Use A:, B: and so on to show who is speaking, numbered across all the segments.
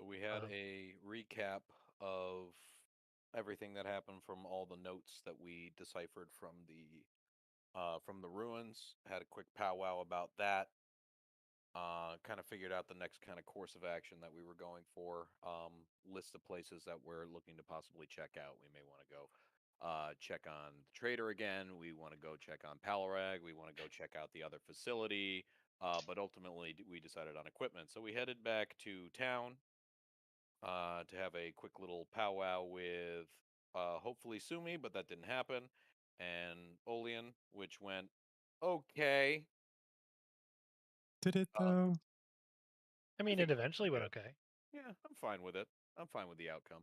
A: So we had a recap of everything that happened from all the notes that we deciphered from the ruins. Had a quick powwow about that. Kind of figured out the next kind of course of action that we were going for. List of places that we're looking to possibly check out. We may want to go check on the trader again. We want to go check on Palarag. We want to go check out the other facility. But ultimately, we decided on equipment. So we headed back to town to have a quick little powwow with hopefully Sumi, but that didn't happen, and Olean, which went okay.
B: Did it
A: Uh,
B: though?
C: I
A: I
C: mean,
A: think
C: it
A: it
C: eventually
A: went
C: went
A: good.
C: okay.
A: Yeah, I'm fine with it. I'm fine with the outcome.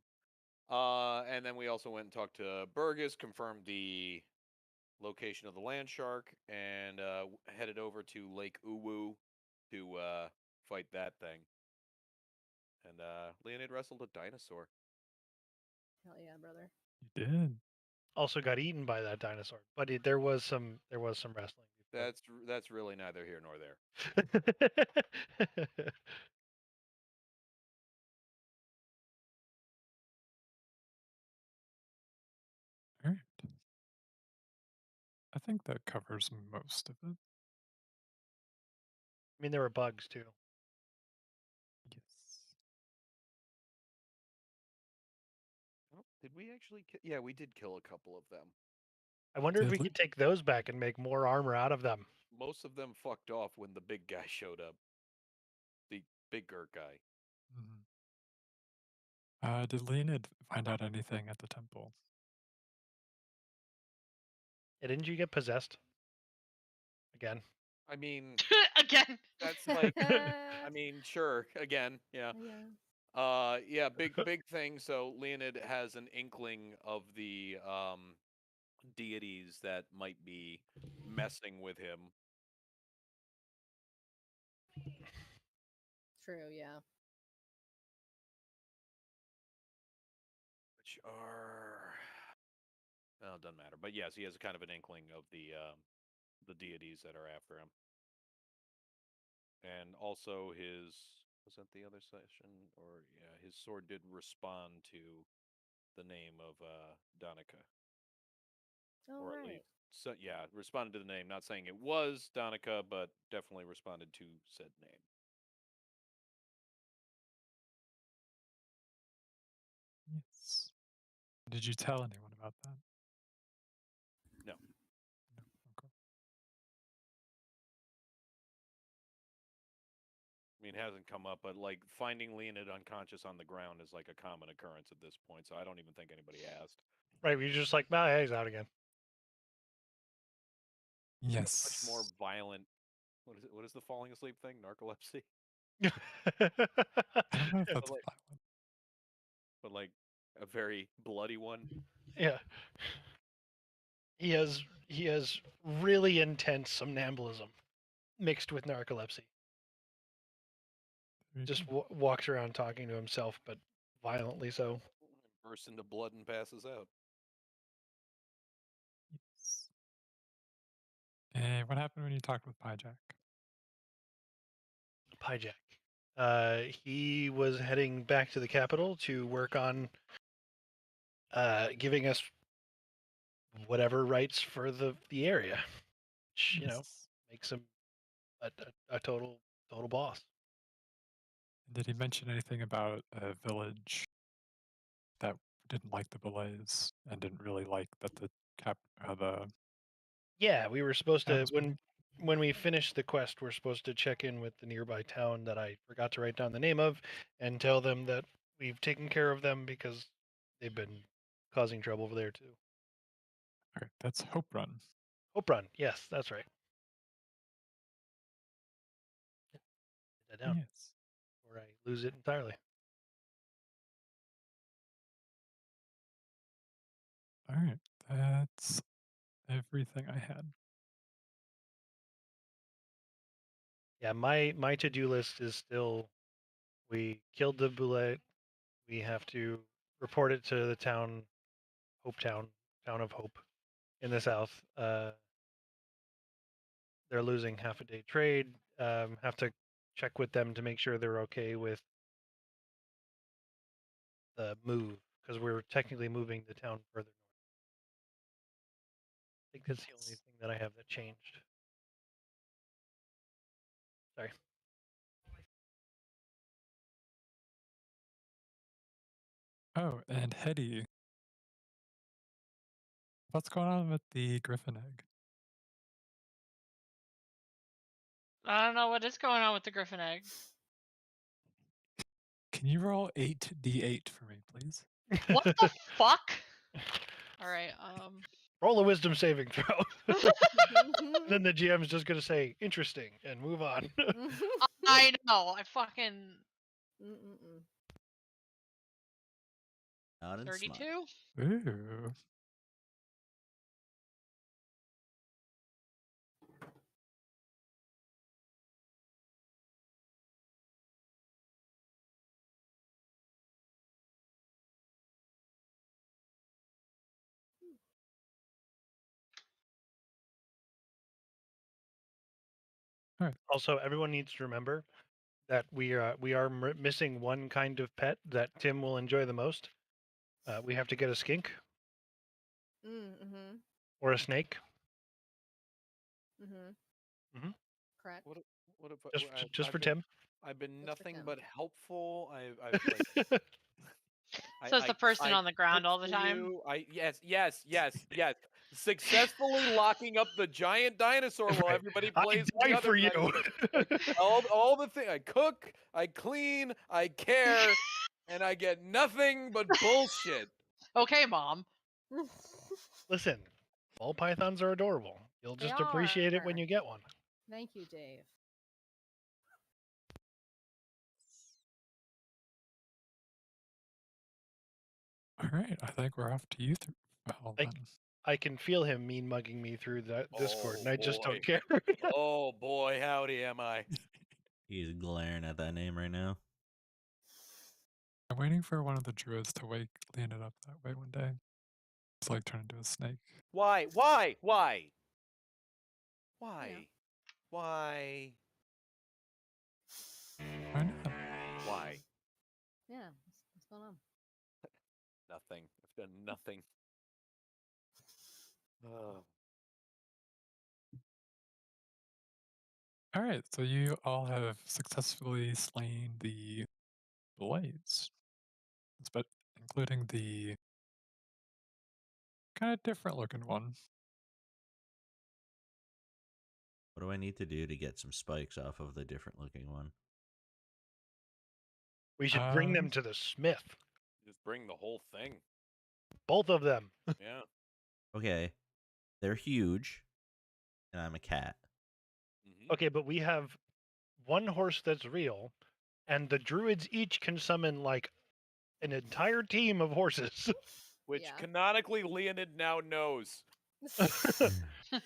A: And then we also went and talked to Burgess, confirmed the location of the land shark, and headed over to Lake Uwu to fight that thing. And Leonid wrestled a dinosaur.
D: Hell yeah, brother.
B: You did.
C: Also got eaten by that dinosaur, but there was some wrestling before.
A: That's really neither here nor there.
B: All right. I think that covers most of it.
C: I mean, there were bugs too.
B: Yes.
A: Oh, did we actually? Yeah, we did kill a couple of them.
C: I wonder if
B: Did
C: we could take those back and make more armor out of them.
A: Most of them fucked off when the big guy showed up. The big Gert guy.
B: Did Leonid find out anything at the temple?
C: Yeah, didn't you get possessed again?
A: I mean,
E: Again.
A: that's like, I mean, sure. Again, yeah. Yeah. Big thing. So Leonid has an inkling of the deities that might be messing with him.
D: True, yeah.
A: Which are, well, it doesn't matter. But yes, he has kind of an inkling of the deities that are after him. And also his, was that the other session? Or yeah, his sword did respond to the name of Donica.
D: Oh,
A: Or at
D: right.
A: least, so yeah, responded to the name. Not saying it was Donica, but definitely responded to said name.
B: Yes. Did you tell anyone about that?
A: No.
B: No. Okay.
A: I mean, it hasn't come up, but like finding Leonid unconscious on the ground is like a common occurrence at this point, so I don't even think anybody asked.
C: Right, we just like, yeah, he's out again.
A: Much more
B: Yes.
A: violent. What is it? What is the falling asleep thing? Narcolepsy?
B: I don't know if
A: but
B: that's
A: like,
B: violent.
A: but like a very bloody one.
C: Yeah. He has really intense somnambulism mixed with narcolepsy.
B: There you
C: Just
B: go.
C: walks around talking to himself, but violently so.
A: Bursts into blood and passes out.
B: Yes. Hey, what happened when you talked with Pyjack?
C: Pyjack. He was heading back to the capital to work on giving us whatever rights for the area, which
B: Yes.
C: makes him a total boss.
B: Did he mention anything about a village that didn't like the belays and didn't really like that the
C: Yeah, we were supposed
B: town
C: to
B: was moving?
C: when we finish the quest, we're supposed to check in with the nearby town that I forgot to write down the name of and tell them that we've taken care of them because they've been causing trouble over there too.
B: All right, that's Hope Run.
C: Hope Run, yes, that's right. Write that down,
B: Yes.
C: or I lose it entirely.
B: All right, that's everything I had.
C: Yeah, my to-do list is still we killed the bullet. We have to report it to the town, town of Hope in the south. They're losing half a day trade. Have to check with them to make sure they're okay with the move because we're technically moving the town further north. I think that's the only thing that I have that changed. Sorry.
B: Oh, and Hetty. What's going on with the griffin egg?
E: I don't know what is going on with the griffin egg.
B: Can you roll 8d8 for me, please?
E: What the fuck? All right.
C: Roll a wisdom saving throw. Then the GM's just gonna say interesting and move on.
E: I know. I fucking
F: Not in smart.
E: 32.
B: Ooh.
C: Also, everyone needs to remember that we are missing one kind of pet that Tim will enjoy the most. We have to get a skink
D: Mm-hmm.
C: or a snake.
D: Mm-hmm.
C: Mhm.
D: Correct.
A: What if
C: Just for
A: been,
C: Tim.
A: I've been
D: Just for
A: nothing
D: Tim.
A: but helpful. I've like
E: So it's the person on the ground
A: cook
E: all the
A: for
E: time?
A: you. Yes. Successfully locking up the giant dinosaur while
C: Right.
A: everybody
C: I
A: plays with
C: die
A: the other
C: for you.
A: dinosaurs. Like, all the thing. I cook, I clean, I care, and I get nothing but bullshit.
E: Okay, Mom.
C: Listen, ball pythons are adorable. You'll
D: They
C: just appreciate it when
D: are.
C: you get one.
D: Thank you, Dave.
B: All right, I think we're off to you. Well,
C: Like-
B: then.
C: I can feel him mean mugging me through that Discord, and I just
A: boy.
C: don't care.
A: Oh boy, howdy am I.
F: He's glaring at that name right now.
B: I'm waiting for one of the druids to clean it up that way one day. It's like turn into a snake.
A: Why?
B: Why not?
A: Why?
D: Yeah. What's going on?
A: Nothing. I've done nothing. Oh.
B: All right, so you all have successfully slain the blades, but including the kind of different looking one.
F: What do I need to do to get some spikes off of the different looking one?
C: We should bring them to the smith.
A: Just bring the whole thing.
C: Both of them.
A: Yeah.
F: Okay, they're huge, and I'm a cat.
A: Mhm.
C: Okay, but we have one horse that's real, and the druids each can summon like an entire team of horses.
A: Which
D: Yeah.
A: canonically Leonid now knows.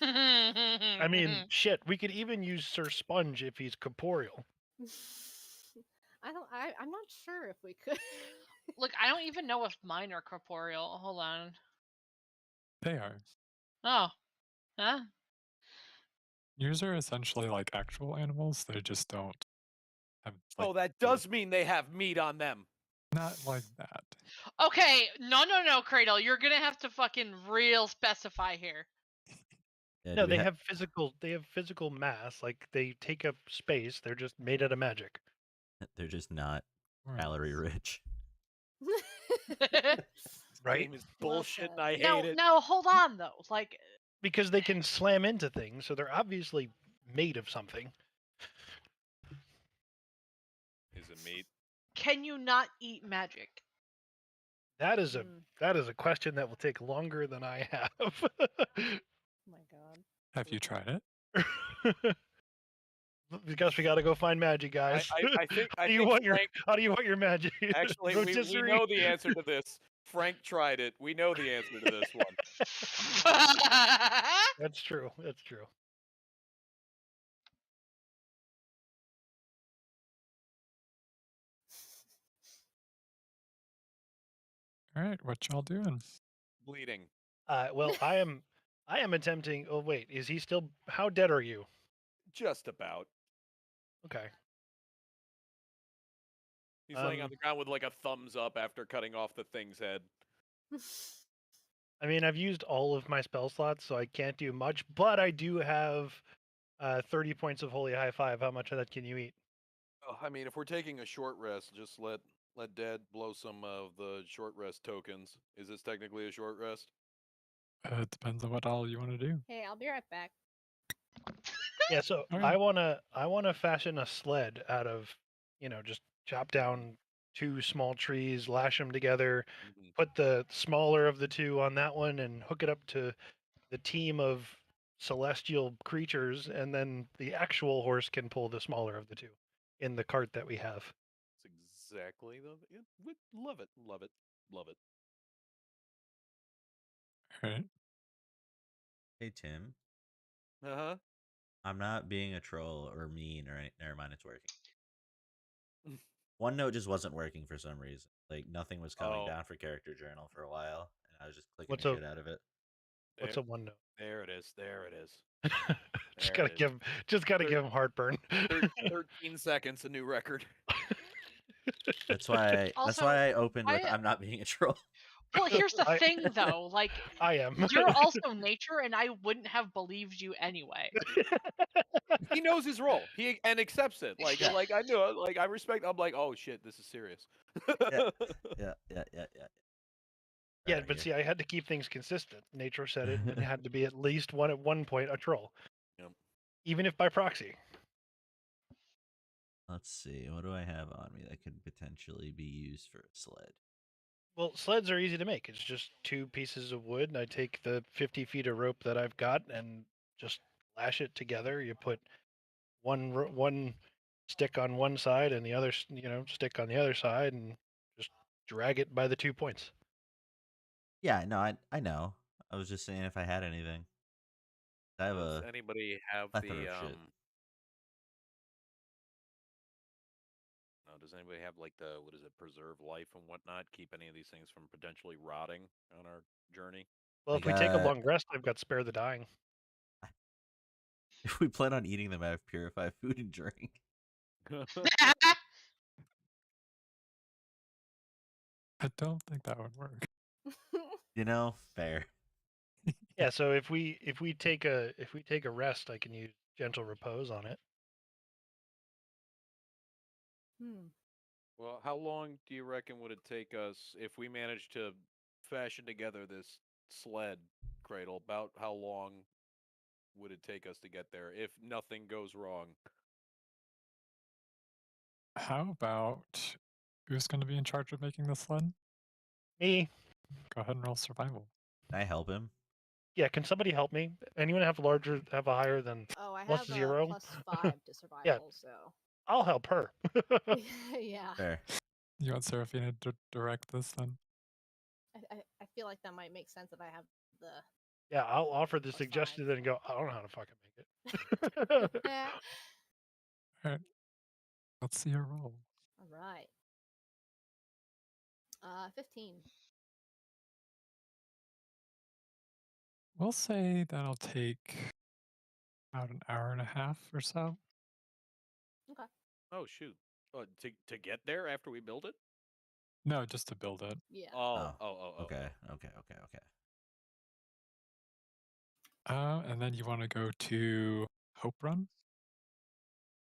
C: I mean, shit, we could even use Sir Sponge if he's corporeal.
D: I'm not sure if we could.
E: Look, I don't even know if mine are corporeal. Hold on.
B: They are.
E: Oh. Huh?
B: Yours are essentially like actual animals. They just don't have. Like,
A: Oh, that does mean they have meat on them.
B: not like that.
E: Okay, no, Cradle. You're gonna have to fucking real specify here.
F: Yeah,
C: No,
F: do we
C: they have physical. They have physical mass. Like they take up space. They're just made out of magic.
F: They're just not
B: All right.
F: calorie rich.
C: Right?
A: Game is
D: Well
A: bullshit, and
D: said.
A: I hate
E: No,
A: it.
E: no, hold on though. Like,
C: Because they can slam into things, so they're obviously made of something.
A: Is it meat?
E: can you not eat magic?
C: That is
D: Mm.
C: a question that will take longer than I have.
D: Oh my god.
B: Have you tried it?
C: Because we got to go find magic, guys.
A: I think
C: how do you want
A: Frank,
C: your magic?
A: actually, we
C: Rotisserie?
A: know the answer to this. Frank tried it. We know the answer to this one.
C: That's true. That's true.
B: All right, what y'all doing?
A: Bleeding.
C: Well, I am attempting. Oh wait, is he still? How dead are you?
A: Just about.
C: Okay.
A: He's laying on the ground with like a thumbs up after cutting off the thing's head.
C: I mean, I've used all of my spell slots, so I can't do much, but I do have 30 points of Holy High Five. How much of that can you eat?
A: Oh, I mean, if we're taking a short rest, just let Dad blow some of the short rest tokens. Is this technically a short rest?
B: It depends on what all you want to do.
D: Hey, I'll be right back.
C: Yeah, so
B: Okay.
C: I wanna fashion a sled out of, just chop down two small trees, lash them together,
A: Mhm.
C: put the smaller of the two on that one, and hook it up to the team of celestial creatures, and then the actual horse can pull the smaller of the two in the cart that we have.
A: It's exactly the. Love it, love it, love it.
B: All right.
F: Hey Tim,
A: Uh huh.
F: I'm not being a troll or mean or any. Never mind, it's working. OneNote just wasn't working for some reason. Like nothing was coming
A: Oh,
F: down for character journal for a while, and I was just clicking
C: What's
F: the
C: a
F: shit out of it.
C: what's
A: there,
C: a OneNote?
A: there it is. There it is.
C: just
A: There
C: gotta
A: it is.
C: give just gotta
A: Thir-
C: give him heartburn.
A: 13 seconds, a new record.
F: That's why. That's
E: Also,
F: why I opened with
E: I
F: "I'm not being a troll."
E: well, here's the
C: I
E: thing though. Like,
C: I am.
E: you're also nature, and I wouldn't have believed you anyway.
A: He knows his role. He and accepts it. Like,
F: Yeah.
A: like I knew it. Like I respect. I'm like, oh shit, this is serious.
F: Yeah, yeah, yeah, yeah, yeah.
C: Yeah,
F: Alright,
C: but
F: here.
C: see, I had to keep things consistent. Nature said it, and it had to be at least one at one point a troll,
A: Yep.
C: even if by proxy.
F: Let's see. What do I have on me that could potentially be used for a sled?
C: Well, sleds are easy to make. It's just two pieces of wood, and I take the 50 feet of rope that I've got and just lash it together. You put one stick on one side and the other, stick on the other side, and just drag it by the 2 points.
F: Yeah, no, I know. I was just saying if I had anything. I have
A: Does
F: a
A: anybody have
F: plethora
A: the
F: of shit.
A: no, does anybody have like the what is it, preserve life and whatnot? Keep any of these things from potentially rotting on our journey?
C: Well,
F: I
C: if we take a
F: got.
C: long rest, I've got spare the dying.
F: If we plan on eating them, I have purified food and drink.
B: I don't think that would work.
F: You know, fair.
C: Yeah, so if we take a rest, I can use gentle repose on it.
D: Hmm.
A: Well, how long do you reckon would it take us if we managed to fashion together this sled cradle? About how long would it take us to get there if nothing goes wrong?
B: How about who's going to be in charge of making the sled?
C: Me,
B: Go ahead and roll survival.
F: Can I help him?
C: yeah. Can somebody help me? Anyone have a higher than
D: Oh, I
C: plus
D: have a
C: 0?
D: +5 to
C: Yeah,
D: survival, so
C: I'll help her.
D: yeah.
F: Fair.
B: You want Seraphina to direct this then?
D: I feel like that might make sense if I have the.
C: Yeah, I'll offer the
D: +5.
C: suggestion and go. I don't know how to fucking make it.
B: All right. Let's see your roll.
D: All right. 15.
B: We'll say that'll take about an hour and a half or so.
D: Okay.
A: Oh shoot! To get there after we build it?
B: No, just to build it.
D: Yeah.
A: Oh,
F: Oh.
A: oh, oh, oh.
F: Okay.
A: oh.
F: Okay. Okay. Okay.
B: And then you want to go to Hope Run.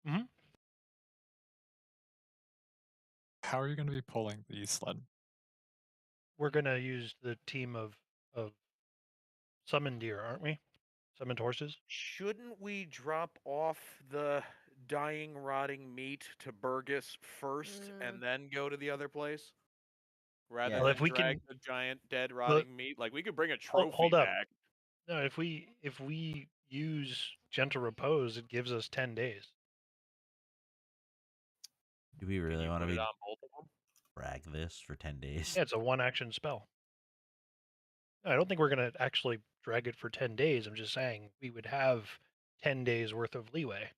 C: Hmm.
B: How are you going to be pulling the sled?
C: We're gonna use the team of summoned deer, aren't we? Summoned horses.
A: Shouldn't we drop off the dying, rotting meat to Burgess first
D: Mm.
A: and then go to the other place? Rather
F: Yeah.
C: Well, if
A: than
C: we
A: drag
C: can,
A: the giant, dead,
C: well,
A: rotting meat? Like, we could bring a
C: hold,
A: trophy
C: hold up.
A: back.
C: No, if we use gentle repose, it gives us 10 days.
F: Do we
A: Can
F: really
A: you
F: want to
A: put it
F: be
A: on both of them?
F: brag this for 10 days?
C: Yeah, it's a one action spell. I don't think we're gonna actually drag it for 10 days. I'm just saying we would have 10 days worth of leeway.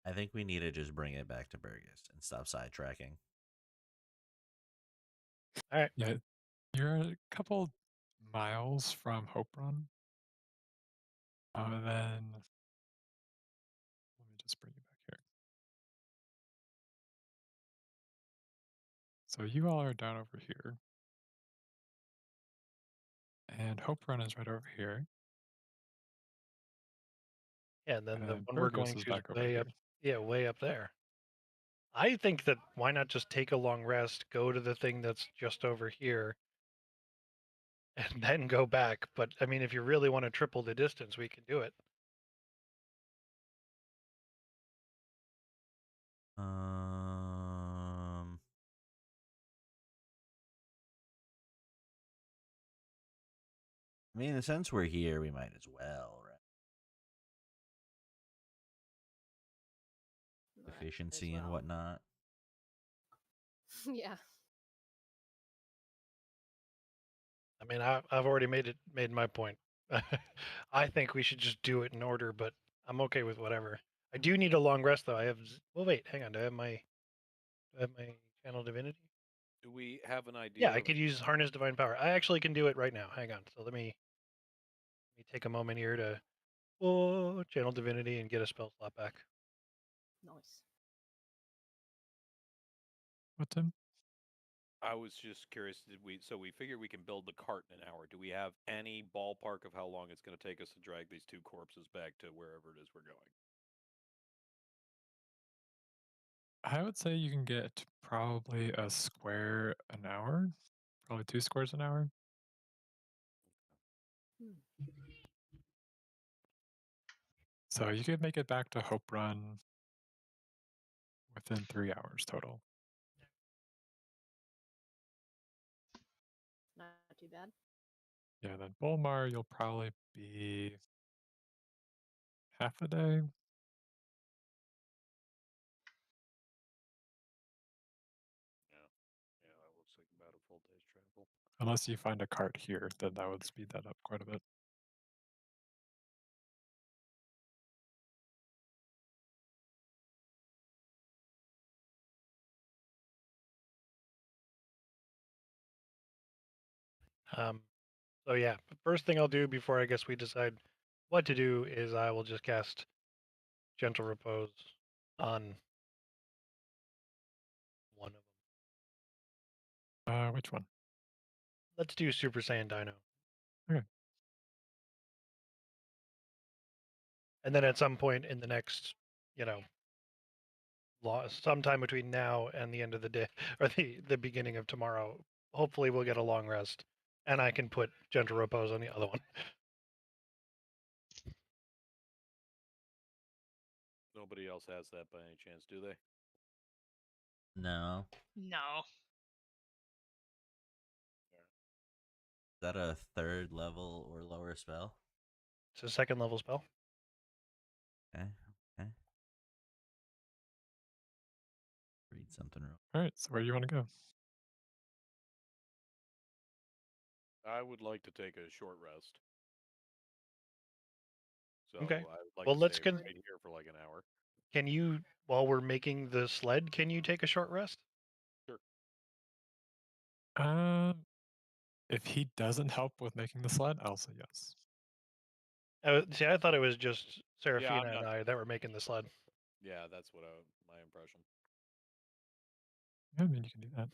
F: I think we need to just bring it back to Burgess and stop sidetracking.
C: All right.
B: Yeah, you're a couple miles from Hope Run. Then let me just bring you back here. So you all are down over here. And Hope Run is right over here.
C: Yeah, and then the
B: And
C: one we're
B: Burgos
C: going
B: is
C: to is
B: back over
C: way up.
B: here.
C: Yeah, way up there. I think that why not just take a long rest, go to the thing that's just over here, and then go back. But I mean, if you really want to triple the distance, we can do it.
F: I mean, since we're here, we might as well, right?
D: Might as
F: Efficiency and
D: well.
F: whatnot.
D: Yeah.
C: I mean, I've already made my point. I think we should just do it in order, but I'm okay with whatever. I do need a long rest though. Well, wait, hang on. Do I have my channel divinity?
A: Do we have an idea?
C: Yeah, I could use harness divine power. I actually can do it right now. Hang on. So let me take a moment here to channel divinity and get a spell slot back.
D: Nice.
B: What, Tim?
A: I was just curious. So we figure we can build the cart in an hour. Do we have any ballpark of how long it's going to take us to drag these two corpses back to wherever it is we're going?
B: I would say you can get probably a square an hour, probably 2 squares an hour.
D: Hmm.
B: So you could make it back to Hope Run within 3 hours total.
D: Not too bad.
B: Yeah, then Bolmar, you'll probably be half a day.
A: Yeah, that looks like about a full day's travel.
B: Unless you find a cart here, then that would speed that up quite a bit.
C: So yeah, the first thing I'll do before I guess we decide what to do is I will just cast Gentle Repose on one of them.
B: Which one?
C: Let's do Super Saiyan Dino.
B: Okay.
C: And then at some point in the next, sometime between now and the end of the day or the beginning of tomorrow, hopefully we'll get a long rest and I can put Gentle Repose on the other one.
A: Nobody else has that by any chance, do they?
F: No.
E: No.
F: Is that a 3rd level or lower spell?
C: It's a 2nd level spell.
F: Okay. Okay. Read something real.
B: All right, so where do you want to go?
A: I would like to take a short rest. So
C: Okay.
A: I would like
C: Well,
A: to
C: let's
A: stay right here for like an hour.
C: Can you, while we're making the sled, can you take a short rest?
A: Sure.
B: If he doesn't help with making the sled, I'll say yes.
C: See, I thought it was just Serafina
A: I'm
C: and
A: not-
C: I that were making the sled.
A: Yeah, that's what my impression.
B: Yeah, I mean, you can do that.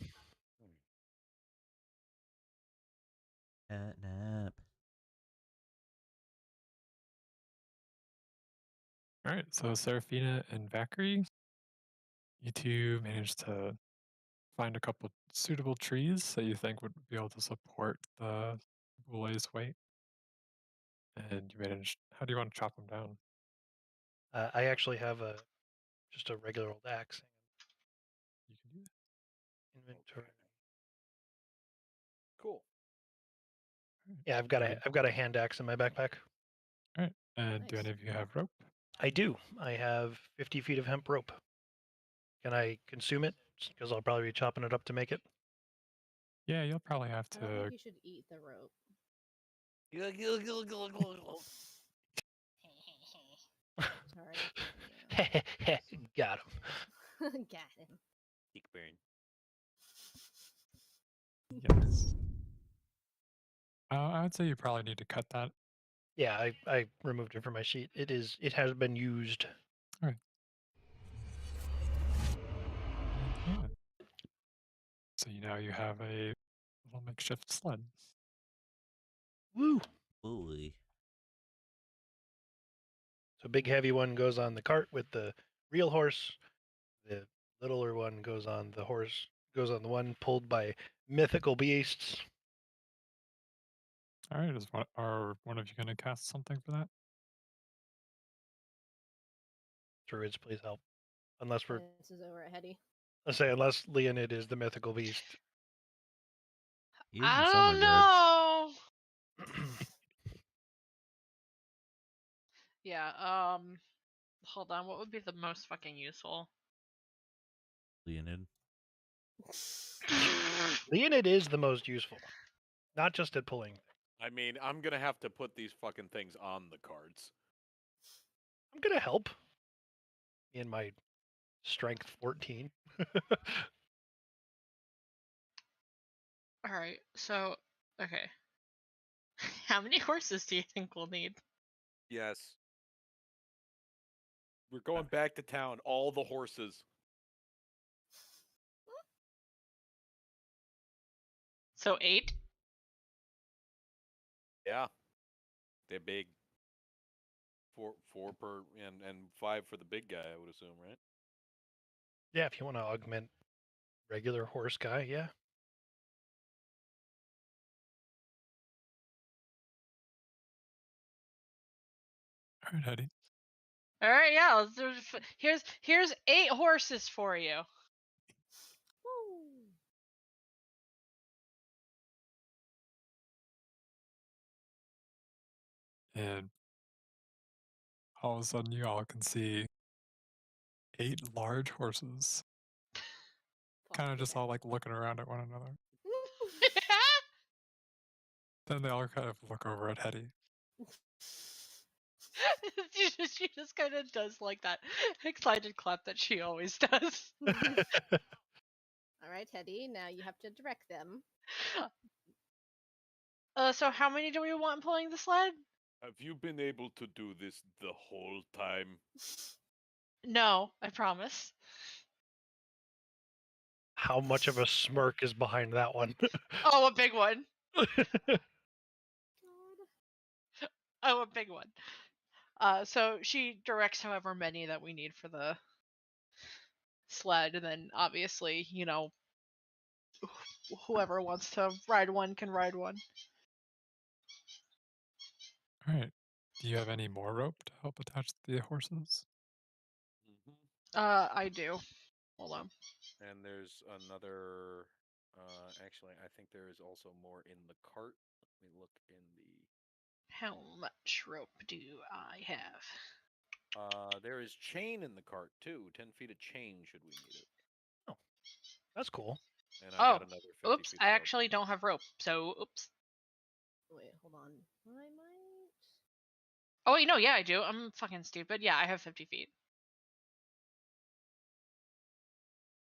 F: Catnap.
B: All right, so Serafina and Vakri, you two managed to find a couple suitable trees that you think would be able to support the Goulet's weight. And you managed. How do you want to chop them down?
C: I actually have just a regular old axe.
B: You can do that.
C: Inventory.
A: Cool.
C: Yeah, I've got a hand axe in my backpack.
B: All right, and do
D: Nice.
B: any of you have rope?
C: I do. I have 50 feet of hemp rope. Can I consume it? Because I'll probably be chopping it up to make it.
B: Yeah, you'll probably have
D: I don't
B: to.
D: think you should eat the rope. Sorry.
C: Got him.
D: Got him.
A: Cheek burn.
B: Yes. I would say you probably need to cut that.
C: Yeah, I removed it from my sheet. It has been used.
B: So now you have a little makeshift sled.
C: Woo!
F: Ooh.
C: So big heavy one goes on the cart with the real horse. The littler one goes on the horse. Goes on the one pulled by mythical beasts.
B: All right, are one of you going to cast something for that?
C: Druids, please help. Unless we're,
D: This is over at Hetty.
C: let's say, unless Leonid is the mythical beast.
F: Using
E: I
F: some are
E: don't
F: good.
E: know. Yeah, hold on, what would be the most fucking useful?
F: Leonid.
C: Leonid is the most useful, not just at pulling.
A: I mean, I'm gonna have to put these fucking things on the cards.
C: I'm gonna help in my strength 14.
E: Alright, so, okay. How many horses do you think we'll need?
A: Yes. We're going back to town. All the horses.
E: So 8?
A: Yeah. They're big. Four per and 5 for the big guy, I would assume, right?
C: Yeah, if you want to augment regular horse guy, yeah.
B: All right, Hetty.
E: Alright, yeah, here's 8 horses for you.
D: Woo!
B: And all of a sudden, you all can see 8 large horses,
D: Fuck
B: kind of just
D: yeah.
B: all like looking around at one another. Then they all kind of look over at Hetty.
E: She just kind of does like that excited clap that she always does.
D: All right, Hetty. Now you have to direct them.
E: So how many do we want pulling the sled?
A: Have you been able to do this the whole time?
E: No, I promise.
C: How much of a smirk is behind that one?
E: Oh, a big one.
D: God.
E: Oh, a big one. So she directs however many that we need for the sled, and then obviously, whoever wants to ride one can ride one.
B: All right. Do you have any more rope to help attach the horses?
A: Mm-hmm.
E: I do. Hold on.
A: And there's another. Actually, I think there is also more in the cart. Let me look in the.
E: How much rope do I have?
A: There is chain in the cart too. 10 feet of chain should we need it.
C: Oh, that's cool.
A: And I
E: Oh,
A: got another 50
E: oops!
A: feet
E: I
A: of rope.
E: actually don't have rope. So, oops.
D: Wait, hold on. I might.
E: Oh wait, no, yeah, I do. I'm fucking stupid. Yeah, I have 50 feet.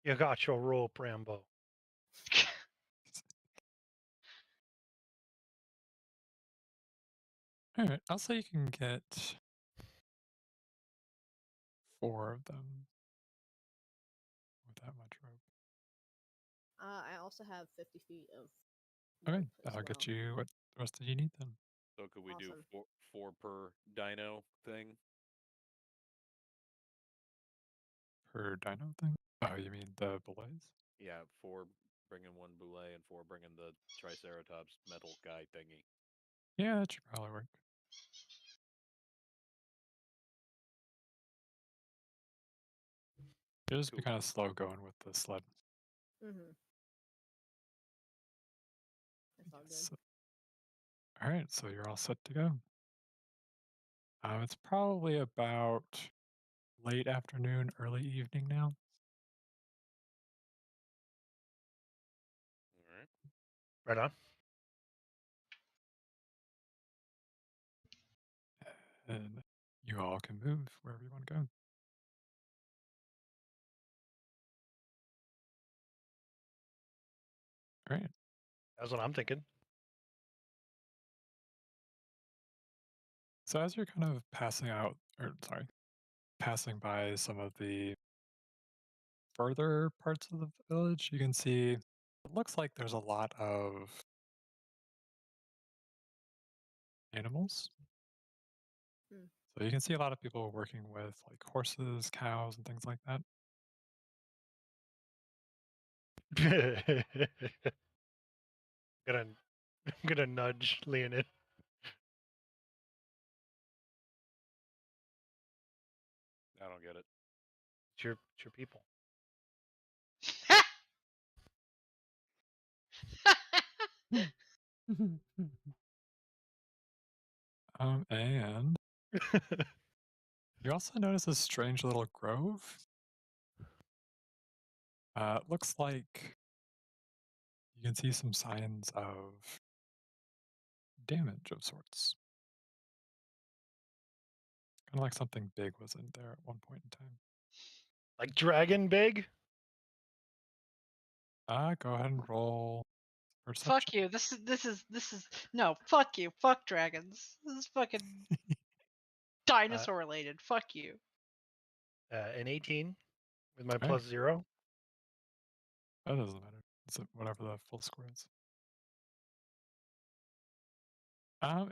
C: You got your rope, Rambo.
B: All right. I'll say you can get 4 of them with that much rope.
D: I also have 50 feet of.
B: Okay,
D: rope as
B: that'll
D: well.
B: get you what the rest of you need then.
A: So could we do
D: Awesome.
A: four per dino thing?
B: Per dino thing? Oh, you mean the belays?
A: Yeah, 4 bringing one boulet and 4 bringing the triceratops metal guy thingy.
B: Yeah, that should probably work. You'll just be
A: Cool.
B: kind of slow going with the sled.
D: Mm-hmm. That's all good.
B: So, all right, so you're all set to go. It's probably about late afternoon, early evening now.
A: All right.
C: Right on.
B: And you all can move wherever you want to go. All right.
C: That's what I'm thinking.
B: So as you're kind of passing by some of the further parts of the village, you can see It looks like there's a lot of animals.
D: Hmm.
B: So you can see a lot of people working with like horses, cows, and things like that.
C: gonna I'm gonna nudge Leonid.
A: I don't get it.
C: It's your people.
B: And you also notice a strange little grove. It looks like you can see some signs of damage of sorts. Kind of like something big was in there at one point in time.
C: Like dragon big?
B: Go ahead and roll perception.
E: Fuck you. This is no. Fuck you. Fuck dragons. This is fucking dinosaur related. Fuck you.
C: An 18 with my
B: Okay.
C: plus 0.
B: That doesn't matter. It's whatever the full score is.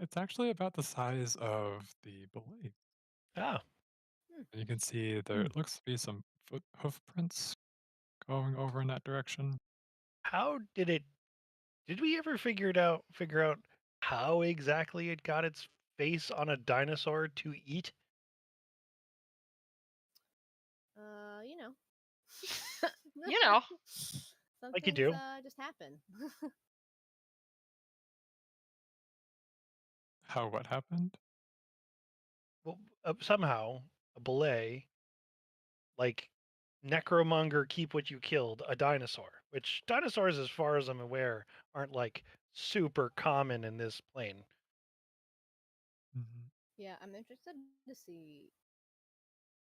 B: It's actually about the size of the belay.
C: Ah,
B: And you can see there looks to be some hoof prints going over in that direction.
C: how did we ever figure out how exactly it got its face on a dinosaur to eat?
D: You know.
E: You know.
D: Some
C: Like you
D: things
C: do.
D: just happen.
B: How what happened?
C: Well, somehow a belay, like necromonger, keep what you killed, a dinosaur. Which dinosaurs, as far as I'm aware, aren't like super common in this plane.
B: Mhm.
D: Yeah, I'm interested to see.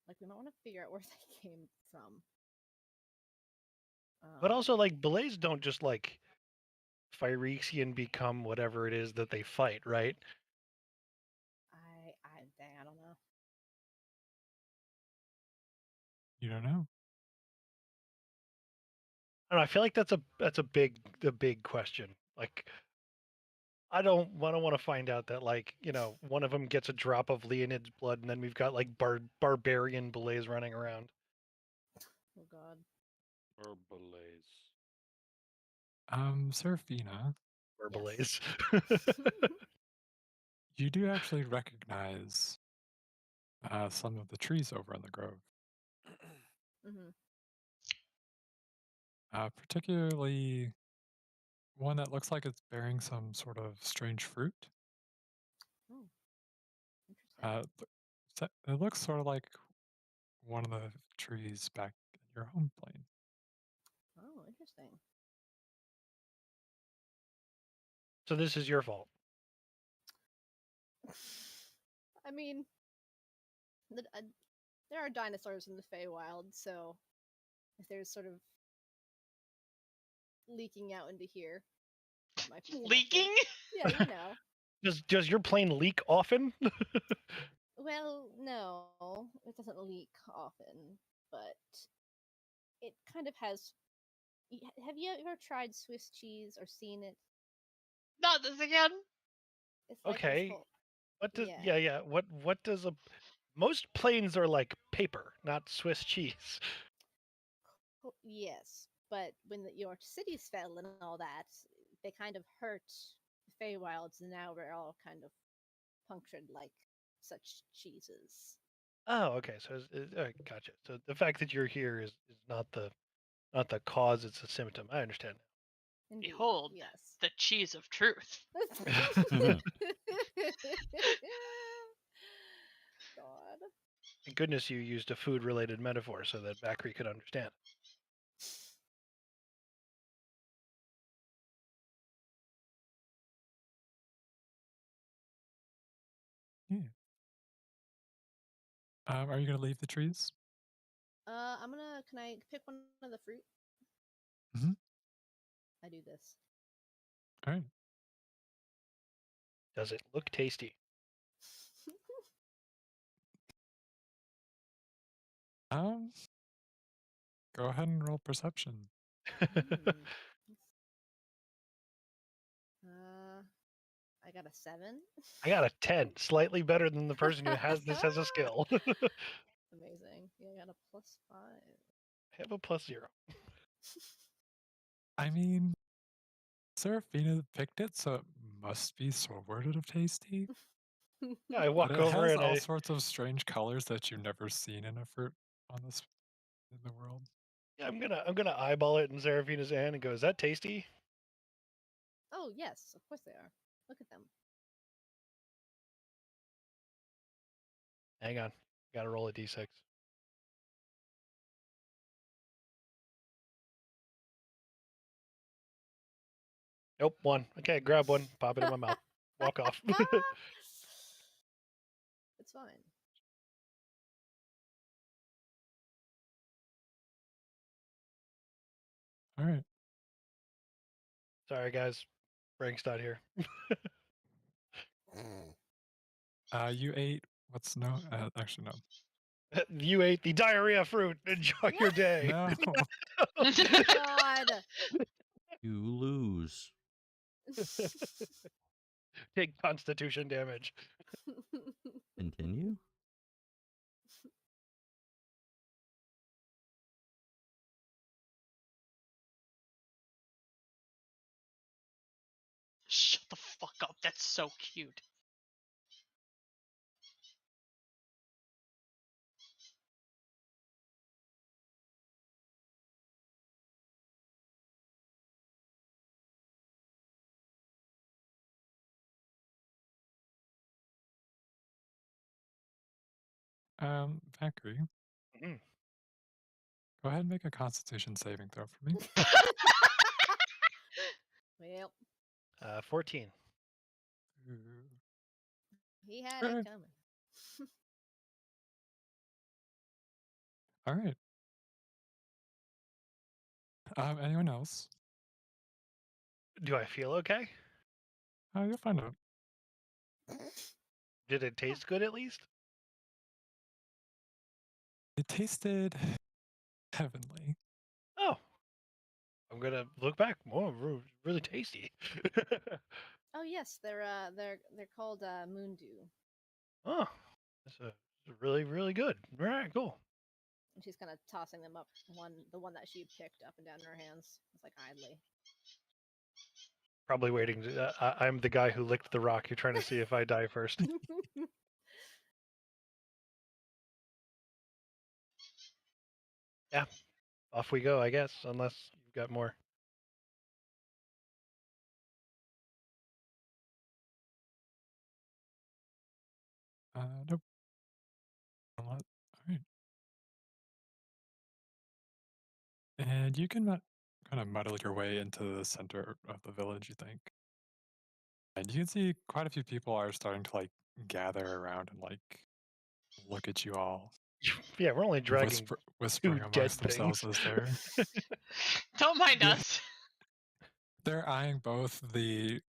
D: Like, we might want to figure out where they came from.
C: But also, like belays don't just like Phyrexian become whatever it is that they fight, right?
D: I don't know.
B: You don't know.
C: I don't know, I feel like that's a big question. Like I don't want to find out that like one of them gets a drop of Leonid's blood, and then we've got like barbarian belays running around.
D: Oh God.
A: Herbalaise.
B: Serafina,
C: Or
D: Yes.
C: belays.
B: you do actually recognize some of the trees over in the grove,
D: hmm
B: particularly one that looks like it's bearing some sort of strange fruit.
D: Oh, interesting.
B: It looks sort of like one of the trees back in your home plane.
D: Oh, interesting.
C: So this is your fault.
D: I mean, there are dinosaurs in the Feywild, so if there's sort of leaking out into here, that might be connected.
E: Leaking?
D: Yeah, you know.
C: Does your plane leak often?
D: Well, no, it doesn't leak often, but it kind of has. Have you ever tried Swiss cheese or seen it?
E: Not this again.
D: It's like this
C: Okay.
D: whole.
C: What does
D: Yeah.
C: yeah. What does a most planes are like paper, not Swiss cheese.
D: Yes, but when your cities fell and all that, they kind of hurt the Feywilds, and now we're all kind of punctured like such cheeses.
C: Oh, okay. So gotcha. So the fact that you're here is not the cause; it's a symptom. I understand.
D: Indeed,
E: Behold,
D: yes.
E: the cheese of truth.
D: God.
C: Thank goodness you used a food-related metaphor so that Bakri could understand.
B: Yeah. Are you going to leave the trees?
D: I'm gonna. Can I pick one of the fruit?
B: Mm-hmm.
D: I do this.
B: All right.
C: Does it look tasty?
B: Um, Go ahead and roll perception.
D: Let's I got a 7.
C: I got a 10, slightly better than the person who has this as a skill.
D: Amazing. Yeah, I got a +5.
C: I have a +0.
B: I mean, Seraphina picked it, so it must be sort of tasty.
C: Yeah, I
B: But
C: walk
B: it
C: over
B: has
C: and
B: all
C: I
B: sorts of strange colors that you've never seen in a fruit on this in the world.
C: yeah, I'm gonna eyeball it in Seraphina's hand and go, "Is that tasty?"
D: Oh yes, of course they are. Look at them.
C: Hang on, gotta roll a d6. Nope, 1. Okay, grab one, pop it in my mouth, walk off.
D: It's fine.
B: All right.
C: Sorry, guys, Frank's not here.
B: You ate what's no? Actually, no.
C: You ate the diarrhea fruit. Enjoy your day.
B: No.
D: God.
F: You lose.
C: Take Constitution damage.
F: Continue?
E: Shut the fuck up. That's so cute.
B: Valkyrie,
C: Mhm.
B: go ahead and make a Constitution saving throw for me.
D: Well,
C: 14.
B: Ooh.
D: he had
B: Alright.
D: it coming.
B: All right. Anyone else?
C: Do I feel okay?
B: You'll find out.
C: Did it taste good at least?
B: It tasted heavenly.
C: Oh, I'm gonna look back. Oh, really tasty.
D: Oh yes, they're called moon dew.
C: Oh, that's really good. All right, cool.
D: And she's kind of tossing them up, the one that she picked up and down in her hands. It's like idly.
C: Probably waiting. I'm the guy who licked the rock. You're trying to see if I die first. Yeah, off we go, I guess, unless you've got more.
B: Nope. All right. And you can kind of muddle your way into the center of the village, you think. And you can see quite a few people are starting to like gather around and like look at you all,
C: Yeah, we're only dragging
B: whispering
C: dead
B: amongst themselves
C: things.
B: as they're
E: Don't mind
B: Yeah.
E: us.
B: they're eyeing both the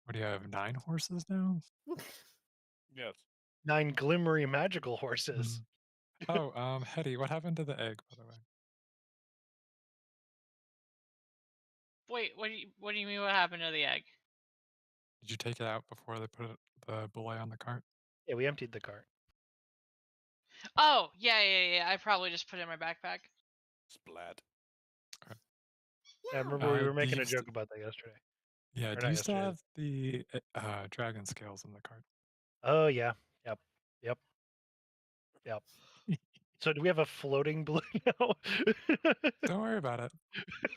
B: what do you have, 9 horses now?
A: Yes.
C: 9 glimmery magical horses.
B: Oh, Hetty, what happened to the egg, by the way?
E: Wait, what do you mean what happened to the egg?
B: Did you take it out before they put the bullet on the cart?
C: Yeah, we emptied the cart.
E: Oh, yeah. I probably just put it in my backpack.
A: Splat.
C: I remember we
B: Do
C: were making
B: you
C: a joke about that yesterday.
B: Yeah,
C: Or
B: do
C: not
B: you still
C: yesterday.
B: have the dragon scales in the cart?
C: Oh yeah. Yep. So do we have a floating balloon now?
B: Don't worry about it.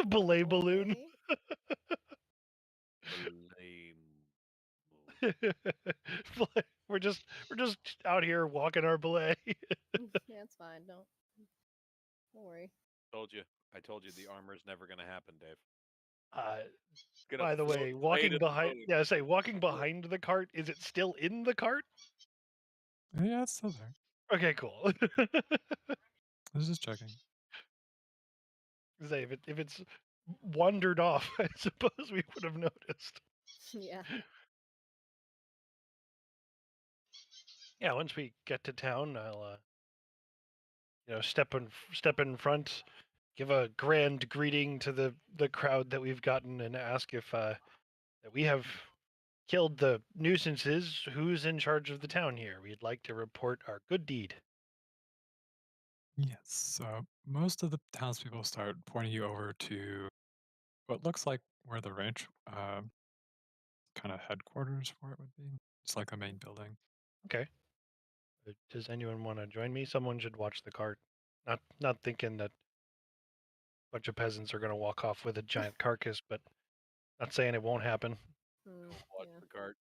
C: Belay balloon.
A: Blame.
C: we're just out here walking our belay.
D: Yeah, it's fine. Don't worry.
A: I told you the armor's never gonna happen, Dave. Gonna
C: By the
A: float
C: way,
A: away to
C: walking behind the cart, is it still in the cart?
B: Yeah, it's still there.
C: Okay, cool.
B: I was just checking.
C: Say if it's wandered off, I suppose we would have noticed.
D: Yeah.
C: Yeah, once we get to town, I'll step in front, give a grand greeting to the crowd that we've gotten, and ask if that we have killed the nuisances, who's in charge of the town here? We'd like to report our good deed.
B: Yes. So most of the townspeople start pointing you over to what looks like where the ranch kind of headquarters for it would be. It's like a main building.
C: Okay. Does anyone want to join me? Someone should watch the cart. Not thinking that a bunch of peasants are going to walk off with a giant carcass, but not saying it won't happen.
A: Watch
D: Yeah.
A: the cart.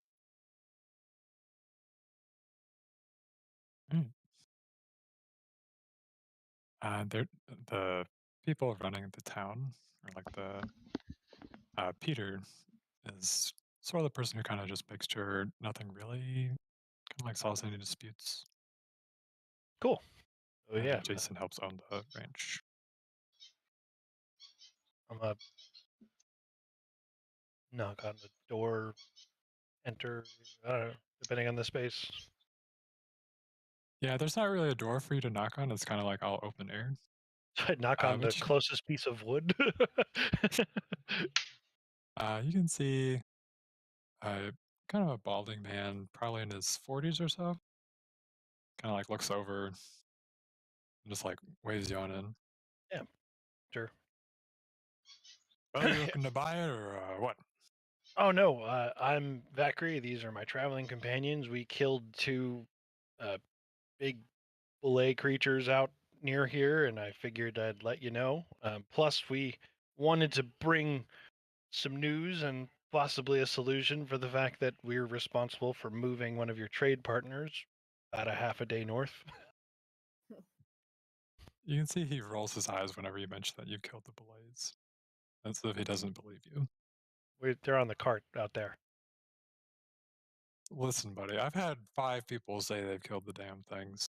B: Mm. They're the people running the town, or like the Peter is sort of the person who kind of just makes sure nothing really kind of like solves any disputes.
C: Cool. Oh
B: And
C: yeah,
B: Jason helps own the ranch.
C: I'm a knock on the door, enter. I don't know, depending on the space.
B: Yeah, there's not really a door for you to knock on. It's kind of like all open air.
C: I knock on the
B: But
C: closest piece of wood.
B: you can see kind of a balding man, probably in his 40s or so. Kind of like looks over and just like waves you on in.
C: Yeah, sure.
B: Are you looking to buy it or what?
C: Oh no, I'm Vakri. These are my traveling companions. We killed two big fillet creatures out near here, and I figured I'd let you know. Plus, we wanted to bring some news and possibly a solution for the fact that we're responsible for moving one of your trade partners about a half a day north.
B: You can see he rolls his eyes whenever you mention that you've killed the Blaze. As if he doesn't believe you.
C: They're on the cart out there.
B: Listen, buddy, I've had 5 people say they've killed the damn things.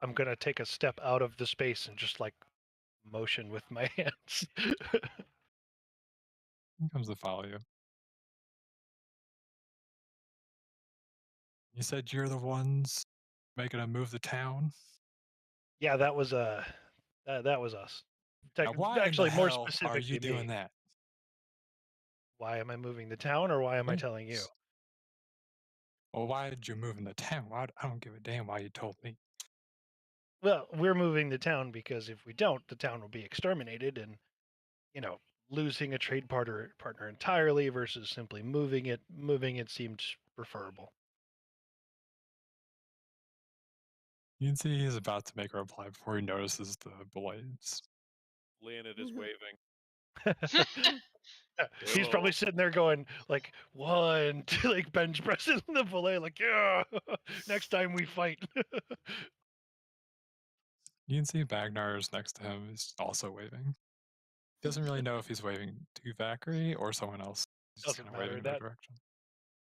C: I'm gonna take a step out of the space and just like motion with my hands.
B: He comes to follow you. You said you're the ones making a move to town?
C: Yeah, that was that was us.
B: Now, why in the
C: Actually, more
B: hell are you
C: specifically
B: doing
C: me.
B: that?
C: Why am I moving the town, or why am I telling you?
B: Yes. Well, why did you move in the town? I don't give a damn why you told me.
C: Well, we're moving the town because if we don't, the town will be exterminated, and you know, losing a trade partner entirely versus simply moving it seemed preferable.
B: You can see he's about to make a reply before he notices the Blaze.
A: Leonid is waving.
C: He's probably
A: Hello.
C: sitting there going like 1, 2, like bench pressing the fillet, like yeah. Next time we fight.
B: You can see Bagnar is next to him. He's also waving. He doesn't really know if he's waving to Vakri or someone else. He's just
C: Doesn't
B: kind of waving
C: matter.
B: in their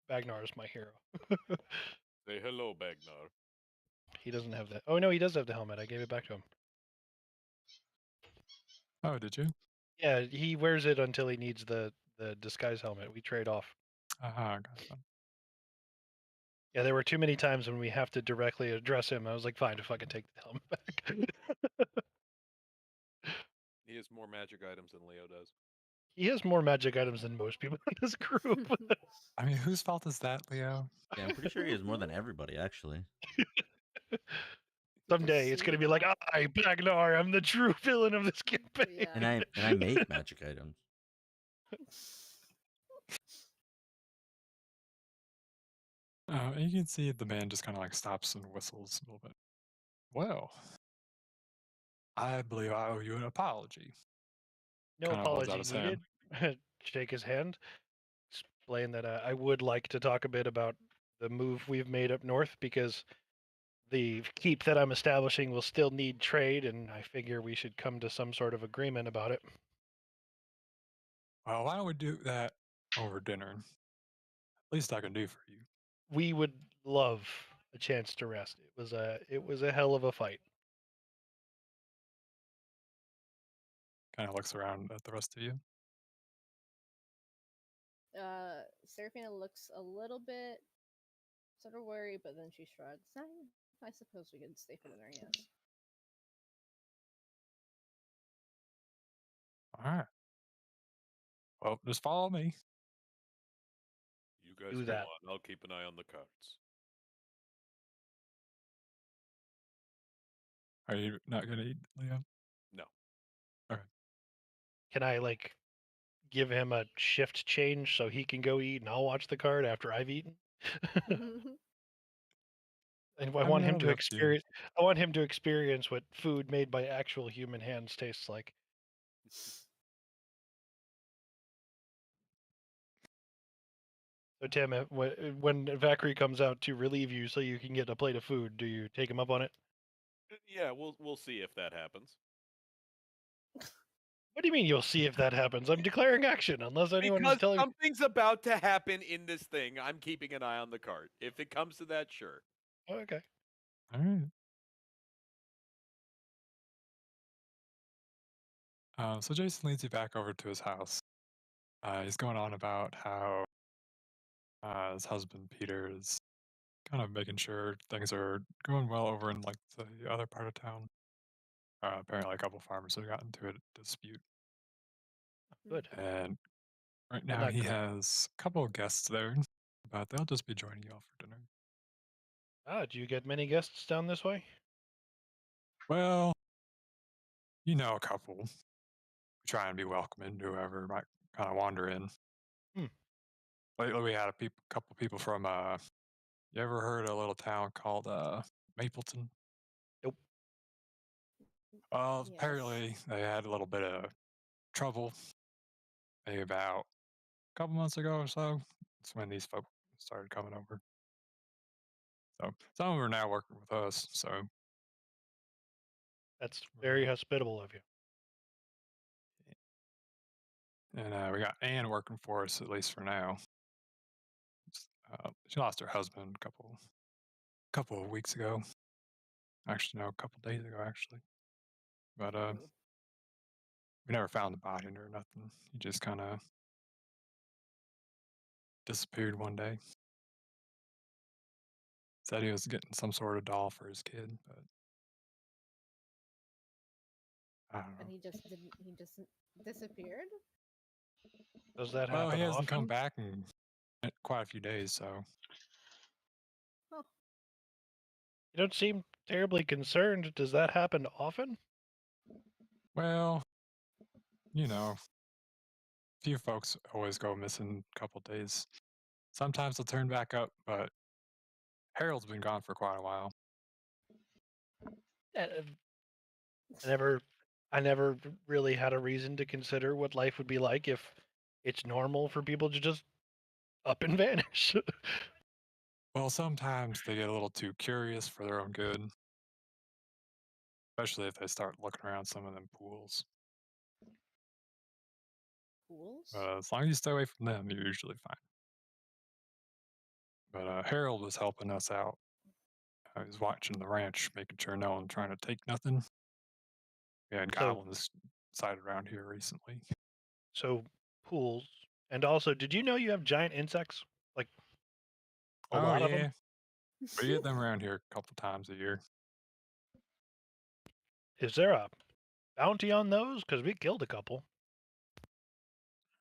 C: That
B: direction.
C: Bagnar is my hero.
A: Say hello, Bagnar.
C: He doesn't have that. Oh no, he does have the helmet. I gave it back to him.
B: Oh, did you?
C: Yeah, he wears it until he needs the disguise helmet. We trade off.
B: Aha, gotcha.
C: Yeah, there were too many times when we have to directly address him. I was like, fine, if I can take the helmet back.
A: He has more magic items than Leo does.
C: He has more magic items than most people in this group.
B: I mean, whose fault is that, Leo?
F: Yeah, I'm pretty sure he has more than everybody, actually.
C: Someday it's gonna be like, I, Bagnar, I'm the true villain of this campaign.
D: Yeah.
F: And I make magic items.
B: And you can see the man just kind of like stops and whistles a little bit. Well, I believe I owe you an apology.
C: No
B: Kind of holds out
C: apology
B: his
C: needed.
B: hand.
C: Shake his hand. Explain that I would like to talk a bit about the move we've made up north because the keep that I'm establishing will still need trade, and I figure we should come to some sort of agreement about it.
B: Well, why don't we do that over dinner? Least I can do for you.
C: We would love a chance to rest. It was a hell of a fight.
B: Kind of looks around at the rest of you.
D: Seraphina looks a little bit sort of worried, but then she shrugs. I suppose we could stay for dinner, yes.
B: All right. Well, just follow me.
A: You guys
C: do
A: go
C: that.
A: on. I'll keep an eye on the cards.
B: Are you not gonna eat, Leo?
A: No.
C: Can I like give him a shift change so he can go eat and I'll watch the card after I've eaten? And I
B: I mean,
C: want him
B: that'll
C: to
B: be up to you.
C: experience. I want him to experience what food made by actual human hands tastes like. So Tim, when Valkyrie comes out to relieve you so you can get a plate of food, do you take him up on it?
A: Yeah, we'll see if that happens.
C: What do you mean you'll see if that happens? I'm declaring action unless anyone is
A: Because
C: telling.
A: something's about to happen in this thing. I'm keeping an eye on the card. If it comes to that, sure.
C: Oh, okay.
B: All right. So Jason leads you back over to his house. He's going on about how his husband Peter is kind of making sure things are going well over in like the other part of town. Apparently, a couple farmers have gotten into a dispute,
C: Good.
B: and right
C: Well,
B: now
C: not
B: he
C: good.
B: has a couple of guests there, but they'll just be joining y'all for dinner.
C: Do you get many guests down this way?
B: Well, you know, a couple. We try and be welcoming to whoever might kind of wander in.
C: Hmm.
B: Lately, we had a couple people from. You ever heard of a little town called Mapleton?
C: Nope.
B: Well,
D: Yes.
B: apparently they had a little bit of trouble maybe about a couple months ago or so. That's when these folks started coming over. So some of them are now working with us. So
C: That's very
B: uh,
C: hospitable of you.
B: and we got Anne working for us at least for now. She lost her husband a couple of weeks ago. Actually, no, a couple of days ago actually. But
D: Ooh.
B: we never found the body or nothing. He just kind of disappeared one day. Said he was getting some sort of doll for his kid, but I don't
D: And
B: know.
D: he just didn't. He just disappeared.
C: Does that
B: Well, he
C: happen
B: hasn't come
C: often?
B: back in quite a few days, so
D: Huh.
C: You don't seem terribly concerned. Does that happen often?
B: well, you know, few folks always go missing a couple days. Sometimes they'll turn back up, but Harold's been gone for quite a while.
C: Uh, I never, I never really had a reason to consider what life would be like if it's normal for people to just up and vanish.
B: Well, sometimes they get a little too curious for their own good, especially if they start looking around some of them pools.
D: Pools.
B: As long as you stay away from them, you're usually fine. But Harold was helping us out. He was watching the ranch, making sure no one trying to take nothing. We had
C: so,
B: goblins sighted around here recently.
C: so pools, and also, did you know you have giant insects? Like a
B: Oh
C: lot of them.
B: yeah, we get them around here a couple times a year.
C: Is there a bounty on those? Because we killed a couple.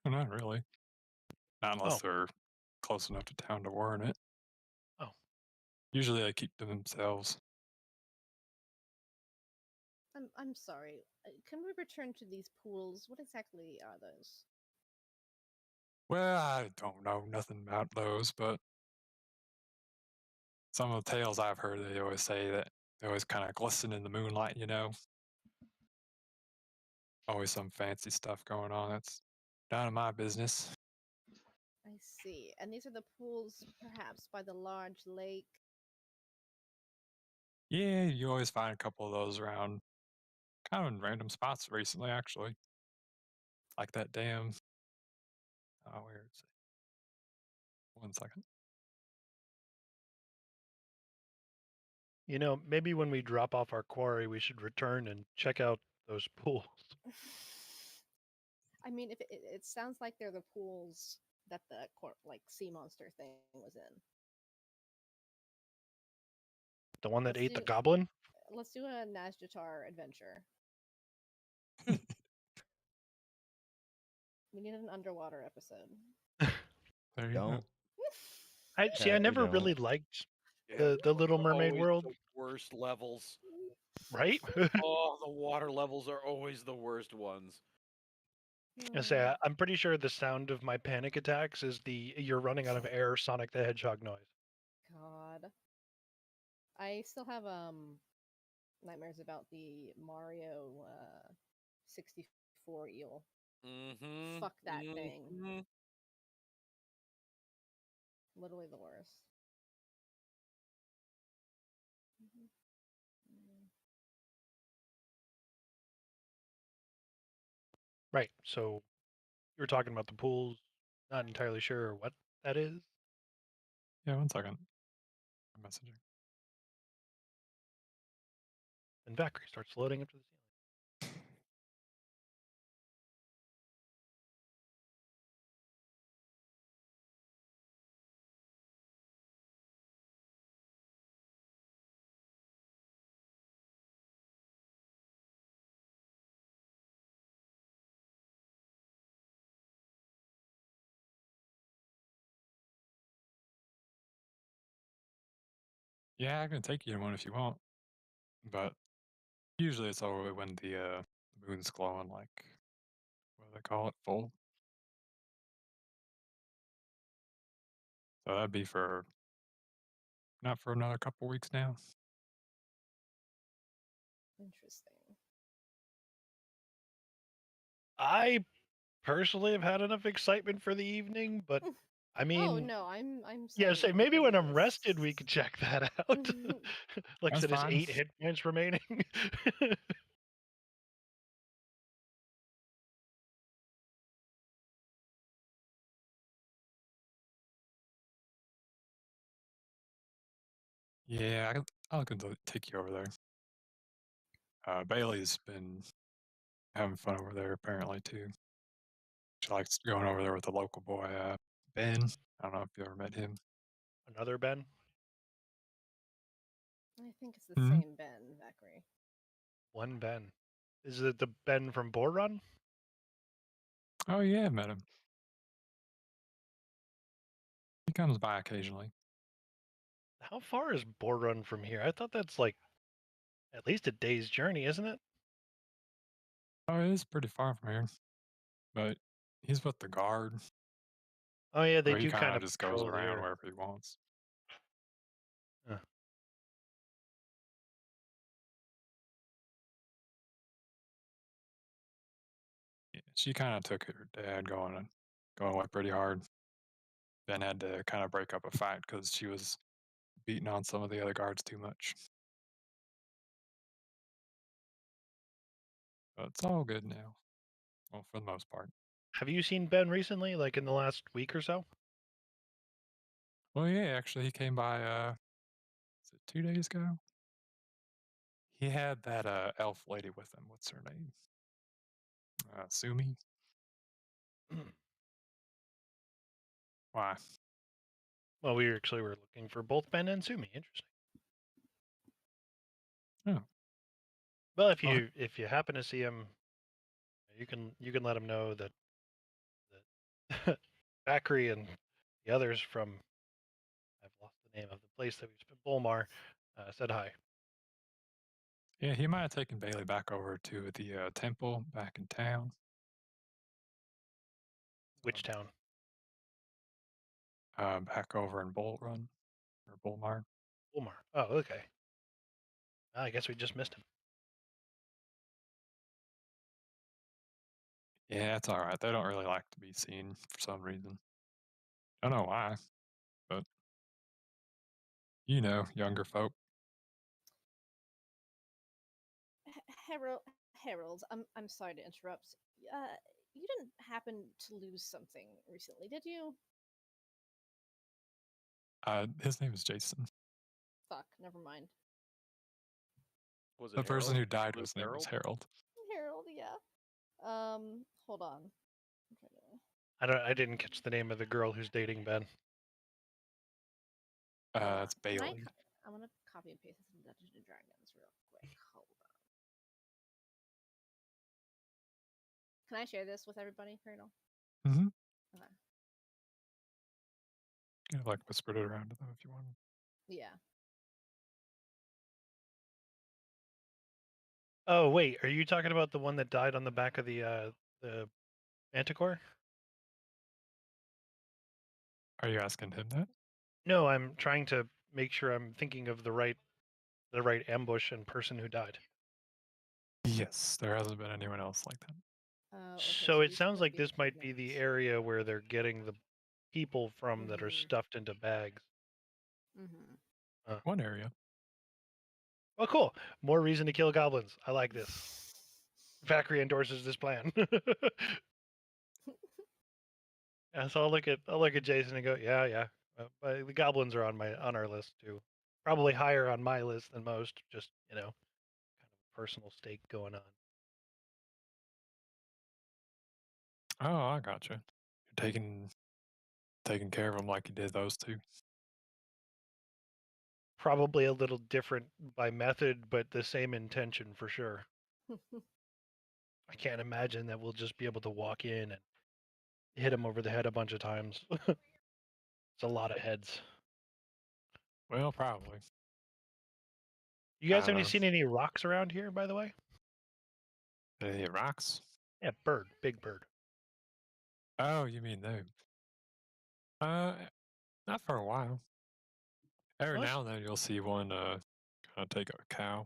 B: Well, not really. Not unless
C: Oh,
B: they're close enough to town to warrant it.
C: oh.
B: Usually they keep to themselves.
D: I'm sorry. Can we return to these pools? What exactly are those?
B: Well, I don't know nothing about those, but some of the tales I've heard, they always say that they always kind of glisten in the moonlight, you know? Always some fancy stuff going on. That's none of my business.
D: I see. And these are the pools, perhaps by the large lake.
B: Yeah, you always find a couple of those around kind of in random spots recently, actually. Like that damn. Oh, where is it? 1 second.
C: You know, maybe when we drop off our quarry, we should return and check out those pools.
D: I mean, if it sounds like they're the pools that the like sea monster thing was in.
C: The one that
D: Let's
C: ate the
D: do
C: goblin.
D: let's do a Nazjatar adventure. We need an underwater episode.
B: There you go.
F: Don't
C: I see. I
F: you
C: never
F: know,
C: really liked
A: Yeah,
C: the Little
A: those are
C: Mermaid
A: always
C: world,
A: the worst levels.
C: right?
A: Oh, the water levels are always the worst ones.
C: I say I'm pretty sure the sound of my panic attacks is the "you're running out of air" Sonic the Hedgehog noise.
D: God. I still have nightmares about the Mario 64 eel.
A: Mm-hmm.
D: Fuck that thing.
A: Mm-hmm.
D: Literally the worst. Mhm. Mm.
C: Right. So you were talking about the pools. Not entirely sure what that is.
B: Yeah, 1 second. I'm messaging.
C: And Valkyrie starts floating up to the ceiling.
B: Yeah, I can take you in one if you want, but usually it's only when the moon's glowing, like what do they call it, full. So that'd be for not for another couple weeks now.
D: Interesting.
C: I personally have had enough excitement for the evening, but I
D: Oh
C: mean,
D: no, I'm
C: yeah,
D: saying
C: say
D: I'm
C: maybe
D: for
C: when I'm
D: this.
C: rested, we could check that out. Like I
B: That's
C: said, is
B: fine.
C: 8 hit points remaining.
B: Yeah, I can take you over there. Bailey's been having fun over there apparently too. She likes going over there with the local boy, Ben. I don't know if you ever met him.
C: Another Ben.
D: I think it's the
B: Hmm.
D: same Ben, Zachary.
C: One Ben. Is it the Ben from Boar Run?
B: Oh yeah, met him. He comes by occasionally.
C: How far is Boar Run from here? I thought that's like at least a day's journey, isn't it?
B: Oh, it is pretty far from here, but he's with the guard,
C: Oh yeah, they
B: so he
C: do
B: kind
C: kind
B: of
C: of
B: just goes
C: patrol
B: around
C: here.
B: wherever he wants.
C: Huh.
B: Yeah, she kind of took her dad going away pretty hard. Then had to kind of break up a fight because she was beating on some of the other guards too much. But it's all good now. Well, for the most part.
C: Have you seen Ben recently, like in the last week or so?
B: Well, yeah, actually, he came by. Was it 2 days ago? He had that elf lady with him. What's her name? Sumi. Why?
C: Well, we actually were looking for both Ben and Sumi. Interesting.
B: Oh,
C: Well,
B: well,
C: if you happen to see him, you can let him know that Bakri and the others from I've lost the name of the place that we spent Bolmar said hi.
B: yeah, he might have taken Bailey back over to the temple back in town.
C: Which
B: So,
C: town?
B: back over in Bull Run or Bullmar.
C: Bolmar. Oh, okay. I guess we just missed him.
B: Yeah, it's all right. They don't really like to be seen for some reason. I don't know why, but younger folk.
D: Harold, Harold, I'm sorry to interrupt. Uh, you didn't happen to lose something recently, did you?
B: His name is Jason.
D: Fuck, never mind.
A: Was it
B: The person
A: Harold?
B: who died
A: Luke
B: was name was
A: Harold?
B: Harold.
D: Harold, yeah. Hold on. I'm trying to.
C: I didn't catch the name of the girl who's dating Ben.
D: Hold on.
B: It's Bailey.
D: I'm gonna copy and paste this in Dungeons and Dragons real quick. Hold on. Can I share this with everybody, Colonel?
B: Mm-hmm.
D: Okay.
B: You know, like whispered it around to them if you want.
D: Yeah.
C: Oh wait, are you talking about the one that died on the back of the Manticore?
B: Are you asking him that?
C: No, I'm trying to make sure I'm thinking of the right ambush and person who died.
B: Yes, there hasn't been anyone else like that.
D: Oh, okay.
C: So it
D: these
C: sounds
D: would
C: like
D: be the
C: this might be the
D: kidnapped.
C: area where they're getting the people from that are
D: Mhm.
C: stuffed into bags.
D: Mhm.
B: One area.
C: Oh, cool! More reason to kill goblins. I like this. Factory endorses this plan. Yeah, so I'll look at Jason and go, yeah, yeah. But the goblins are on our list too. Probably higher on my list than most. Just kind of personal stake going on.
B: Oh, I gotcha. You're taking care of them like you did those two.
C: Probably a little different by method, but the same intention for sure. I can't imagine that we'll just be able to walk in and hit him over the head a bunch of times. It's a lot of heads.
B: Well, probably.
C: You guys
B: I
C: have
B: don't
C: any
B: know.
C: seen any rocks around here, by the way?
B: Did they hit rocks?
C: Yeah, bird, big bird.
B: Oh, you mean them? Not for a while. Every
C: Well,
B: now and then you'll see one kind of take a cow.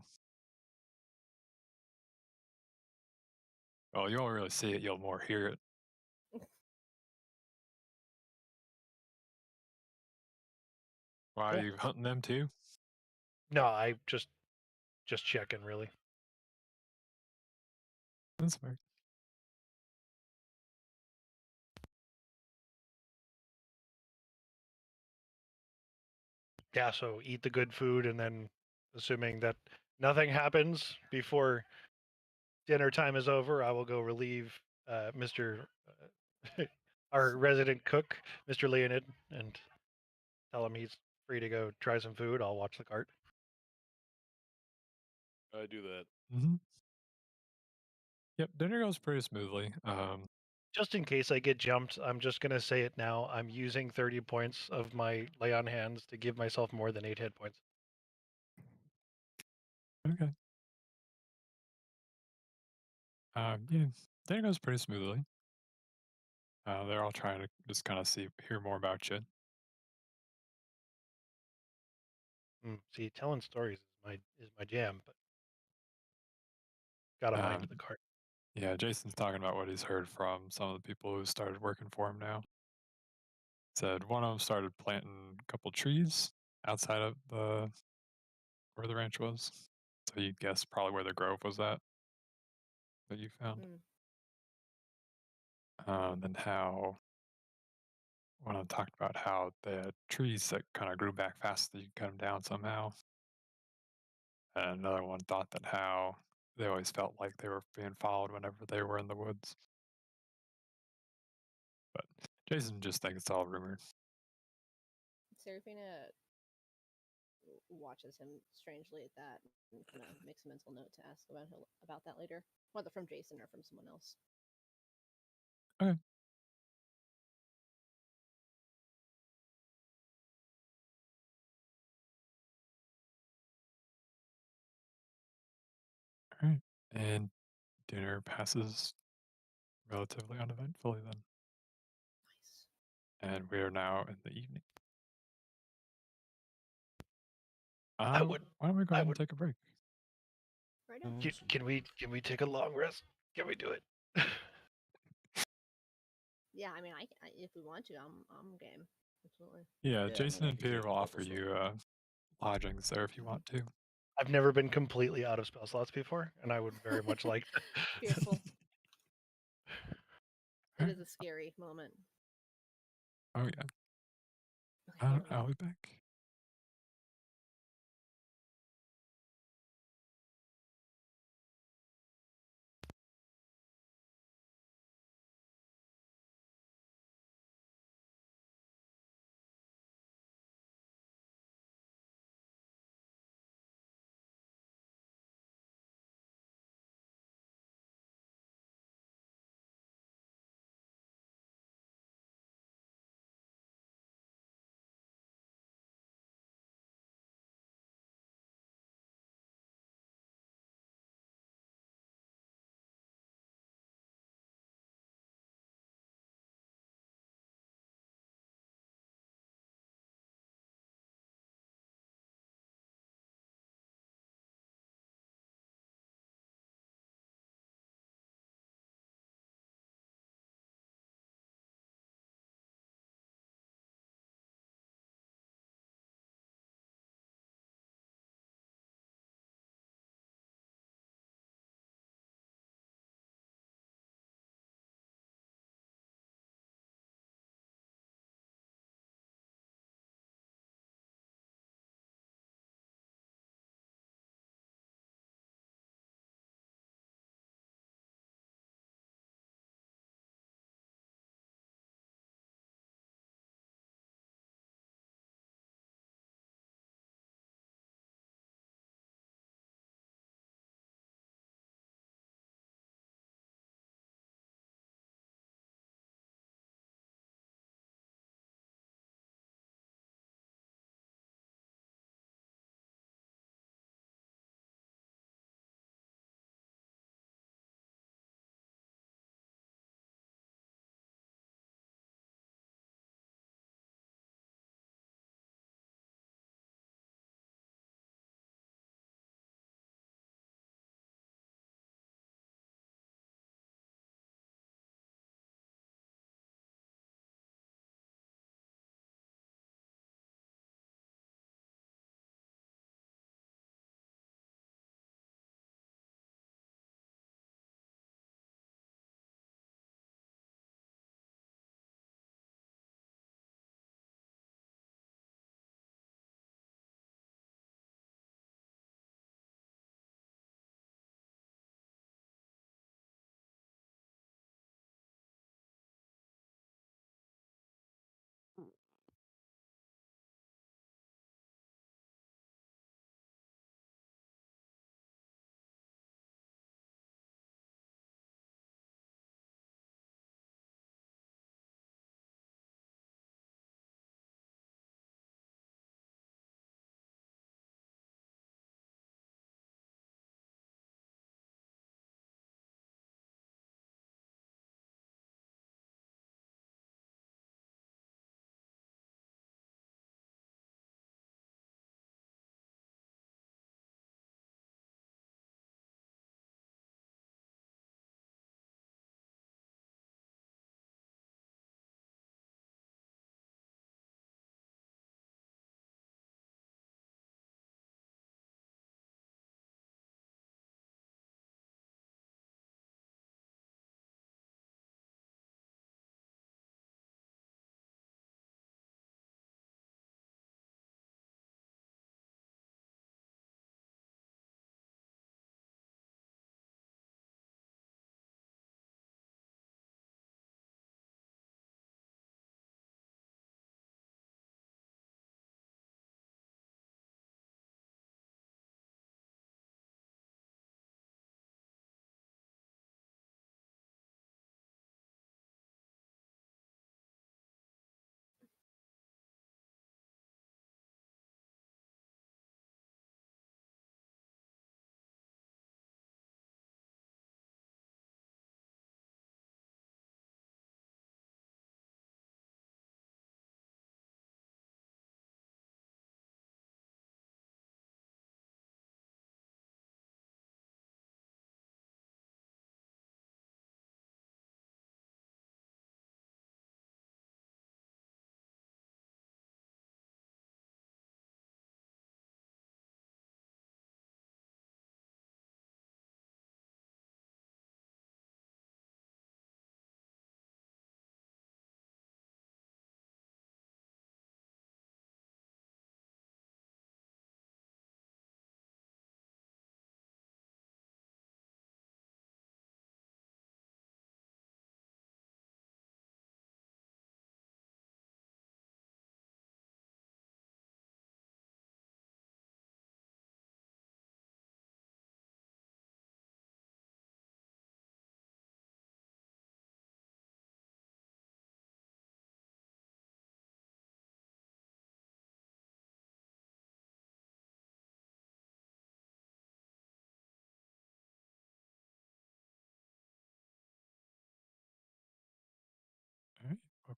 B: Well, you won't really see it; you'll more hear it. Why are
C: cool.
B: you hunting them too?
C: No, I just checking really.
B: That's fair.
C: Yeah, so eat the good food and then assuming that nothing happens before dinner time is over, I will go relieve Mr. Our resident cook, Mr. Leonid, and tell him he's free to go try some food. I'll watch the cart.
A: I do that.
B: Mm-hmm. Yep, dinner goes pretty smoothly.
C: Just in case I get jumped, I'm just going to say it now. I'm using 30 points of my lay on hands to give myself more than 8 hit points.
B: Okay. Yeah, dinner goes pretty smoothly. They're all trying to just kind of hear more about you.
C: See, telling stories is my jam, but got to mind the
B: Um,
C: cart.
B: yeah, Jason's talking about what he's heard from some of the people who started working for him now. Said one of them started planting a couple trees outside of where the ranch was. So you guess probably where the grove was at that you found.
D: Mm.
B: Then how one of them talked about how they had trees that kind of grew back fast that you could cut them down somehow. And another one thought that how they always felt like they were being followed whenever they were in the woods. But Jason just thinks it's all rumors.
D: Serafina watches him strangely at that and kind of makes a mental note to ask about that later, whether from Jason or from someone else.
B: Okay. All right. And dinner passes relatively uneventfully then.
D: Nice.
B: And we are now in the evening.
C: I would.
B: Why don't we go
C: I
B: ahead and
C: would.
B: take a break?
D: Right on.
C: Can we take a long rest? Can we do it?
D: Yeah, I mean, if we want to, I'm game. Absolutely.
B: Yeah,
G: Yeah, I
B: Jason
G: mean, I
B: and
G: could
B: Peter
G: take
B: will
G: a
B: offer
G: couple slow.
B: you lodgings there if you want to.
C: I've never been completely out of spell slots before, and I would very much like.
D: Fearful. It
B: Alright.
D: is a scary moment.
B: Oh yeah.
D: Okay, here we
B: I'll
D: go.
B: be back.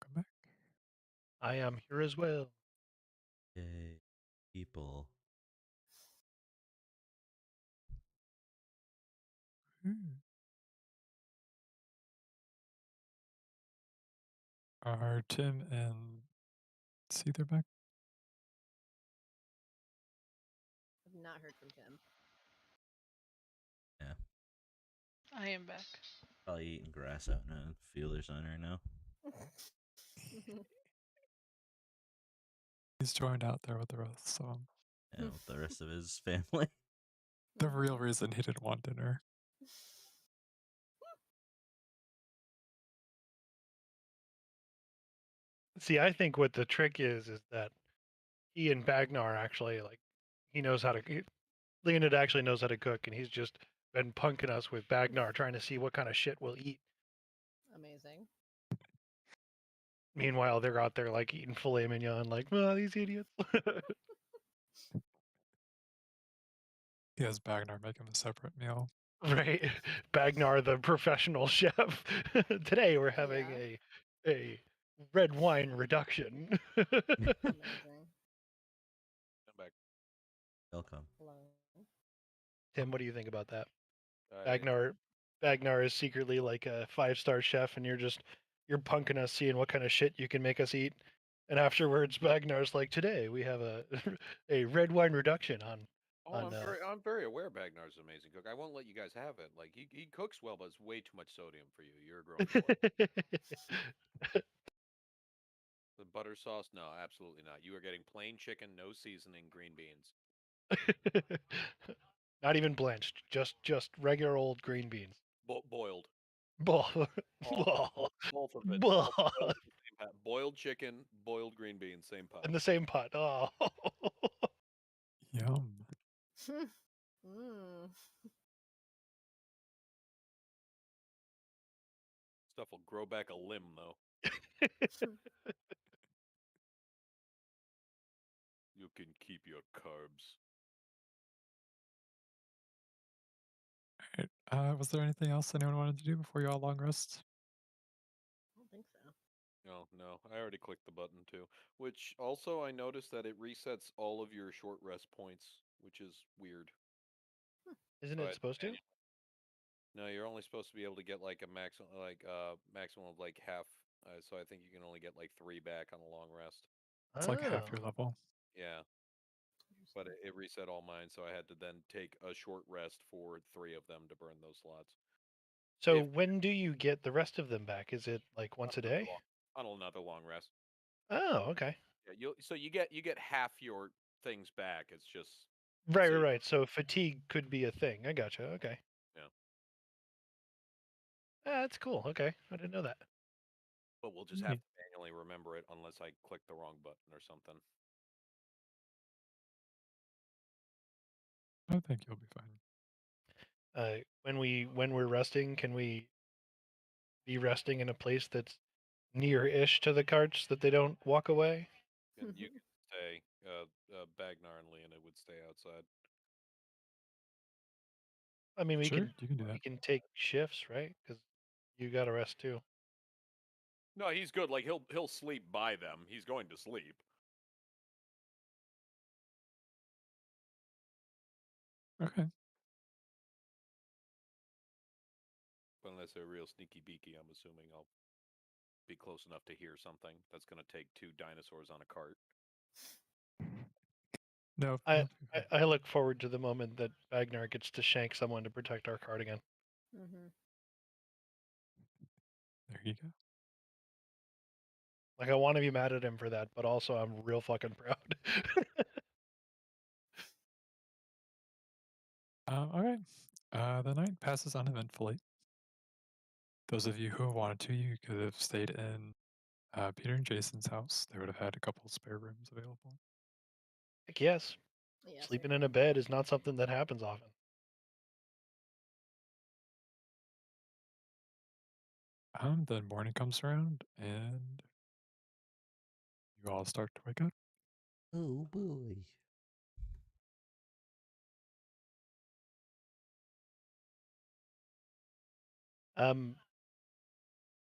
B: welcome back.
C: I am here as well.
F: Yay, people.
B: Are Tim and Seether back?
D: I've not heard from Tim.
F: Yeah,
E: I am back.
F: probably eating grass out in a fielder center right now.
B: He's joined out there with the rest, so
F: Yeah, with the rest of his family.
B: the real reason he didn't want dinner.
C: See, I think what the trick is that he and Bagnar actually he knows how to. Leonid actually knows how to cook, and he's just been punking us with Bagnar, trying to see what kind of shit we'll eat.
D: Amazing.
C: Meanwhile, they're out there like eating filet mignon, like, oh, these idiots.
B: He has Bagnar make him a separate meal.
C: Right, Bagnar, the professional chef. Today we're having
D: Yeah.
C: a red wine reduction.
D: Amazing.
A: I'm back.
F: Welcome.
D: Hello.
C: Tim, what do you think about that?
A: I,
C: Bagnar is secretly like a 5-star chef, and you're punking us, seeing what kind of shit you can make us eat. And afterwards, Bagnar's like, today we have a a red wine reduction on
A: I'm very aware Bagnar's an amazing cook. I won't let you guys have it. Like he cooks well, but it's way too much sodium for you. You're a grown adult. The butter sauce? No, absolutely not. You are getting plain chicken, no seasoning, green beans.
C: Not even blanched, just regular old green beans.
A: Boiled.
C: Bull.
A: Both of it.
C: Bull.
A: Boiled in the same pot. Boiled chicken, boiled green beans, same pot.
C: In the same pot. Oh.
B: Yum.
D: Mm.
A: Stuff will grow back a limb, though. You can keep your carbs.
B: Alright. Was there anything else anyone wanted to do before you all long rest?
D: I don't think so.
A: No. I already clicked the button, too. Which, also, I noticed that it resets all of your short rest points, which is weird.
C: Isn't
A: Go
C: it
A: ahead.
C: supposed to?
A: No, you're only supposed to be able to get like a maximum of like half. So I think you can only get like 3 back on a long rest.
B: It's like half
C: Oh.
B: your level.
A: Yeah, but it reset all mine, so I had to then take a short rest for 3 of them to burn those slots.
C: So
A: If
C: when do you get the rest of them back? Is it like
A: on
C: once a
A: another
C: day?
A: another long rest.
C: Oh, okay.
A: Yeah, you get half your things back. It's just
C: Right,
A: so
C: right,
A: you,
C: right. So fatigue could be a thing. I gotcha. Okay.
A: yeah.
C: Ah, that's cool. Okay. I didn't know that.
A: But we'll just have
B: Neat.
A: to manually remember it unless I click the wrong button or something.
B: I think you'll be fine.
C: When we're resting, can we be resting in a place that's near-ish to the carts that they don't walk away?
A: And you can stay. Bagnar and Leonid would stay outside.
C: I mean,
B: Sure, you can do
C: we
B: that.
C: can take shifts, right? Because you got to rest too.
A: No, he's good. Like he'll sleep by them. He's going to sleep.
B: Okay.
A: But unless they're real sneaky beaky, I'm assuming I'll be close enough to hear something that's going to take 2 dinosaurs on a cart.
B: No,
C: I,
B: you'll be fine.
C: I look forward to the moment that Bagnar gets to shank someone to protect our cart again.
D: Mm-hmm.
B: There you go.
C: Like, I want to be mad at him for that, but also I'm real fucking proud.
B: Alright. The night passes uneventfully. Those of you who wanted to, you could have stayed in Peter and Jason's house. They would have had a couple of spare rooms available.
C: Heck yes.
D: Yeah,
C: Sleeping in a bed is not something that happens often.
B: Then morning comes around, and you all start to wake up.
F: Oh boy.
C: Um,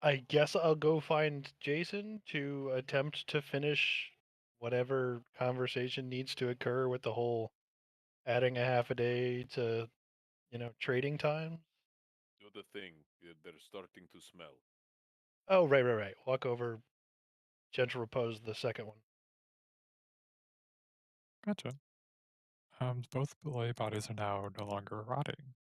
C: I guess I'll go find Jason to attempt to finish whatever conversation needs to occur with the whole adding a half a day to, trading time.
A: The other thing, they're starting to smell.
C: Oh, right. Walk over, gentle repose the second one.
B: Gotcha. Both belay bodies are now no longer rotting.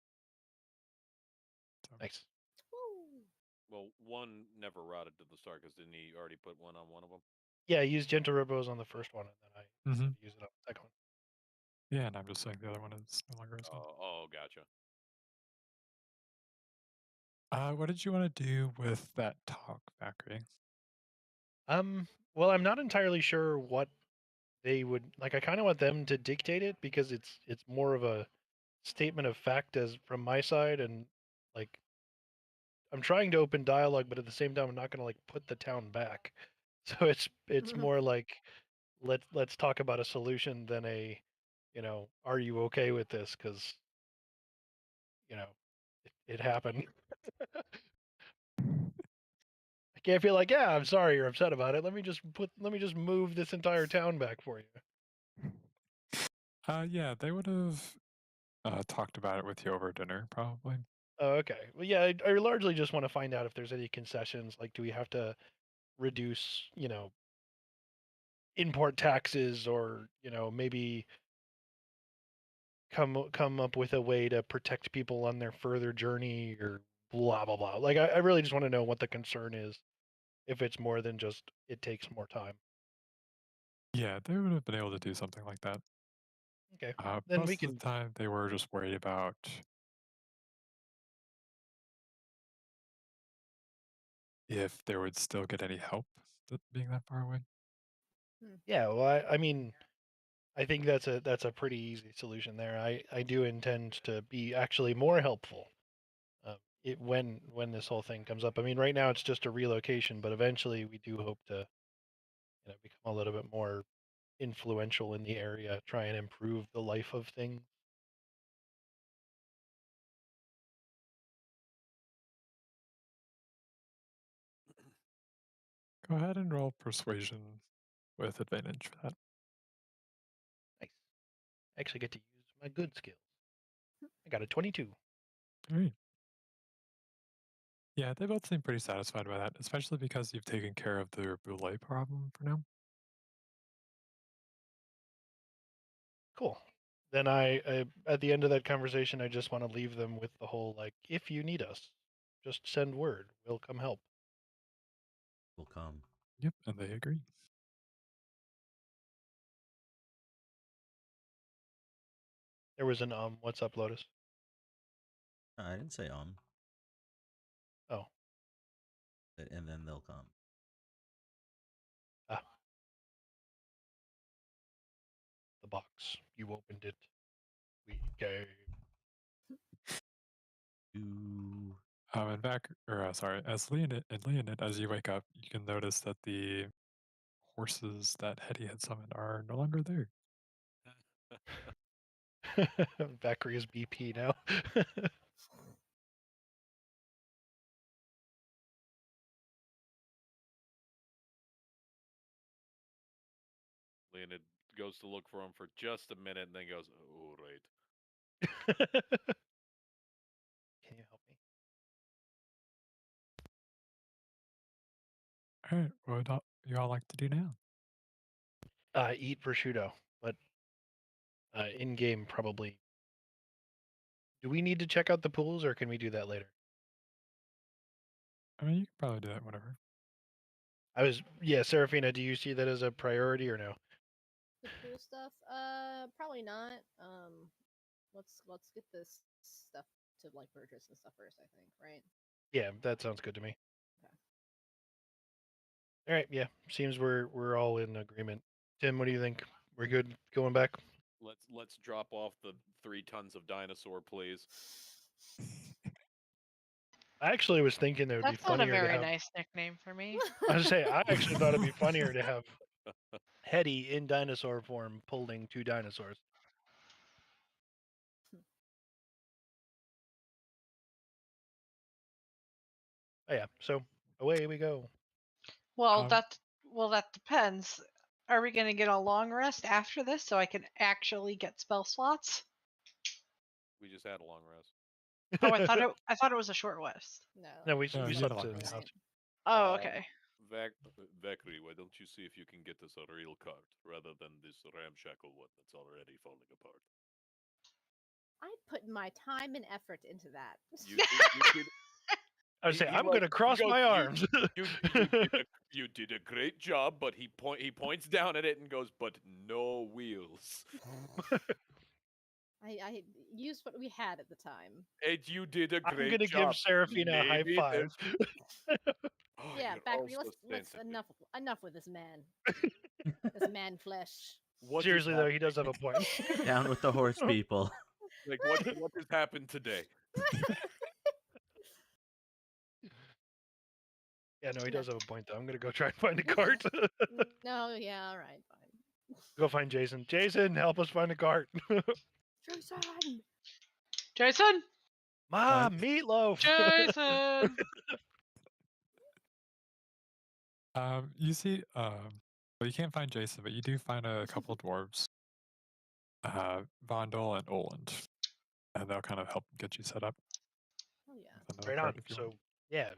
B: So,
C: Nice.
D: Woo!
A: Well, one never rotted to the start because didn't he already put one on one of them?
C: Yeah, I used gentle repose on the first one, and then I
B: hmm
C: use it on the second one.
B: Yeah, and I'm just saying the other one is no longer as well.
A: Oh, gotcha.
B: What did you want to do with that talk, Factory?
C: Well, I'm not entirely sure what they would like. I kind of want them to dictate it because it's more of a statement of fact as from my side, and like I'm trying to open dialogue, but at the same time, I'm not going to like put the town back. So it's more like let's talk about a solution than a, are you okay with this? Because you know it happened. I can't feel like, yeah, I'm sorry you're upset about it. Let me just move this entire town back for you.
B: Yeah, they would have talked about it with you over dinner, probably.
C: Oh, okay. Well, yeah, I largely just want to find out if there's any concessions. Like, do we have to reduce, import taxes, or maybe come up with a way to protect people on their further journey, or blah blah blah. Like, I really just want to know what the concern is. If it's more than just it takes more time.
B: Yeah, they would have been able to do something like that.
C: Okay, then we
B: Most of the
C: can.
B: time, they were just worried about if they would still get any help being that far away.
D: Hmm.
C: Yeah, well, I mean, I think that's a pretty easy solution there. I do intend to be actually more helpful. When this whole thing comes up. I mean, right now it's just a relocation, but eventually we do hope to, become a little bit more influential in the area, try and improve the life of things.
B: Go ahead and roll persuasion with advantage for that.
C: Nice. I actually get to use my good skills. I got a 22.
B: All right. Yeah, they both seem pretty satisfied by that, especially because you've taken care of their boule problem for now.
C: Cool. Then at the end of that conversation, I just want to leave them with the whole like, if you need us, just send word. We'll come help.
F: Will come.
B: Yep, and they agree.
C: There was an what's up, Lotus?
F: No, I didn't say
C: Oh,
F: and then they'll come.
C: ah, the box. You opened it. We came.
F: Ooh.
B: And back, or sorry, as Leonid, as you wake up, you can notice that the horses that Hetty had summoned are no longer there.
C: Valkyrie is BP now.
A: Leonid goes to look for him for just a minute and then goes, "Oh, right."
C: Can you help me?
B: All right, what would you all like to do now?
C: Eat prosciutto, but in game probably. Do we need to check out the pools, or can we do that later?
B: I mean, you can probably do that whenever.
C: Yeah, Serafina. Do you see that as a priority or no?
D: The pool stuff? Probably not. Let's get this stuff to like purchase and stuff first. I think, right?
C: Yeah, that sounds good to me.
D: Okay.
C: All right. Yeah, seems we're all in agreement. Tim, what do you think? We're good going back?
A: Let's drop off the 3 tons of dinosaur, please.
C: I actually was thinking it would be
E: That's not a
C: funnier to
E: very
C: have.
E: nice nickname for me.
C: I was say I actually thought it'd be funnier to have Hetty in dinosaur form pulling 2 dinosaurs. Oh yeah. So away we go.
E: Well,
B: Um,
E: that depends. Are we going to get a long rest after this so I can actually get spell slots?
A: We just had a long rest.
E: Oh, I thought it was a short rest.
D: No.
C: No, we
B: Yeah,
C: we
B: you
C: slept
B: had a long
C: in the
B: rest.
C: house.
E: Oh,
A: Uh,
E: okay.
A: Vakri, why don't you see if you can get us a real cart rather than this ramshackle one that's already falling apart?
D: I put my time and effort into that.
A: You did.
C: I would say I'm
A: Like
C: gonna
A: he
C: cross
A: goes,
C: my arms.
A: you did a great job, but he points down at it and goes, but no wheels.
D: I used what we had at the time.
A: And you did a
C: I'm
A: great
C: gonna give
A: job.
C: Serafina a high
A: Maybe
C: five.
A: Oh,
D: Yeah,
A: you're
D: Bakri,
A: also
D: let's
A: sensitive.
D: enough with this man. This man flesh.
A: What is
C: Seriously though, he
A: happening?
C: does have a point.
F: Down with the horse people.
A: Like what has happened today?
C: Yeah, no, he
D: No.
C: does have a point though. I'm gonna go try and find a cart.
D: No, yeah, all right, fine.
C: Go find Jason. Jason, help us find a cart.
D: Jason!
E: Jason!
C: Ma, meatloaf.
E: Jason!
B: You see, well, you can't find Jason, but you do find a couple dwarves, Vondel and Oland, and they'll kind of help get you set up
D: Oh yeah.
B: with another
C: Right
B: card
C: on.
B: if you
C: So
B: want.
C: yeah,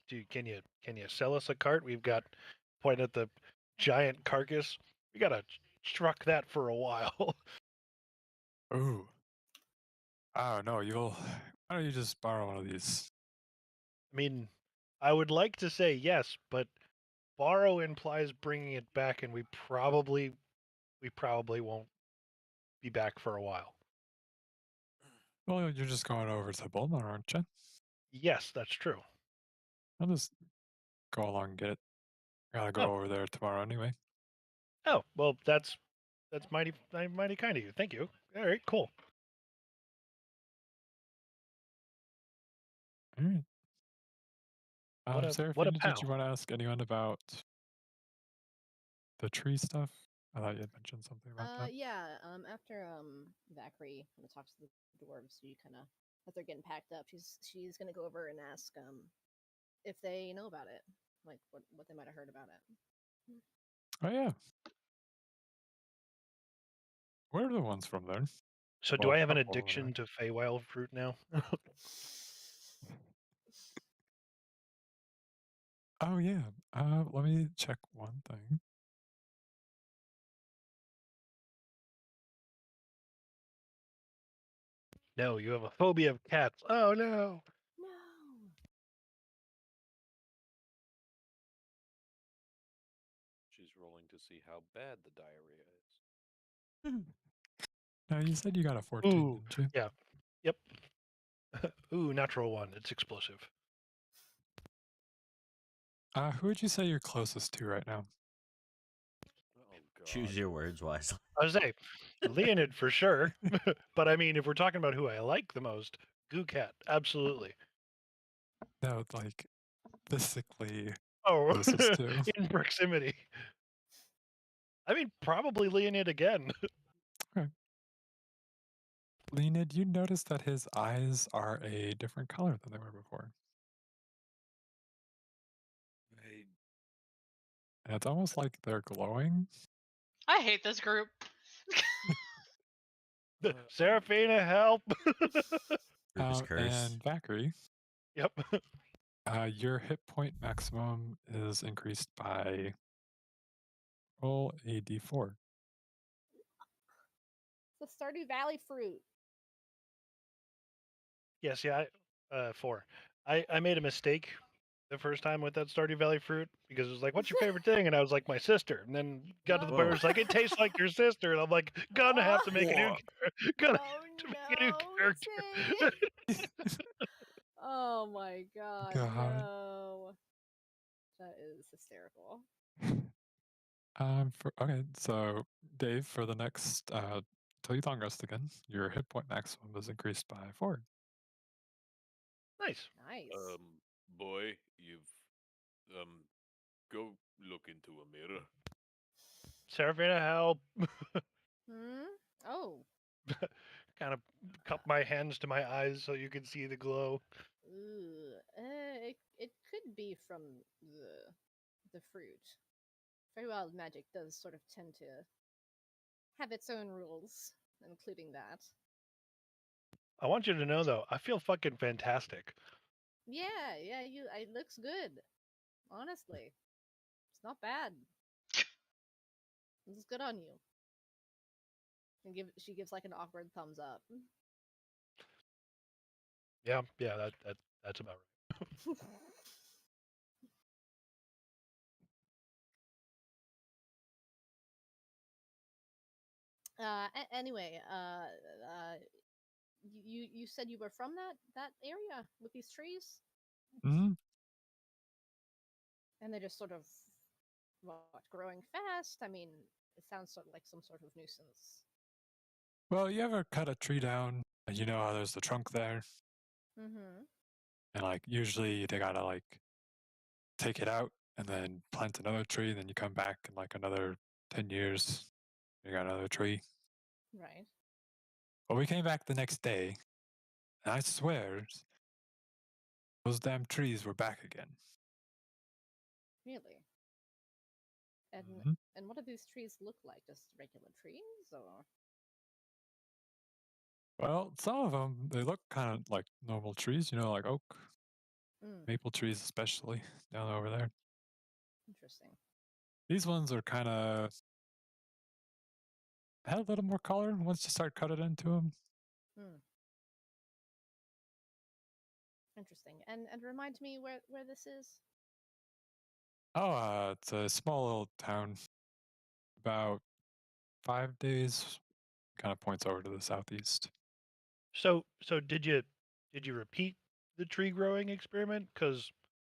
C: dude, can you sell us a cart? We've got point at the giant carcass. We gotta truck that for a while.
B: Ooh, oh no, why don't you just borrow one of these?
C: I mean, I would like to say yes, but borrow implies bringing it back, and we probably won't be back for a while.
B: Well, you're just going over to Bulmar, aren't you?
C: Yes, that's true.
B: I'll just go along and get it. Gotta
C: Oh,
B: go over there tomorrow anyway.
C: oh, well, that's mighty kind of you. Thank you. All right, cool.
B: All right.
C: What a
B: Seraphina, did you
C: pal.
B: want to ask anyone about the tree stuff? I thought you had mentioned something about that.
D: Yeah, after Vakri kind of talks to the dwarves, you kind of as they're getting packed up, she's gonna go over and ask if they know about it, like what they might have heard about it.
B: Oh yeah. Where are the ones from there?
C: So, do
B: Well,
C: I have an
B: from Bulmar,
C: addiction to Feywild fruit now?
B: Oh yeah. Let me check one thing.
C: No, you have a phobia of cats. Oh no.
D: No.
A: She's rolling to see how bad the diarrhea is.
B: No, you said you got a 14,
C: Ooh,
B: didn't you?
C: yeah. Yep. Ooh, natural one. It's explosive.
B: Who would you say you're closest to right now?
A: Oh
F: Choose
A: God.
F: your words wisely.
C: I was say, Leonid for sure. But I mean, if we're talking about who I like the most, Goo Cat, absolutely.
B: No, like physically
C: Oh,
B: closest to.
C: in proximity. I mean, probably Leonid again.
B: Okay. Leonid, you notice that his eyes are a different color than they were before.
A: I,
B: And it's almost like they're glowing.
E: I hate this group.
C: Seraphina, help!
F: Group is cursed.
B: And Vakri,
C: Yep.
B: your hit point maximum is increased by roll a d4.
D: The Stardew Valley fruit.
C: Yes, yeah. 4. I made a mistake the first time with that Stardew Valley fruit because it was like, "What's your favorite thing?" And I was like, "My sister." And then got to the point where
F: Whoa.
C: it's like, "It tastes like your sister," and I'm like, "Gonna have to make a new,
A: Whoa.
C: gonna
D: Oh
C: have to make a new
D: no,
C: character."
D: Tay. Oh my god,
B: God.
D: no. That is hysterical.
B: Okay, so Dave, for the next till you long rest again, your hit point maximum is increased by 4.
C: Nice.
D: Nice.
A: Boy, you've go look into a mirror.
C: Seraphina, help!
D: Hmm? Oh.
C: Kind of cup my hands to my eyes so you can see the glow.
D: Ooh. It could could be from the fruit. Very wild magic does sort of tend to have its own rules, including that.
C: I want you to know though, I feel fucking fantastic.
D: Yeah, it looks good. Honestly, it's not bad. It looks good on you. And she gives like an awkward thumbs up.
C: Yeah, that's about right.
D: Anyway, you said you were from that area with these trees,
B: Hmm.
D: and they're just sort of what, growing fast. I mean, it sounds sort of like some sort of nuisance.
B: Well, you ever cut a tree down and you know how there's the trunk there?
D: Mm-hmm.
B: And like usually they gotta like take it out and then plant another tree, and then you come back in like another 10 years, you got another tree.
D: Right.
B: Well, we came back the next day, and I swear those damn trees were back again.
D: Really. And
B: Mhm.
D: and what do these trees look like? Just regular trees, or?
B: Well, some of them, they look kind of like normal trees, you know, like oak,
D: Mm,
B: maple trees, especially down over there.
D: interesting.
B: These ones are kind of had a little more color once you start cutting into them.
D: Hmm. Interesting. And remind me where this is.
B: Oh, it's a small little town, about 5 days. Kind of points over to the southeast.
C: So did you repeat the tree growing experiment? Because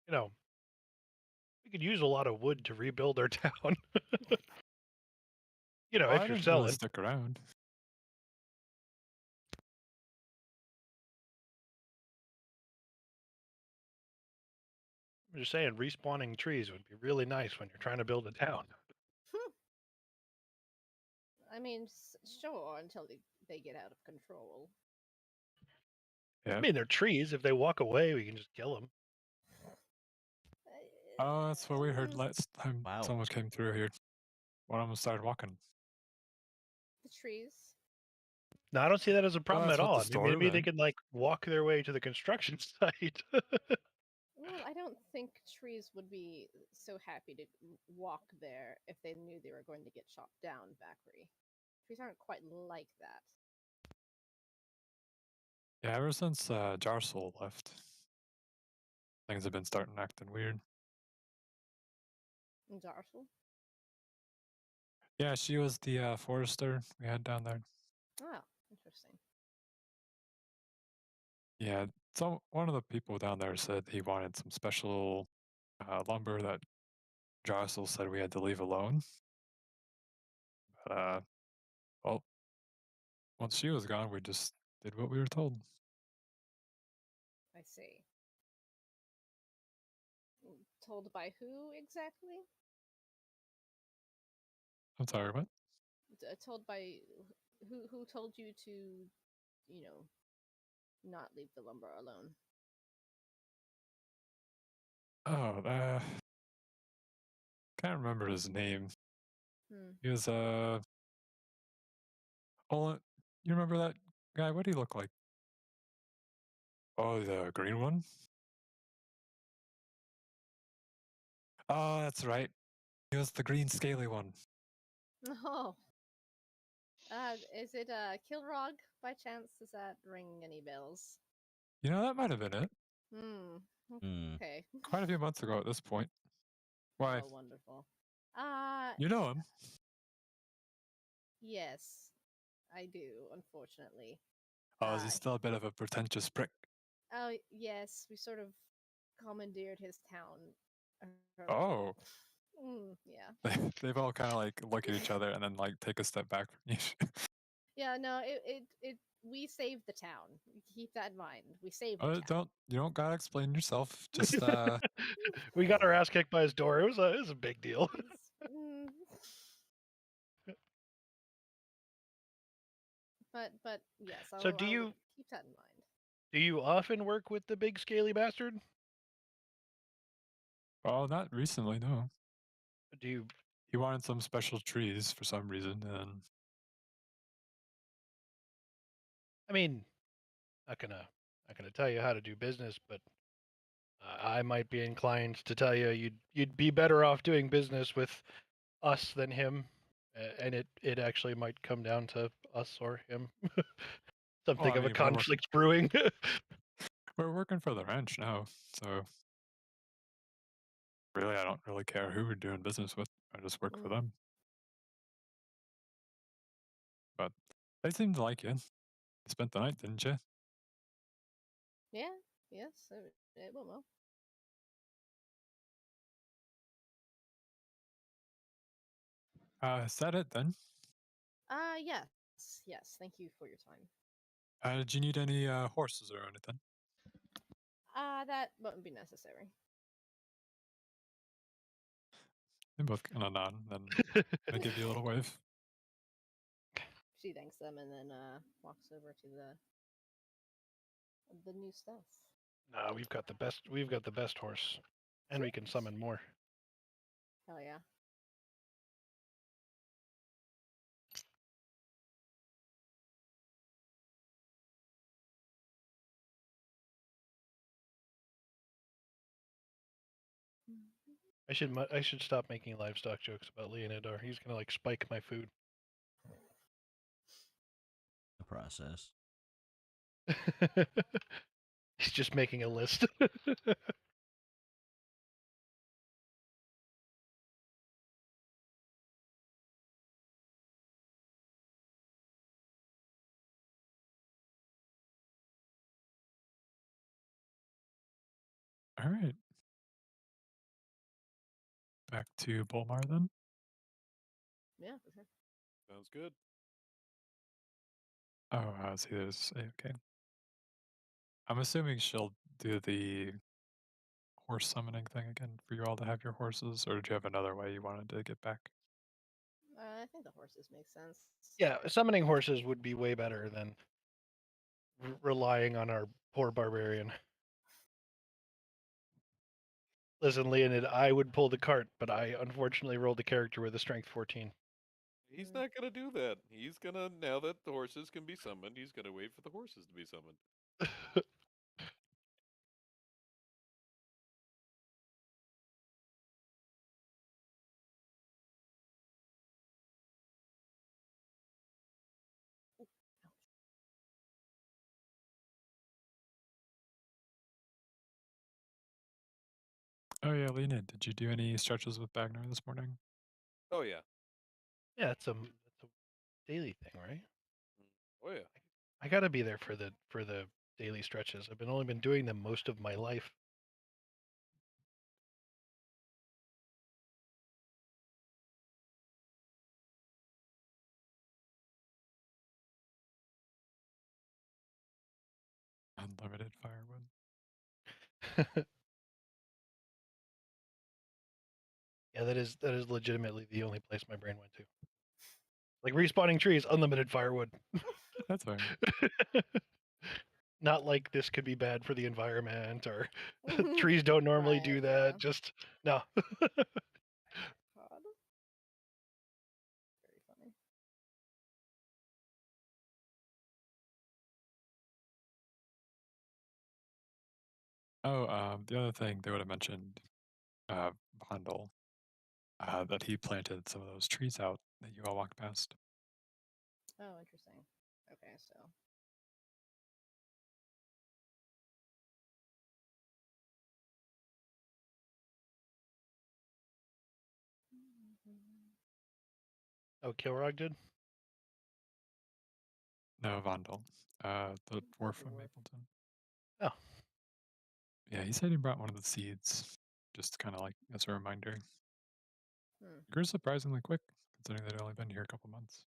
C: we could use a lot of wood to rebuild our town.
B: Well, I
C: If you're
B: didn't really
C: selling.
B: stick around.
C: I'm just saying, respawning trees would be really nice when you're trying to build a town.
D: I mean, sure, until they get out of control.
B: Yeah.
C: I mean, they're trees. If they walk away, we can just kill them.
B: Oh, that's what we heard
D: Mm,
B: last time
F: Wow.
B: someone came through here. One of them started walking.
D: the trees.
C: No, I don't see that as a problem
B: that's
C: at
B: what
C: all.
B: the
C: I mean,
B: story
C: maybe they
B: meant.
C: could like walk their way to the construction site.
D: Well, I don't think trees would be so happy to walk there if they knew they were going to get chopped down, Bakri. Trees aren't quite like that.
B: Yeah, ever since Jarsol left, things have been starting acting weird.
D: In Darfur?
B: Yeah, she was the forester we had down there.
D: Oh, interesting.
B: Yeah, so one of the people down there said he wanted some special lumber that Jarsol said we had to leave alone. But, well, once she was gone, we just did what we were told.
D: I see. Told by who exactly?
B: I'm sorry, what?
D: Told by who told you to, you know, not leave the lumber alone?
B: Oh, can't remember his name.
D: Hmm.
B: He was oh, you remember that guy? What did he look like? Oh, the green one? Oh, that's right. He was the green scaly one.
D: Oh, is it Kilrog by chance? Does that ring any bells?
B: You know, that might have been it.
D: Hmm.
F: Hmm.
D: Okay.
B: Quite a few months ago at this point. Why?
D: Oh, wonderful. Uh,
B: You know him.
D: yes, I do. Unfortunately.
B: Oh, is he
D: Uh,
B: still a bit of a pretentious prick?
D: oh yes, we sort of commandeered his town. earlier.
B: Oh,
D: Yeah.
B: they've all kind of like look at each other and then like take a step back from each.
D: Yeah. No. It. We saved the town. Keep that in mind. We saved the town.
B: You don't gotta explain yourself. Just
C: We got our ass kicked by his door. It was a big deal.
D: Mm, but yes,
C: So
D: I'll keep that in mind.
C: do you often work with the big scaly bastard?
B: Well, not recently, no.
C: Do you?
B: He wanted some special trees for some reason, and
C: I mean, not gonna tell you how to do business, but I might be inclined to tell you you'd be better off doing business with us than him, and it actually might come down to us or him.
B: well,
C: Something
B: I
C: of a
B: mean,
C: conflict brewing.
B: we're working for the ranch now, so really, I don't really care who we're doing business with. I just work for
D: Mm.
B: them. But they seem to like you. You spent the night, didn't you?
D: Yeah. Yes. It went well.
B: Is that it then?
D: Yes. Yes. Thank you for your time.
B: Did you need any horses or anything?
D: That wouldn't be necessary.
B: They both kind of nod, then they give you a little wave.
D: She thanks them and then walks over to the new stuff.
C: No, we've got the best. We've got the best horse, and we can summon more.
D: Hell yeah.
C: I should stop making livestock jokes about Leonidor. He's gonna like spike my food.
F: The process.
C: He's just making a list.
B: All right. Back to Bolmar then.
D: Yeah, for sure.
A: Sounds good.
B: Oh, see, there's okay. I'm assuming she'll do the horse summoning thing again for you all to have your horses, or did you have another way you wanted to get back?
D: I think the horses make sense.
C: Yeah, summoning horses would be way better than relying on our poor barbarian. Listen, Leonid, I would pull the cart, but I unfortunately rolled a character with a strength 14.
A: He's not gonna do that. He's gonna, now that the horses can be summoned, he's gonna wait for the horses to be summoned.
B: Oh yeah, Lena, did you do any stretches with Bagnar this morning?
A: Oh yeah.
C: Yeah, it's a daily thing, right?
A: Oh yeah.
C: I gotta be there for the daily stretches. I've only been doing them most of my life.
B: Unlimited firewood.
C: Yeah, that is legitimately the only place my brain went to. Like respawning trees, unlimited firewood.
B: That's fair.
C: Not like this could be bad for the environment or trees don't normally do
D: Right,
C: that.
D: yeah.
C: Just no.
D: God. Very funny.
B: Oh, the other thing they would have mentioned, Bondel, that he planted some of those trees out that you all walked past.
D: Oh, interesting. Okay, so.
C: Oh, Kilrog did?
B: No, Vondel, the dwarf from
D: dwarf.
B: Mapleton.
C: Oh.
B: Yeah, he said he brought one of the seeds, just kind of like as a reminder.
D: Hmm.
B: Grew surprisingly quick, considering they'd only been here a couple months.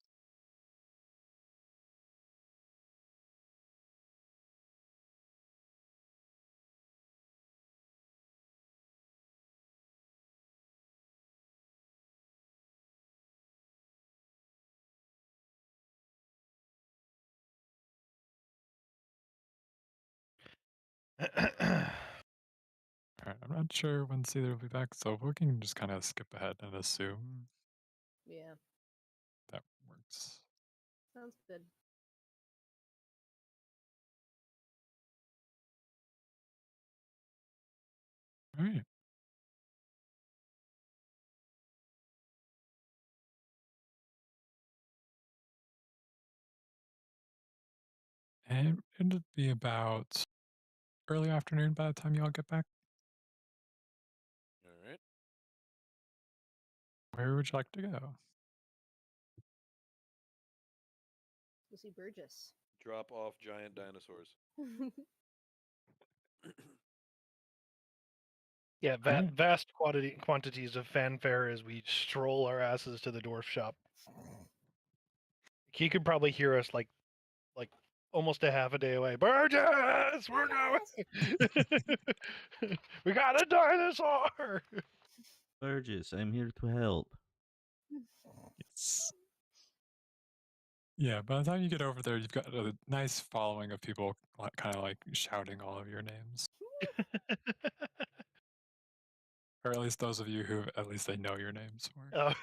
B: All Alright, I'm not sure when Caesar will be back, so we can just kind of skip ahead and assume
D: Yeah,
B: that works.
D: sounds good.
B: All right. And it'll be about early afternoon by the time y'all get back.
A: All right.
B: Where would you like to go?
D: Go see Burgess.
A: Drop off giant dinosaurs.
C: Yeah,
B: Alright.
C: vast quantities of fanfare as we stroll our asses to the dwarf shop. He could probably hear us like almost a half a day away. Burgess, we're going. We got a dinosaur.
F: Burgess, I'm here to help.
B: Yes. Yeah, by the time you get over there, you've got a nice following of people kind of like shouting all of your names. Or at least those of you who at least they know your names for.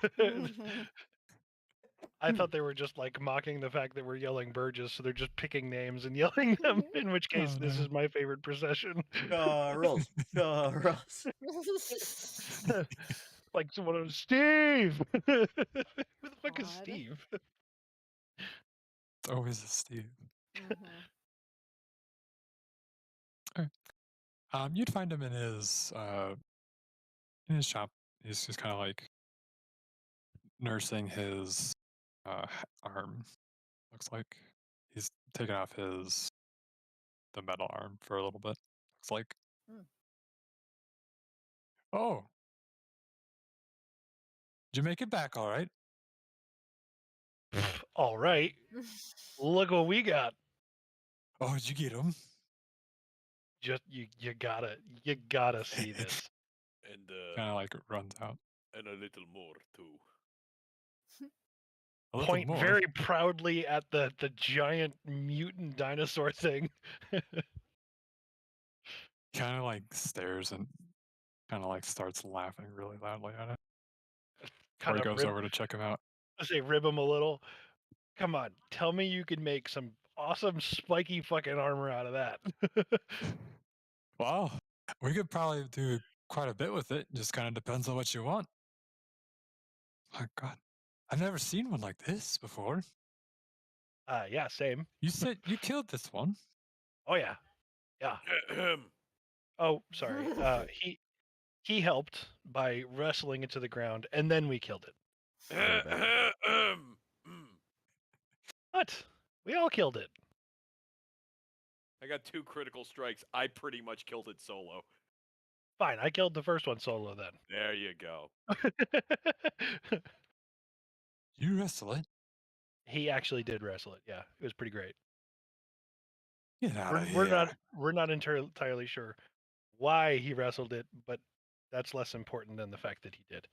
C: I thought they were just like mocking the fact that we're yelling Burgess, so they're just picking names and yelling them. In which case,
B: Oh,
C: this
B: no.
C: is my favorite procession.
F: Charles, Charles.
C: Like someone else, Steve. Who the fuck is
D: Odd.
C: Steve?
B: It's always a Steve.
D: Mhm.
B: You'd find him in his shop. He's just kind of like nursing his arm. Looks like he's taken off the metal arm for a little bit. Looks like.
D: Hmm.
B: Oh, did you make it back all right?
C: All right, look what we got.
B: Oh, did you get him?
C: Just you gotta see this.
A: And
B: Kind of like runs out.
A: and a little more too.
B: A little
C: Point
B: more.
C: very proudly at the giant mutant dinosaur thing.
B: Kind of like stares and kind of like starts laughing really loudly at it. Before
C: Kind
B: he
C: of
B: goes over to check him out.
C: rib him a little. Come on, tell me you can make some awesome spiky fucking armor out of that.
B: Well, we could probably do quite a bit with it. Just kind of depends on what you want. My God, I've never seen one like this before.
C: Yeah, same.
B: You said you killed this one.
C: Oh yeah, yeah. Oh, sorry. He helped by wrestling it to the ground, and then we killed it.
F: Way back.
C: What? We all killed it.
A: I got 2 critical strikes. I pretty much killed it solo.
C: Fine, I killed the first one solo then.
A: There you go.
B: You wrestle it.
C: He actually did wrestle it. Yeah, it was pretty great.
B: Get out of
C: We're
B: here.
C: not entirely sure why he wrestled it, but that's less important than the fact that he did.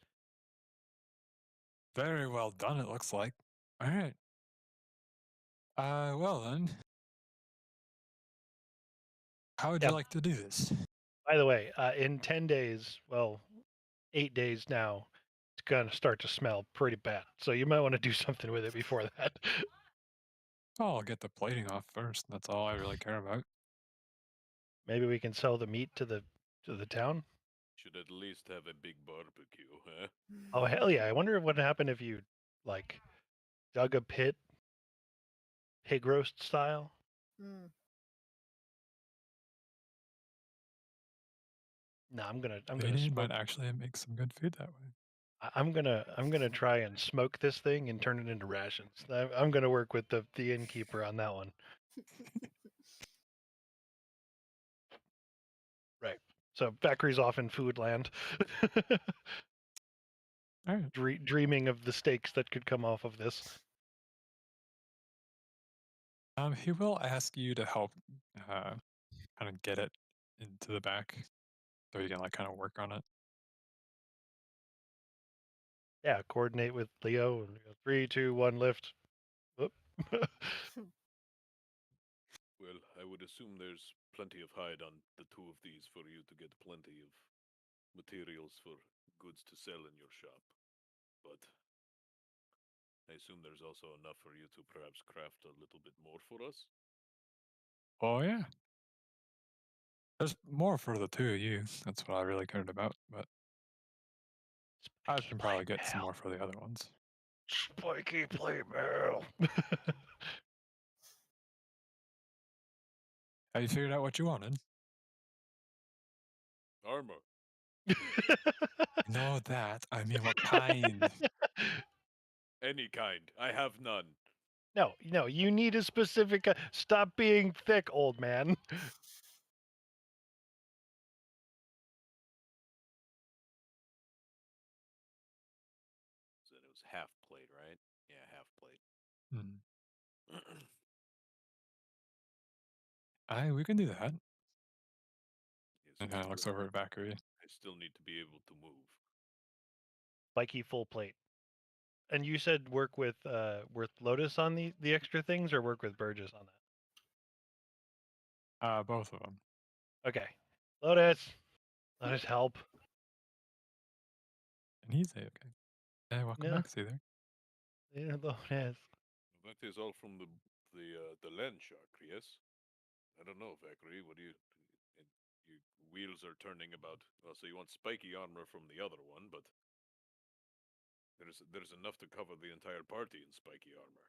B: Very well done, it looks like. All right. Well then. How would you
C: Yeah.
B: like to do this?
C: By the way, in 10 days, well, 8 days now, it's gonna start to smell pretty bad. So you might want to do something with it before that.
B: Oh, I'll get the plating off first. That's all I really care about.
C: Maybe we can sell the meat to the town.
A: Should at least have a big barbecue, huh?
C: Oh hell yeah! I wonder what would happen if you like dug a pit, pig roast style.
D: Mm.
C: No, I'm gonna
B: Plating
C: smoke.
B: might actually make some good food that way.
C: I'm gonna try and smoke this thing and turn it into rations. I'm gonna work with the innkeeper on that one. Right. So Vakrie's off in food land,
B: All right.
C: dreaming of the steaks that could come off of this.
B: He will ask you to help kind of get it into the back so you can like kind of work on it.
C: Yeah, coordinate with Leo. And 3, 2, 1, lift. Whoop.
A: Well, I would assume there's plenty of hide on the two of these for you to get plenty of materials for goods to sell in your shop. But I assume there's also enough for you to perhaps craft a little bit more for us.
B: Oh yeah. There's more for the two of you. That's what I really cared about. But I
C: Spiky
B: can probably
C: plate
B: get some
C: mail.
B: more for the other ones.
C: Spiky plate mail.
B: Have you figured out what you wanted?
A: Armor.
B: No, that. I mean, what kind?
A: Any kind. I have none.
C: No, you need a specific. Stop being thick, old man.
A: So it was half plate, right? Yeah, half plate.
B: Hmm. We can do that.
A: Yes,
B: And kind of looks over at Valkyrie.
A: I still need to be able to move.
C: Spiky full plate. And you said work with Lotus on the extra things, or work with Burgess on
B: Both of them.
C: that. Okay, Lotus, help.
B: And he's okay. Hey, welcome
C: No,
B: back, Caesar.
C: yeah, Lotus.
A: That is all from the land shark, yes? I don't know, Valkyrie. What do you? Your wheels are turning about. Well, so you want spiky armor from the other one, but there's enough to cover the entire party in spiky armor.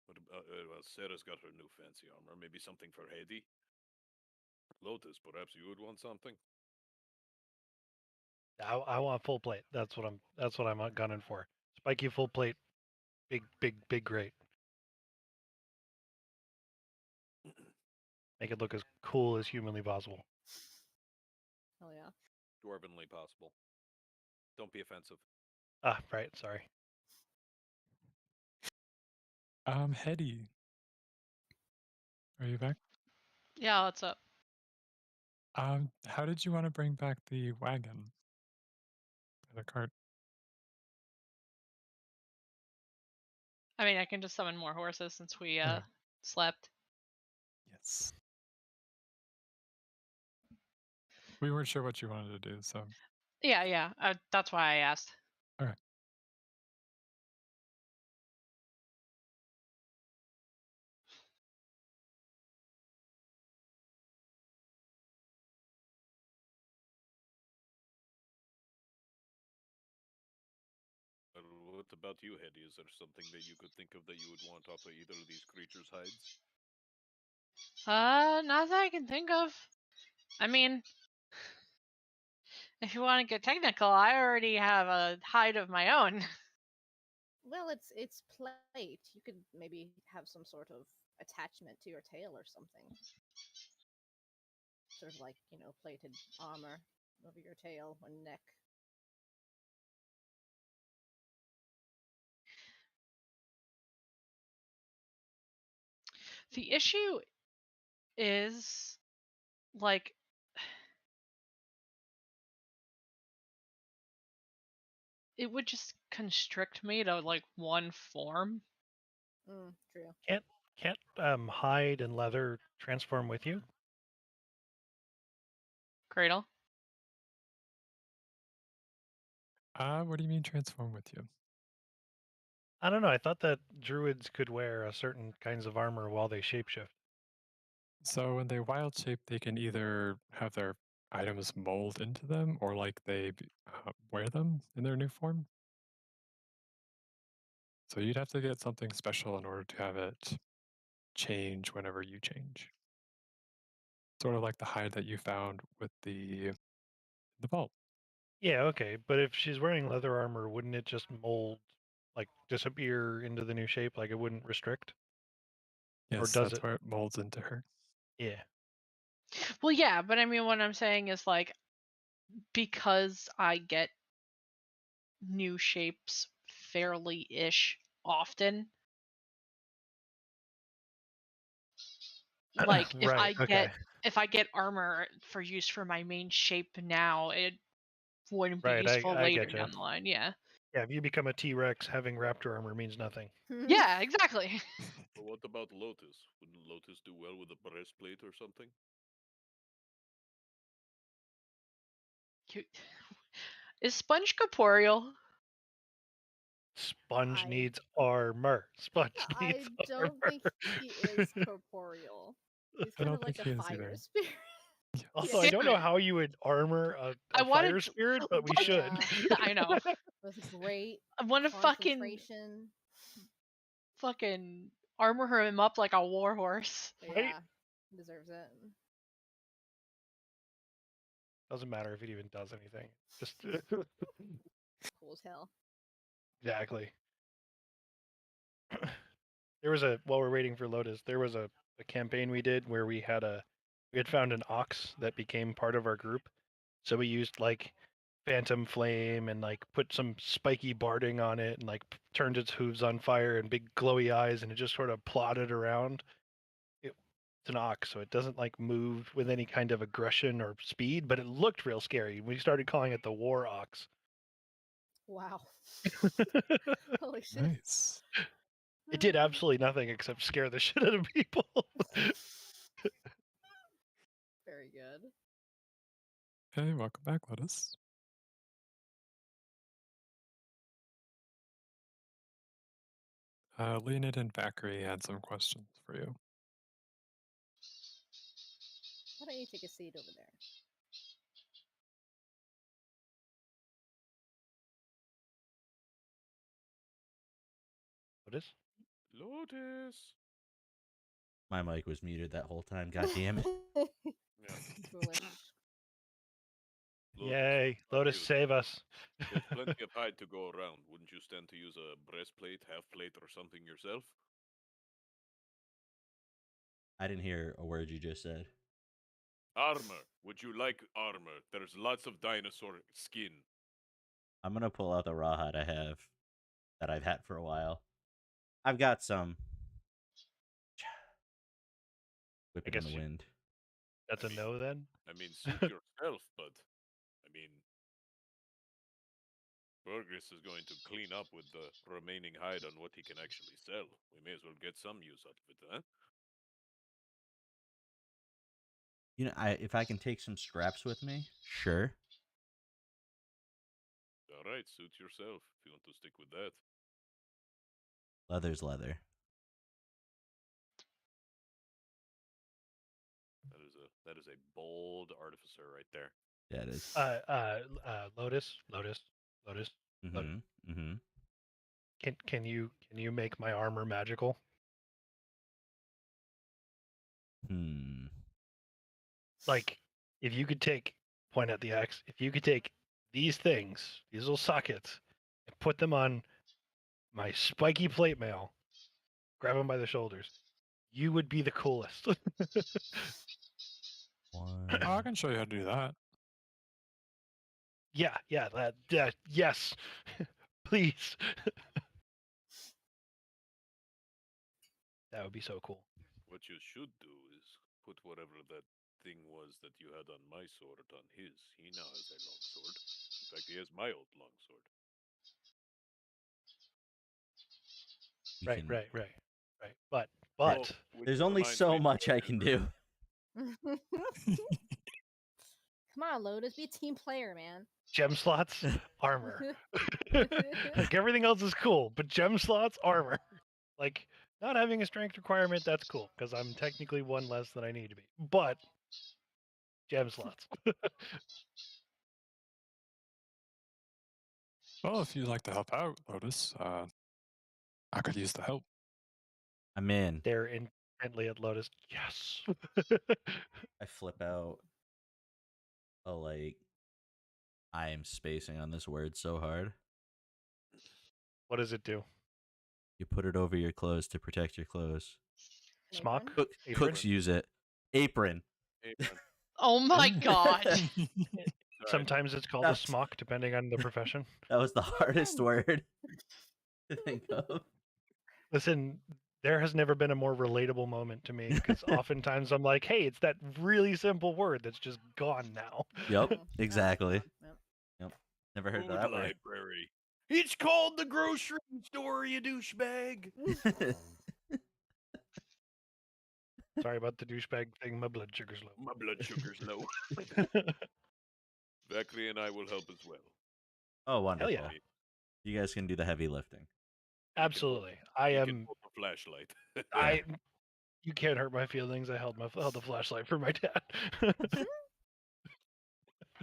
A: But well, Sarah's got her new fancy armor. Maybe something for Hedy. Lotus, perhaps you would want something.
C: I want full plate. That's what I'm gunning for. Spiky full plate, big great. Make it look as cool as humanly possible.
D: Hell yeah.
A: Dwarvenly possible. Don't be offensive.
C: Ah, right. Sorry.
B: Hedy. Are you back?
E: Yeah, what's up?
B: How did you want to bring back the wagon? The cart?
E: I mean, I can just summon more horses since we
B: Okay.
E: slept.
B: Yes. We weren't sure what you wanted to do, so.
E: Yeah. That's why I asked.
B: Okay.
A: What about you, Hedy? Is there something that you could think of that you would want off of either of these creatures' hides?
E: Not that I can think of. I mean, if you want to get technical, I already have a hide of my own.
D: Well, it's plate. You could maybe have some sort of attachment to your tail or something. Sort of like, plated armor over your tail and neck.
E: The issue is, like, it would just constrict me to like one form.
D: True.
C: Can't hide and leather transform with you?
E: Cradle.
B: What do you mean transform with you?
C: I don't know. I thought that druids could wear a certain kinds of armor while they shapeshift.
B: So when they wild shape, they can either have their items mold into them, or like they wear them in their new form. So you'd have to get something special in order to have it change whenever you change. Sort of like the hide that you found with the vault.
C: Yeah, okay. But if she's wearing leather armor, wouldn't it just mold, like disappear into the new shape? Like it wouldn't restrict? Or
B: Yes,
C: does
B: that's
C: it?
B: where it molds into her.
C: Yeah.
E: Well, yeah, but I mean, what I'm saying is, like, because I get new shapes fairly ish often, like
C: Right. Okay.
E: if I get armor for use for my main shape now, it wouldn't be
C: Right.
E: useful
C: I
E: later
C: get you.
E: down the line. Yeah.
C: Yeah. If you become a T-Rex, having raptor armor means nothing.
E: Yeah, exactly.
A: But what about Lotus? Wouldn't Lotus do well with a breastplate or something?
E: You- Is Sponge corporeal?
C: Sponge
D: I-
C: needs armor. Sponge
D: I
C: needs
D: don't
C: armor.
D: think he is corporeal. He's
B: I
D: kind
B: don't
D: of like
B: think
D: a
B: he is
D: fire
B: either.
D: spirit.
C: Also, I don't know
E: Spirit.
C: how you would armor a
E: I wanted
C: fire
E: to-
C: spirit, but we
E: what?
C: should.
D: Yeah.
E: I know.
D: With great
E: I want to fucking armor him up like a warhorse.
C: Right?
D: Yeah, deserves it.
C: Doesn't matter if it even does anything. Just
D: Cool as hell.
C: exactly. While we're waiting for Lotus, there was a campaign we did where we had found an ox that became part of our group. So we used like phantom flame and like put some spiky barding on it and like turned its hooves on fire and big glowy eyes, and it just sort of plodded around. It's an ox, so it doesn't like move with any kind of aggression or speed, but it looked real scary. We started calling it the war ox.
D: Wow. Holy shit.
B: Nice.
C: It did absolutely nothing except scare the shit out of people.
D: Very good.
B: Hey, welcome back, Lotus. Leonid and Bakri had some questions for you.
D: Why don't you take a seat over there?
C: Lotus?
A: Lotus.
F: My mic was muted that whole time. God damn it.
A: Yeah.
D: Foolish.
C: Yay, Lotus,
A: you.
C: save us.
A: There's plenty of hide to go around. Wouldn't you stand to use a breastplate, half plate, or something yourself?
F: I didn't hear a word you just said.
A: Armor. Would you like armor? There's lots of dinosaur skin.
F: I'm gonna pull out the rawhide I have that I've had for a while. I've got some. Whip it in the
C: guess
F: wind.
C: That's a no then?
A: I mean, suit yourself, but I mean, Burgess is going to clean up with the remaining hide on what he can actually sell. We may as well get some use out of it, huh?
F: You know, if I can take some scraps with me, sure.
A: All right, suit yourself if you want to stick with that.
F: Leather's leather.
A: That is a bold artificer right there.
F: Yeah, it is.
C: Lotus, Lotus.
F: Mm-hmm. Mm-hmm.
C: Can you make my armor magical?
F: Hmm.
C: Like, if you could point at the axe, if you could take these things, these little sockets, and put them on my spiky plate mail, grab them by the shoulders, you would be the coolest.
B: Oh, I can show you how to do that.
C: yeah, yes, please. That would be so cool.
A: What you should do is put whatever that thing was that you had on my sword on his. He now has a long sword. In fact, he has my old long sword.
C: Right. But
A: Oh, which
F: There's only
A: reminds
F: so
A: me,
F: much I can do.
D: Come on, Lotus, be a team player, man.
C: gem slots, armor. Like everything else is cool, but gem slots, armor. Like not having a strength requirement, that's cool because I'm technically one less than I need to be. But gem slots.
B: Well, if you'd like to help out, Lotus, I could use the help.
F: I'm in.
C: They're intently at Lotus. Yes.
F: I flip out a like. I am spacing on this word so hard.
C: What does it do?
F: You put it over your clothes to protect your clothes.
D: An
C: Smock?
D: apron?
C: Apron?
F: Cooks use it. Apron.
A: Apron.
E: Oh my god.
C: Sometimes it's called a
F: That's-
C: smock, depending on the profession.
F: That was the hardest word to think of.
C: Listen, there has never been a more relatable moment to me because oftentimes I'm like, hey, it's that really simple word that's just gone now.
F: Yep,
D: Mhm. Yeah,
F: exactly.
D: yep.
F: Never heard
A: Food
F: that word.
A: library. It's called the grocery store, you douchebag.
C: Sorry about the douchebag thing. My blood sugar's low.
A: My blood sugar's low. Vakri and I will help as well.
F: Oh, wonderful.
C: yeah.
F: You guys can do the heavy lifting.
C: Absolutely. I
A: You can
C: am.
A: hold the flashlight.
C: I. You can't hurt my feelings. I held the flashlight for my dad.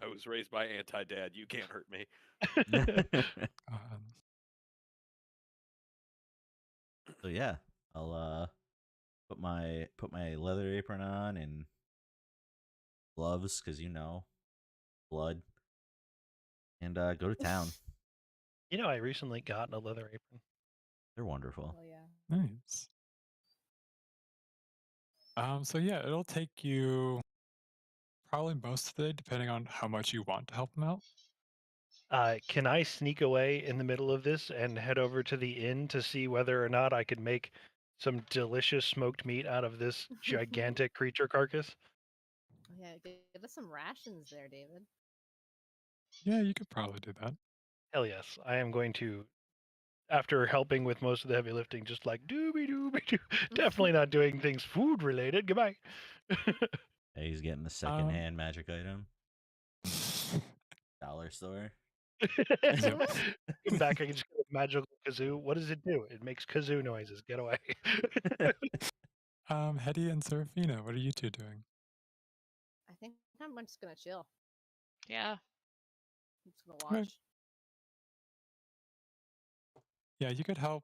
A: I was raised by anti-dad. You can't hurt me.
B: Um,
F: So yeah, I'll put my leather apron on and gloves because blood, and go to town.
C: I recently got a leather apron.
F: They're wonderful.
D: Oh yeah.
B: nice. So yeah, it'll take you probably most of the day, depending on how much you want to help them out.
C: Can I sneak away in the middle of this and head over to the inn to see whether or not I could make some delicious smoked meat out of this gigantic creature carcass?
D: Oh, yeah, get us some rations there, David.
B: Yeah, you could probably do that.
C: Hell yes. I am going to, after helping with most of the heavy lifting, just like dooby dooby doo. Definitely not doing things food related. Goodbye.
F: Hey, he's getting the secondhand magic item. Dollar store.
C: Come back, I can just get a magical kazoo. What does it do? It makes kazoo noises. Get away.
B: Hetty and Serafina, what are you two doing?
D: I think I'm just gonna chill.
E: Yeah.
D: I'm just gonna
B: Okay.
D: watch.
B: Yeah, you could help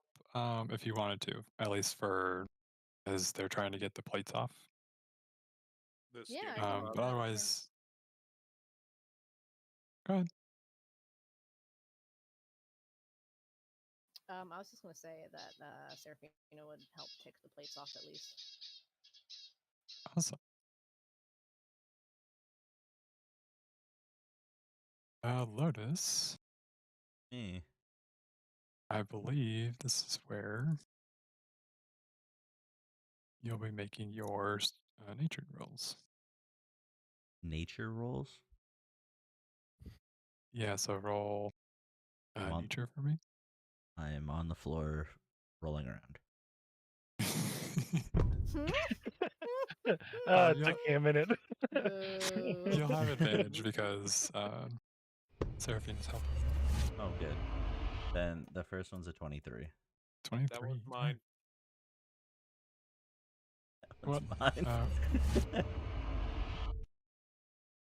B: if you wanted to, at least for as they're trying to get the plates off.
A: The
D: Yeah, I
A: steering
D: can
A: wheel.
D: help
B: But
D: out, sure.
B: otherwise, go ahead.
D: I was just gonna say that Serafina would help take the plates off at least.
B: Awesome. Lotus,
F: Me.
B: I believe this is where you'll be making your nature rolls.
F: Nature rolls.
B: Yeah, so roll
F: I'm on-
B: nature for me.
F: I am on the floor, rolling around.
C: It
B: yeah.
C: took me a minute.
B: You'll have advantage because Seraphina's helping.
F: Oh, good. Then the first one's a 23.
B: 23.
A: That was mine.
F: That one's mine.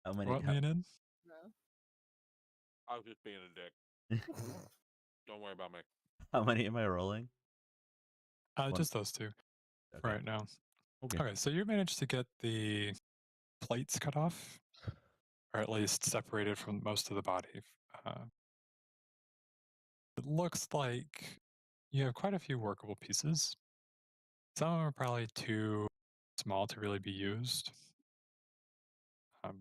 F: How many?
B: What, Leonid?
D: No.
A: I was just being a dick. Don't worry about me.
F: How many am I rolling?
B: Just those two for
F: Okay.
B: right now.
F: Okay.
B: Okay, so you managed to get the plates cut off, or at least separated from most of the body. It looks like you have quite a few workable pieces. Some of them are probably too small to really be used.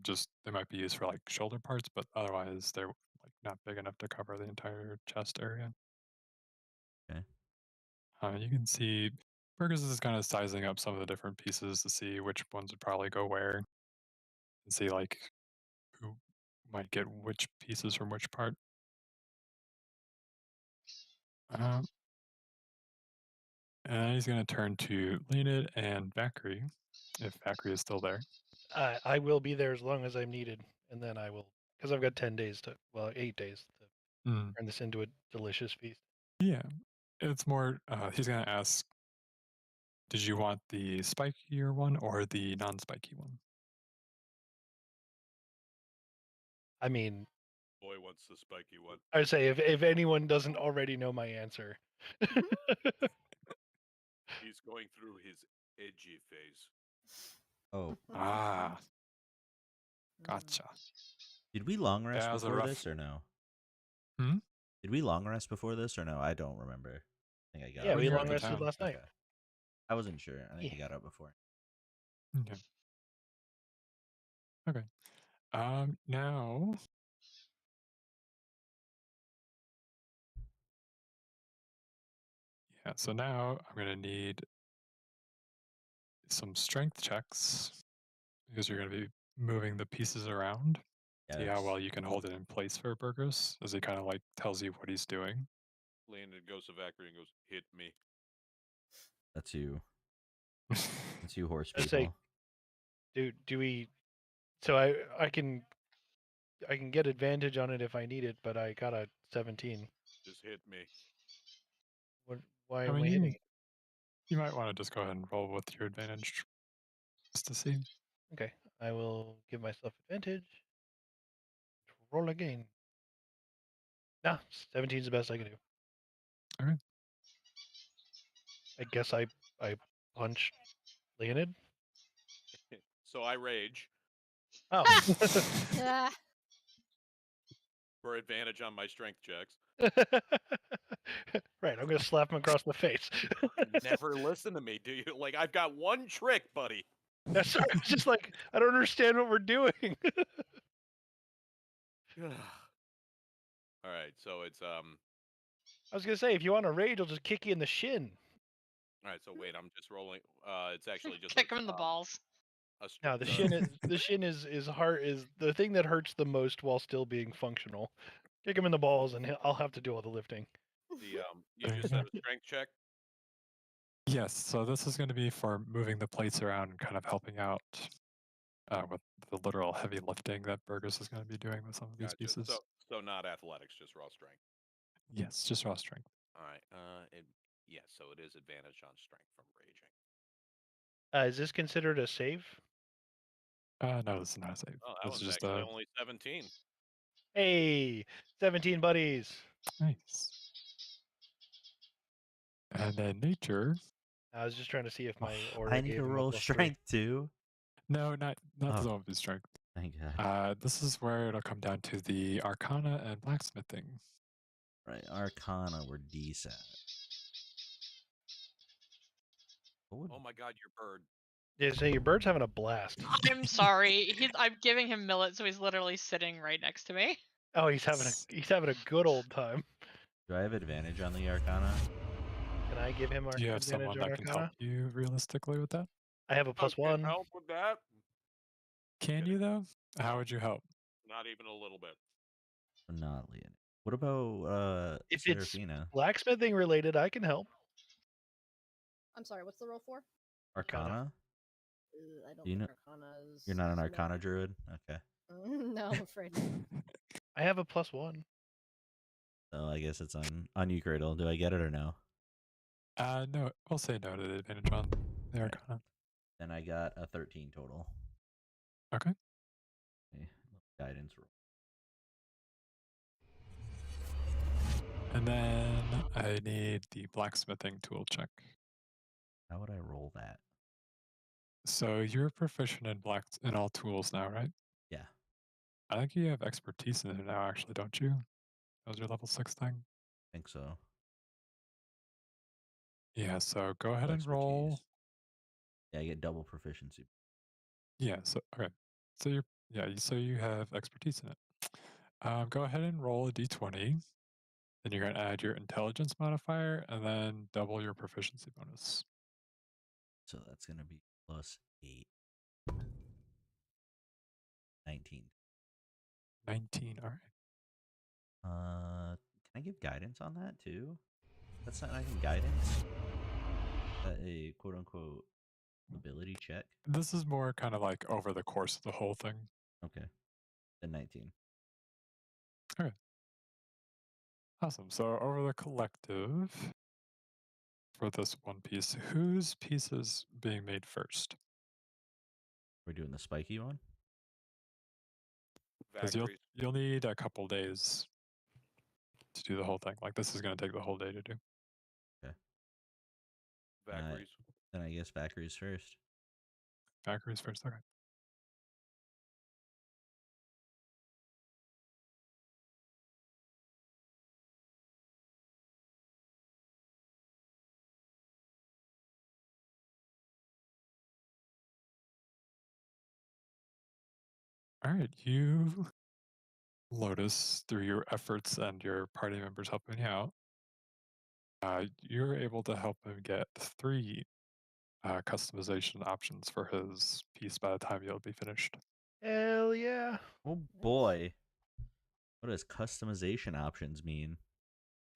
B: Just they might be used for like shoulder parts, but otherwise they're like not big enough to cover the entire chest area.
F: Okay.
B: You can see Burgess is kind of sizing up some of the different pieces to see which ones would probably go where, and see like who might get which pieces from which part. Um, and then he's going to turn to Leonid and Vakri, if Vakri is still there.
C: I will be there as long as I'm needed, and then I will, because I've got 10 days to, 8 days to
B: Mm.
C: turn this into a delicious feast.
B: Yeah, it's more. He's going to ask, did you want the spikier one or the non-spiky one?
C: I mean,
A: Boy wants the spiky one.
C: I would say if anyone doesn't already know my answer.
A: He's going through his edgy phase.
F: Oh,
B: Ah,
D: Mm.
B: gotcha.
F: did we long rest
B: Yeah, it was a
F: before
B: rough-
F: this or no?
B: Hmm?
F: Did we long rest before this or no? I don't remember. I think I got
C: Yeah,
F: up
B: We're
C: we
B: here
F: before
B: at
C: long
B: the
F: this.
C: rested
B: town.
C: last night.
F: Okay. I wasn't sure. I think
C: Yeah.
F: you got up before.
B: Okay. Okay. Now. Yeah, so now I'm going to need some strength checks because you're going to be moving the pieces around. See how
F: Yes.
B: well you can hold it in place for Burgess as he kind of like tells you what he's doing.
A: Landon goes to Vakri and goes, hit me.
F: That's you. That's you, horse
C: I'd say-
F: people.
C: Do we? So I can I can get advantage on it if I need it, but I got a 17.
A: Just hit me.
C: What? Why
B: I
C: am I
B: mean,
C: hitting?
B: you might want to just go ahead and roll with your advantage just to see.
C: Okay, I will give myself advantage. Roll again. Nah, 17 is the best I can do.
B: Okay.
C: I guess I punched Leonid.
A: So I rage
C: Oh.
D: Ah,
A: for advantage on my strength checks.
C: Right, I'm gonna slap him across the face.
A: Never listen to me, do you? Like, I've got one trick, buddy.
C: Yeah, sorry, it's just like I don't understand what we're doing.
A: All right, so it's
C: I was gonna say if you want to rage, I'll just kick you in the shin.
A: All right, so wait, I'm just rolling. It's actually just
E: Kick him in the balls.
C: No, the shin is hard is the thing that hurts the most while still being functional. Kick him in the balls, and I'll have to do all the lifting.
A: You
B: There you
A: just
B: go.
A: said a strength check.
B: Yes, so this is going to be for moving the plates around and kind of helping out with the literal heavy lifting that Burgess is going to be doing with some of these
A: Gotcha.
B: pieces.
A: So not athletics, just raw strength.
B: Yes, just raw strength.
A: All right. Yeah, so it is advantage on strength from raging.
C: Is this considered a save?
B: No, this is not a save.
A: Oh, that
B: This is
A: one's
B: just
A: actually
B: a
A: only 17.
C: Hey, 17 buddies.
B: nice. And then nature.
C: I was just trying to see if my aura
F: I need
C: gave
F: to
C: him a
F: roll
C: +3.
F: strength too.
B: No, not
F: Oh.
B: the zone of strength.
F: Thank God.
B: This is where it'll come down to the Arcana and blacksmithing.
F: Right, Arcana were decent.
A: Oh my God, your bird.
C: Yeah, so your bird's having a blast.
E: I'm sorry. I'm giving him millet, so he's literally sitting right next to me.
C: Oh, he's having a good old time.
F: Do I have advantage on the Arcana?
C: Can I give him
B: Do you have
C: advantage
B: someone
C: on
B: that can help
C: Arcana?
B: you realistically with that?
C: I have a +1.
A: Help with that?
B: Can you though? How would you help?
A: Not even a little bit.
F: Not Leon. What about
C: If it's
F: Seraphina?
C: blacksmithing related, I can help.
D: I'm sorry. What's the roll for?
F: Arcana?
D: I don't
F: Do you
D: think
F: know-
D: Arcana is.
F: You're not an
D: no.
F: Arcana druid? Okay.
D: No, I'm afraid not.
C: I have a +1.
F: So I guess it's on you, Cradle. Do I get it or no?
B: No, I'll say no to the advantage on the
F: Right.
B: Arcana.
F: Then I got a 13 total.
B: Okay.
F: Okay. Guidance roll.
B: And then I need the blacksmithing tool check.
F: How would I roll that?
B: So you're proficient in all tools now, right?
F: Yeah.
B: I think you have expertise in it now, actually, don't you? That was your level 6 thing.
F: I think so.
B: Yeah, so go ahead and
F: Expertise.
B: roll.
F: Yeah, I get double proficiency.
B: Yeah, so okay. So so you have expertise in it. Go ahead and roll a d20. Then you're gonna add your intelligence modifier and then double your proficiency bonus.
F: So that's gonna be +8. 19.
B: 19, alright.
F: Can I give guidance on that too? That's not even guidance. Is that a quote unquote ability check?
B: This is more kind of like over the course of the whole thing.
F: Okay. Then 19.
B: Awesome. So over the collective for this one piece, whose piece is being made first?
F: We're doing the spiky one?
B: Because you'll need a couple days to do the whole thing. Like this is going to take the whole day to do.
F: Okay.
A: Valkyries.
F: Then I guess Valkyrie's first.
B: Valkyrie's first. Okay. All right, you, Lotus, through your efforts and your party members helping you out, you're able to help him get 3 customization options for his piece by the time you'll be finished.
C: Hell yeah.
F: Oh boy. What does customization options mean?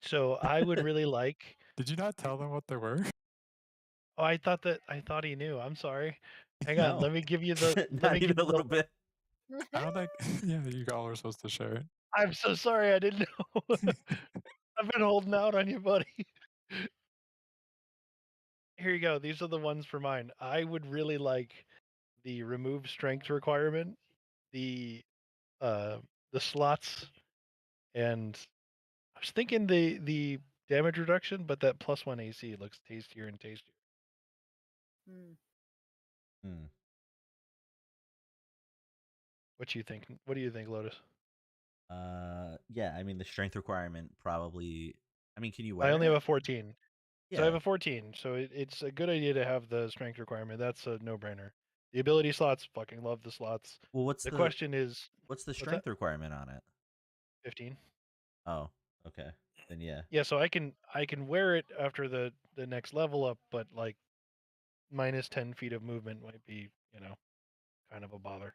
C: So I would really like.
B: Did you not tell them what they were?
C: Oh, I thought he knew. I'm sorry. Hang on.
F: No.
C: Let me give you the.
F: Not even a little bit.
B: I don't think. Yeah, you all are supposed to share it.
C: I'm so sorry, I didn't know. I've been holding out on you, buddy. Here you go. These are the ones for mine. I would really like the remove strength requirement, the uh, the slots, and I was thinking the damage reduction, but that +1 AC looks tastier and tastier.
D: Hmm.
F: Hmm.
C: What do you think? What do you think, Lotus?
F: Yeah. I mean, the strength requirement probably. I mean, can you
C: I
F: wear
C: only have
F: it?
C: a 14. So I have
F: Yeah.
C: a 14, so it's a good idea to have the strength requirement. That's a no-brainer. The ability slots, fucking love the slots.
F: Well,
C: The question is,
F: what's the
C: what's that?
F: strength requirement on it?
C: 15.
F: Oh, okay. Then yeah.
C: Yeah, so I can wear it after the next level up, but like minus 10 feet of movement might be, kind of a bother.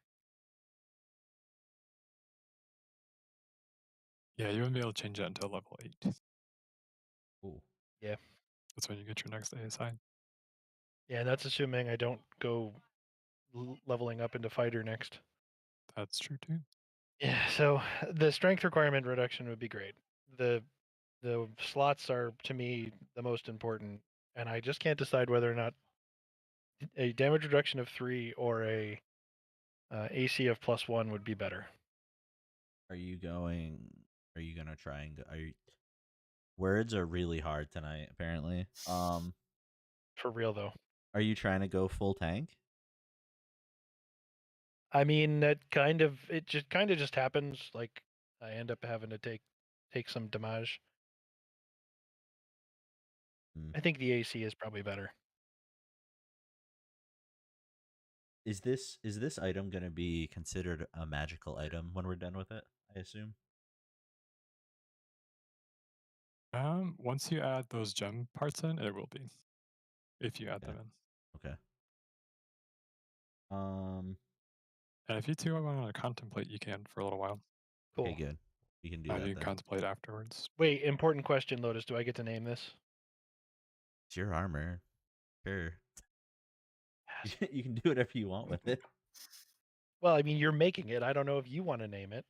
B: Yeah, you wouldn't be able to change that until level 8.
F: Ooh.
C: Yeah.
B: That's when you get your next ASI.
C: Yeah, that's assuming I don't go leveling up into fighter next.
B: That's true too.
C: Yeah, so the strength requirement reduction would be great. The slots are to me the most important, and I just can't decide whether or not a damage reduction of 3 or a AC of +1 would be better.
F: Are you going? Are you gonna try and go? Are you? Words are really hard tonight. Apparently.
C: For real though.
F: Are you trying to go full tank?
C: I mean, it just kind of just happens. Like I end up having to take some damage.
F: Hmm.
C: I think the AC is probably better.
F: Is this item gonna be considered a magical item when we're done with it? I assume.
B: Once you add those gem parts in, it will be. If you add
F: Okay.
B: them in.
F: Okay. Um.
B: And if you two want to contemplate, you can for a little while.
F: Okay.
C: Cool.
F: Good. We can do
B: You
F: that
B: can
F: then.
B: contemplate afterwards.
C: Wait, important question, Lotus. Do I get to name this?
F: It's your armor. Sure.
C: Yes.
F: You can do whatever you want with it.
C: Well, I mean, you're making it. I don't know if you want to name it.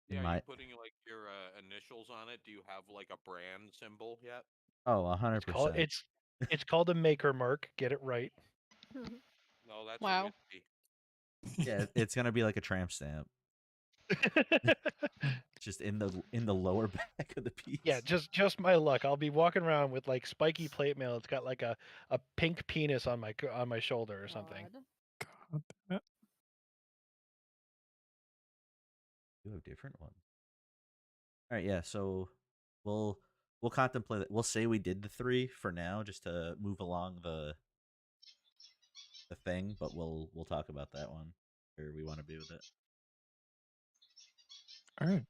F: In
A: Yeah, are you
F: my
A: putting like your initials on it? Do you have like a brand symbol yet?
F: oh, 100%.
C: It's called a maker mark. Get it right.
A: No, that's a
E: Wow.
A: whiskey.
F: Yeah, it's gonna be like a tramp stamp, just in the lower back of the piece.
C: Yeah, just my luck. I'll be walking around with like spiky plate mail. It's got like a pink penis on my shoulder or something.
D: God.
B: God damn it.
F: You have different ones. All right, yeah. So we'll we'll contemplate it. We'll say we did the 3 for now, just to move along the thing. But we'll talk about that one where we want to be with it.
B: All right.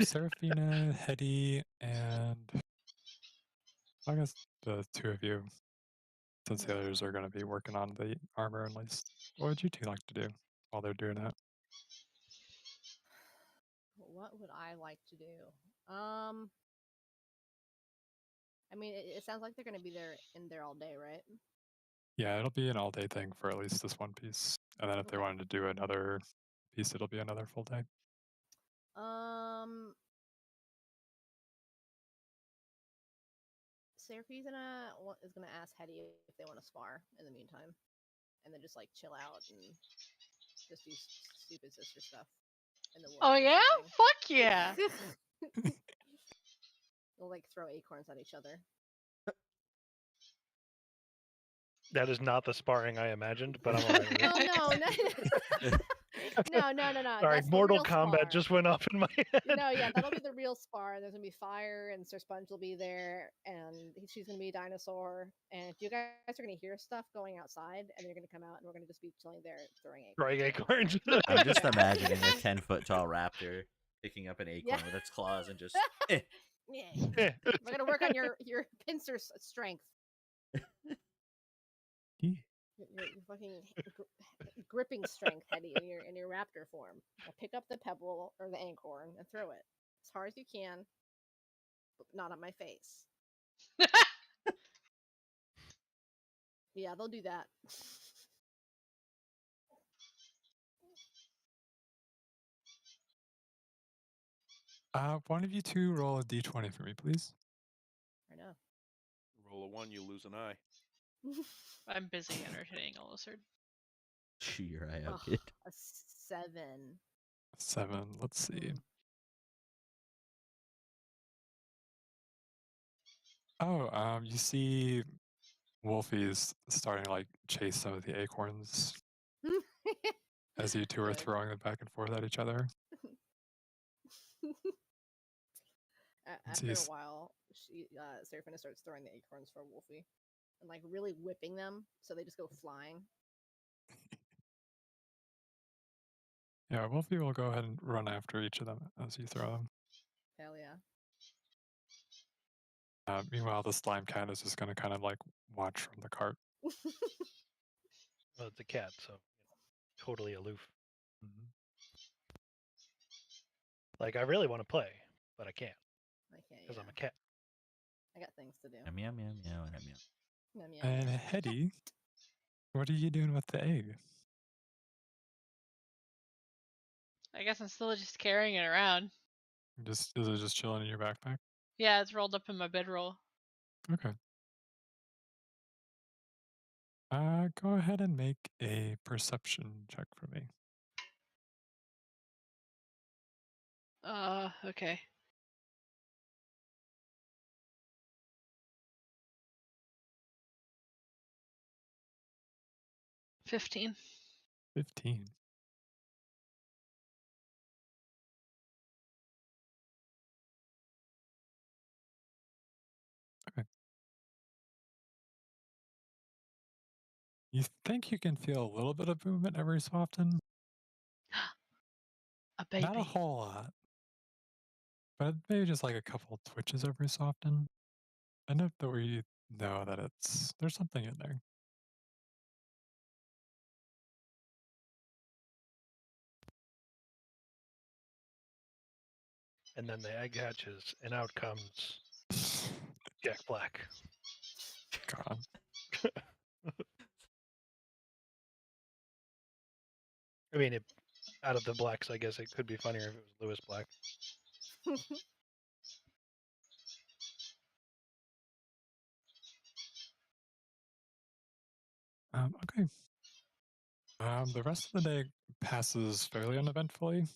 B: Seraphina, Hetty, and I guess the two of you, since the others are going to be working on the armor at least. What would you two like to do while they're doing that?
D: What would I like to do? I mean, it sounds like they're gonna be there all day, right?
B: Yeah, it'll be an all-day thing for at least this one piece. And then if they
D: Okay.
B: wanted to do another piece, it'll be another full day.
D: Is gonna ask Hetty if they want to spar in the meantime, and then just like chill out and just do stupid sister stuff in the woods.
E: Oh
D: or
E: yeah?
D: something.
E: Fuck yeah.
D: We'll like throw acorns at each other.
C: That is not the sparring I imagined, but I'm alright with it.
D: Oh no, no.
C: Sorry,
D: That's the
C: Mortal
D: real
C: Kombat
D: spar.
C: just went off in my head.
D: No, yeah, that'll be the real spar. There's gonna be fire, and Sir Sponge will be there, and she's gonna be a dinosaur. And you guys are gonna hear stuff going outside, and you're gonna come out, and we're gonna just be chilling there throwing acorns.
C: Throwing acorns.
F: I'm just
D: Yeah.
F: imagining a 10-foot tall raptor picking up an acorn
D: Yeah.
F: with its claws and just.
D: Yeah. We're gonna work on your pincer strength. Your fucking gripping strength, Hetty, in your raptor form. Now pick up the pebble or the acorn and throw it as hard as you can, but not on my face. Yeah, they'll do that.
B: One of you two roll a d20 for me, please.
D: I know.
A: Roll a 1, you lose an eye.
E: I'm busy entertaining a lizard.
F: Chew your eye out,
D: Ugh,
F: kid.
D: a 7.
B: 7. Let's see.
D: Mm.
B: Oh, you see Wolfie's starting to like chase some of the acorns as you two are
D: Good.
B: throwing them back and forth at each other.
D: After a
B: He's-
D: while, Seraphina starts throwing the acorns for Wolfie and like really whipping them so they just go flying.
B: Yeah, Wolfie will go ahead and run after each of them as you throw them.
D: Hell yeah.
B: Meanwhile, the slime cat is just going to kind of like watch from the cart.
C: Well, it's a cat, so totally aloof.
B: Mhm.
C: Like I really want to play, but I can't
D: I can't.
C: because I'm
D: Yeah.
C: a cat.
D: I got things to do.
F: Meow, meow, meow, meow, meow.
D: Yum, yum,
B: And
D: yum.
B: Hetty, what are you doing with the egg?
E: I guess I'm still just carrying it around.
B: Is it just chilling in your backpack?
E: Yeah, it's rolled up in my bedroll.
B: Okay. Go ahead and make a perception check for me.
E: Okay. $15.
B: 15. Okay. You think you can feel a little bit of movement every so often?
E: A baby.
B: Not a whole lot. But maybe just like a couple twitches every so often. Enough that we know that there's something in there.
C: And then the egg hatches, and out comes Jack Black.
B: God.
C: I mean, out of the blacks, I guess it could be funnier if it was Lewis Black.
B: Okay. The rest of the day passes fairly uneventfully.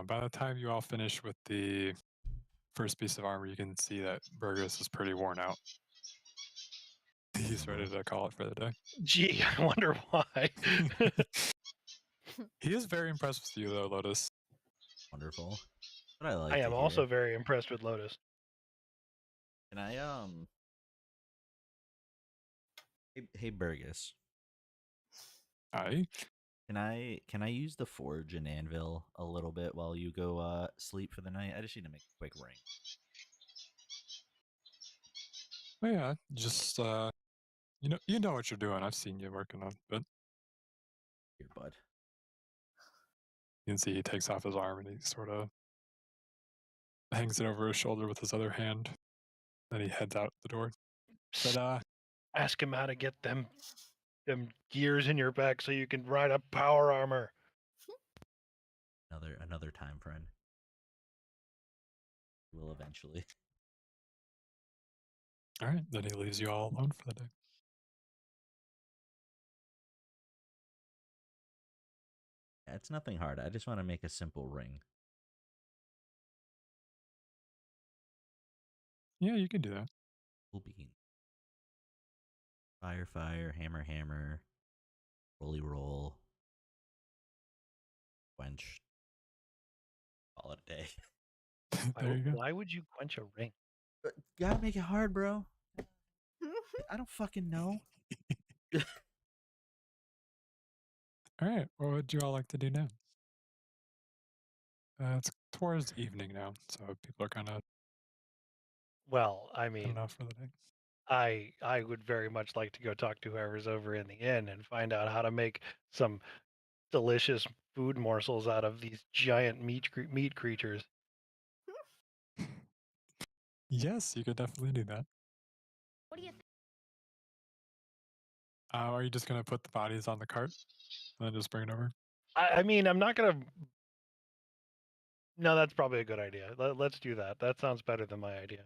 B: By the time you all finish with the first piece of armor, you can see that Burgess is pretty worn out. He's ready to call it for the day.
C: Gee, I wonder why.
B: He is very impressed with you, though, Lotus.
F: Wonderful. What I like
C: I
F: to
C: am
F: hear.
C: also very impressed with Lotus.
F: Can I Hey Burgess.
B: Aye.
F: Can I use the forge and anvil a little bit while you go sleep for the night? I just need to make a quick ring.
B: Oh yeah, just you know what you're doing. I've seen you working on it.
F: Here, bud.
B: You can see he takes off his arm and he sort of hangs it over his shoulder with his other hand. Then he heads out the door. But
C: Ask him how to get them gears in your back so you can ride a power armor.
F: Another time, friend. Will eventually.
B: all right, then he leaves you all alone for the day.
F: Yeah, it's nothing hard. I just want to make a simple ring.
B: Yeah, you can do that.
F: Cool bean. Fire, fire, hammer, hammer, rolly roll, quench. Call it a day.
B: There you go.
C: Why would you quench a ring?
F: Gotta make it hard, bro. I don't fucking know.
B: All right, what would you all like to do now? It's towards evening now, so people are kind of
C: Well, I
B: heading
C: mean,
B: off for the day.
C: I would very much like to go talk to whoever's over in the inn and find out how to make some delicious food morsels out of these giant meat creatures.
B: Yes, you could definitely do that.
D: What do you think?
B: Are you just gonna put the bodies on the cart and then just bring it over?
C: I mean, I'm not gonna No, that's probably a good idea. Let's do that. That sounds better than my idea.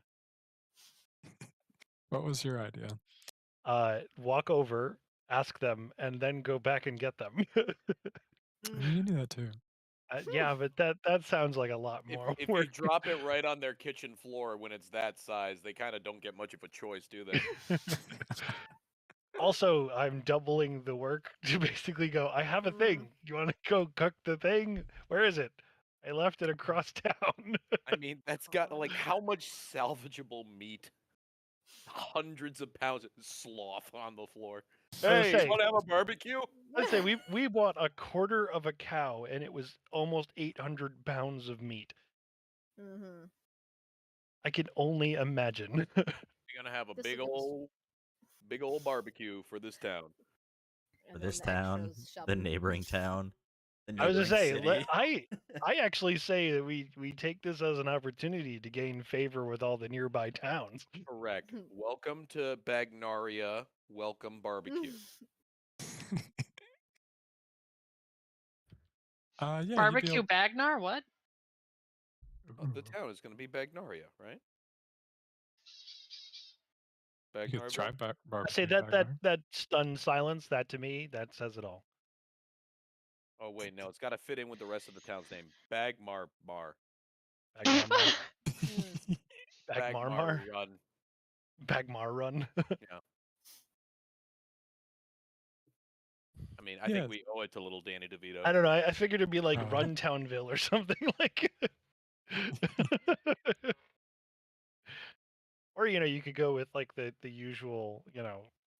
B: What was your idea?
C: Walk over, ask them, and then go back and get them.
B: I mean, you can do that too.
C: Yeah, but that sounds like a lot more
A: If
C: work.
A: you drop it right on their kitchen floor when it's that size, they kind of don't get much of a choice, do they?
C: Also, I'm doubling the work to basically go, I have a thing. You want to go cook the thing? Where is it? I left it across town.
A: I mean, that's got like how much salvageable meat? Hundreds of pounds of sloth on the floor.
C: I
A: Hey,
C: say,
A: want to have a barbecue?
C: I'd say we bought a quarter of a cow, and it was almost 800 pounds of meat.
D: Mm-hmm.
C: I can only imagine.
A: You're gonna have a
D: This
A: big
D: was-
A: old barbecue for this town.
F: For
D: And
F: this
D: then the
F: town,
D: extras shall
F: the
D: be-
F: neighboring town, the
C: I was
F: neighboring
C: gonna say,
F: city.
C: I actually say that we take this as an opportunity to gain favor with all the nearby towns.
A: Correct. Welcome to Bagnaria. Welcome barbecue.
B: Yeah, you'd be
E: Barbecue
B: able...
E: Bagnar? What?
A: The
B: Ooh,
A: town is going to be Bagnaria, right?
B: you could try
A: Bagnarville?
C: I
B: barbecue
C: say
B: back there.
C: that stunned silence, that to me, that says it all.
A: Oh wait, no, it's got to fit in with the rest of the town's name. Bagmar Bar.
C: Bagmarmar.
D: Mm.
C: Bagmarmar.
A: Run.
C: Bagmar run.
A: Yeah. I mean, I
B: Yeah.
A: think we owe it to little Danny DeVito.
C: I don't know. I figured it'd be like
B: Oh.
C: Runtownville or something like. Or you could go with like the usual,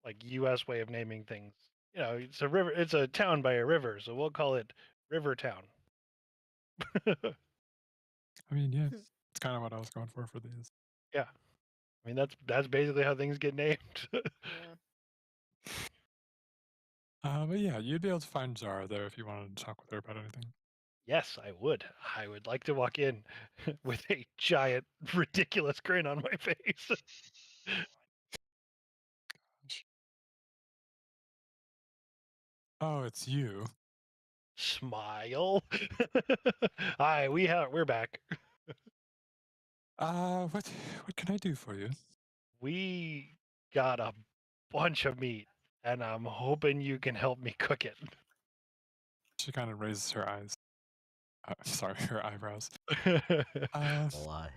C: like U.S. way of naming things. It's a river. It's a town by a river, so we'll call it Rivertown.
B: I mean, yeah, it's kind of what I was going for these.
C: Yeah, I mean that's basically how things get named.
D: Yeah.
B: But yeah, you'd be able to find Zara there if you wanted to talk with her about anything.
C: Yes, I would. I would like to walk in with a giant, ridiculous grin on my face.
B: Oh, it's you.
C: Smile. Hi, we're back.
B: What can I do for you?
C: We got a bunch of meat, and I'm hoping you can help me cook it.
B: She kind of raises her eyes. Sorry, her eyebrows.
F: A lie.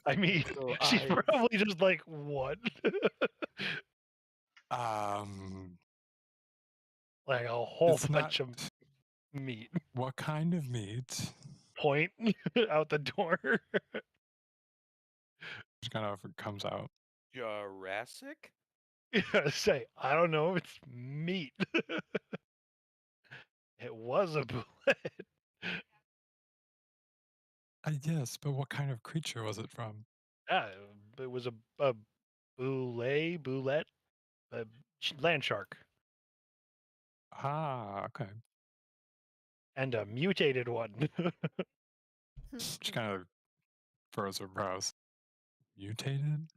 C: I mean, she's probably just like, what? Like a whole
B: It's
C: bunch
B: not...
C: of meat.
B: What kind of meat?
C: Point out the door.
B: She kind of comes out.
A: Jurassic?
C: Say, I don't know, it's meat. It was a bullet.
B: Yes, but what kind of creature was it from?
C: Yeah, it was a boulette, a land shark,
B: Ah, okay.
C: and a mutated one.
B: She kind of furrows her brows. Mutated?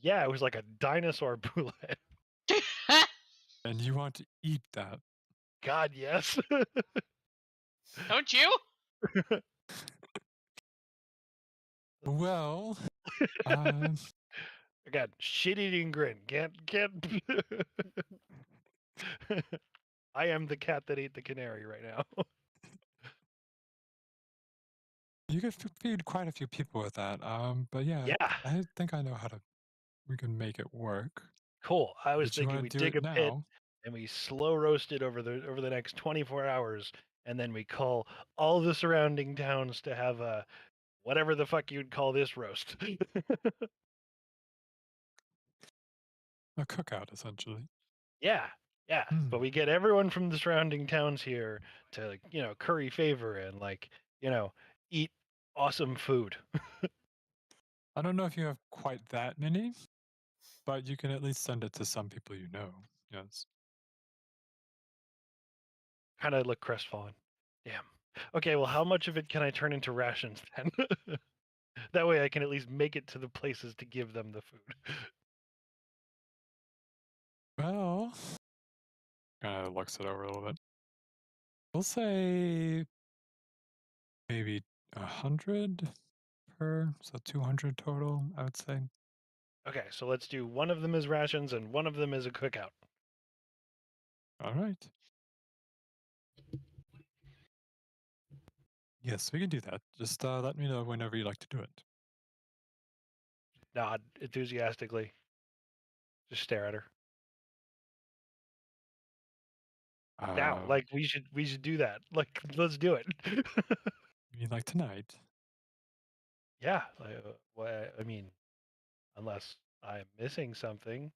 C: Yeah, it was like a dinosaur bullet.
B: And you want to eat that?
C: God, yes.
E: Don't you?
B: Well,
C: Again, shit-eating grin. Can't. I am the cat that ate the canary right now.
B: you could feed quite a few people with that. But yeah,
C: Yeah,
B: I think I know we can make it work.
C: cool. I was
B: But you
C: thinking
B: want
C: we
B: to do
C: dig
B: it
C: a pit
B: now?
C: and we slow roast it over the next 24 hours, and then we call all the surrounding towns to have a whatever the fuck you'd call this roast.
B: A cookout, essentially.
C: Yeah, yeah.
B: Hmm.
C: But we get everyone from the surrounding towns here to, curry favor and eat awesome food.
B: I don't know if you have quite that many, but you can at least send it to some people you know. Yes.
C: Kind of look crestfallen. Damn. Okay, well, how much of it can I turn into rations then? That way I can at least make it to the places to give them the food.
B: Well, kind of looks it over a little bit. We'll say maybe 100 per, so 200 total, I would say.
C: Okay, so let's do one of them is rations and one of them is a cookout.
B: All right. Yes, we can do that. Just let me know whenever you like to do it.
C: Nod enthusiastically. Just stare at her. Now,
B: Um,
C: like we should do that. Like let's do it.
B: you mean like tonight?
C: Yeah. I mean, unless I'm missing something,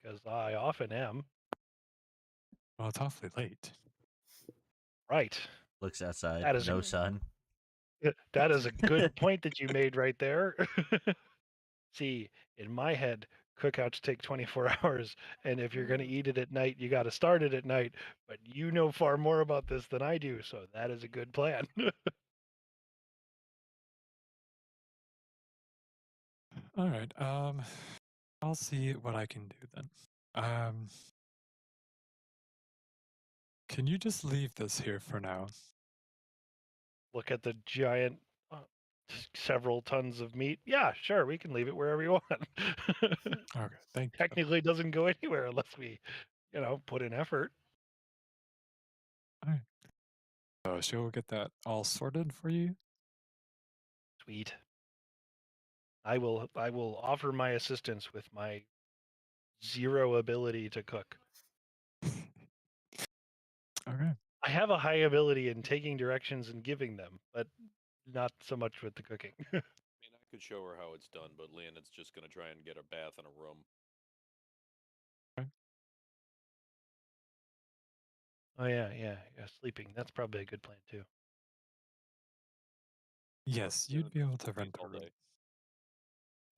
C: because I often am.
B: Well, it's awfully late.
C: Right.
F: Looks outside.
C: That is a
F: No sun.
C: that is a good point that you made right there. See, in my head, cookouts take 24 hours, and if you're going to eat it at night, you got to start it at night. But you know far more about this than I do, so that is a good plan.
B: All right. I'll see what I can do then. Can you just leave this here for now?
C: Look at the giant, several tons of meat. Yeah, sure, we can leave it wherever you want.
B: Okay, thank you.
C: Technically, it doesn't go anywhere unless we, put in effort.
B: All right. So she'll get that all sorted for you.
C: Sweet. I will offer my assistance with my zero ability to cook.
B: Okay.
C: I have a high ability in taking directions and giving them, but not so much with the cooking.
A: I mean, I could show her how it's done, but Leonid's just going to try and get a bath in a room.
C: Oh yeah, sleeping. That's probably a good plan too.
B: Yes,
A: Leonid
B: you'd be able to
A: sleep
B: rent a
A: all
B: room.
A: day.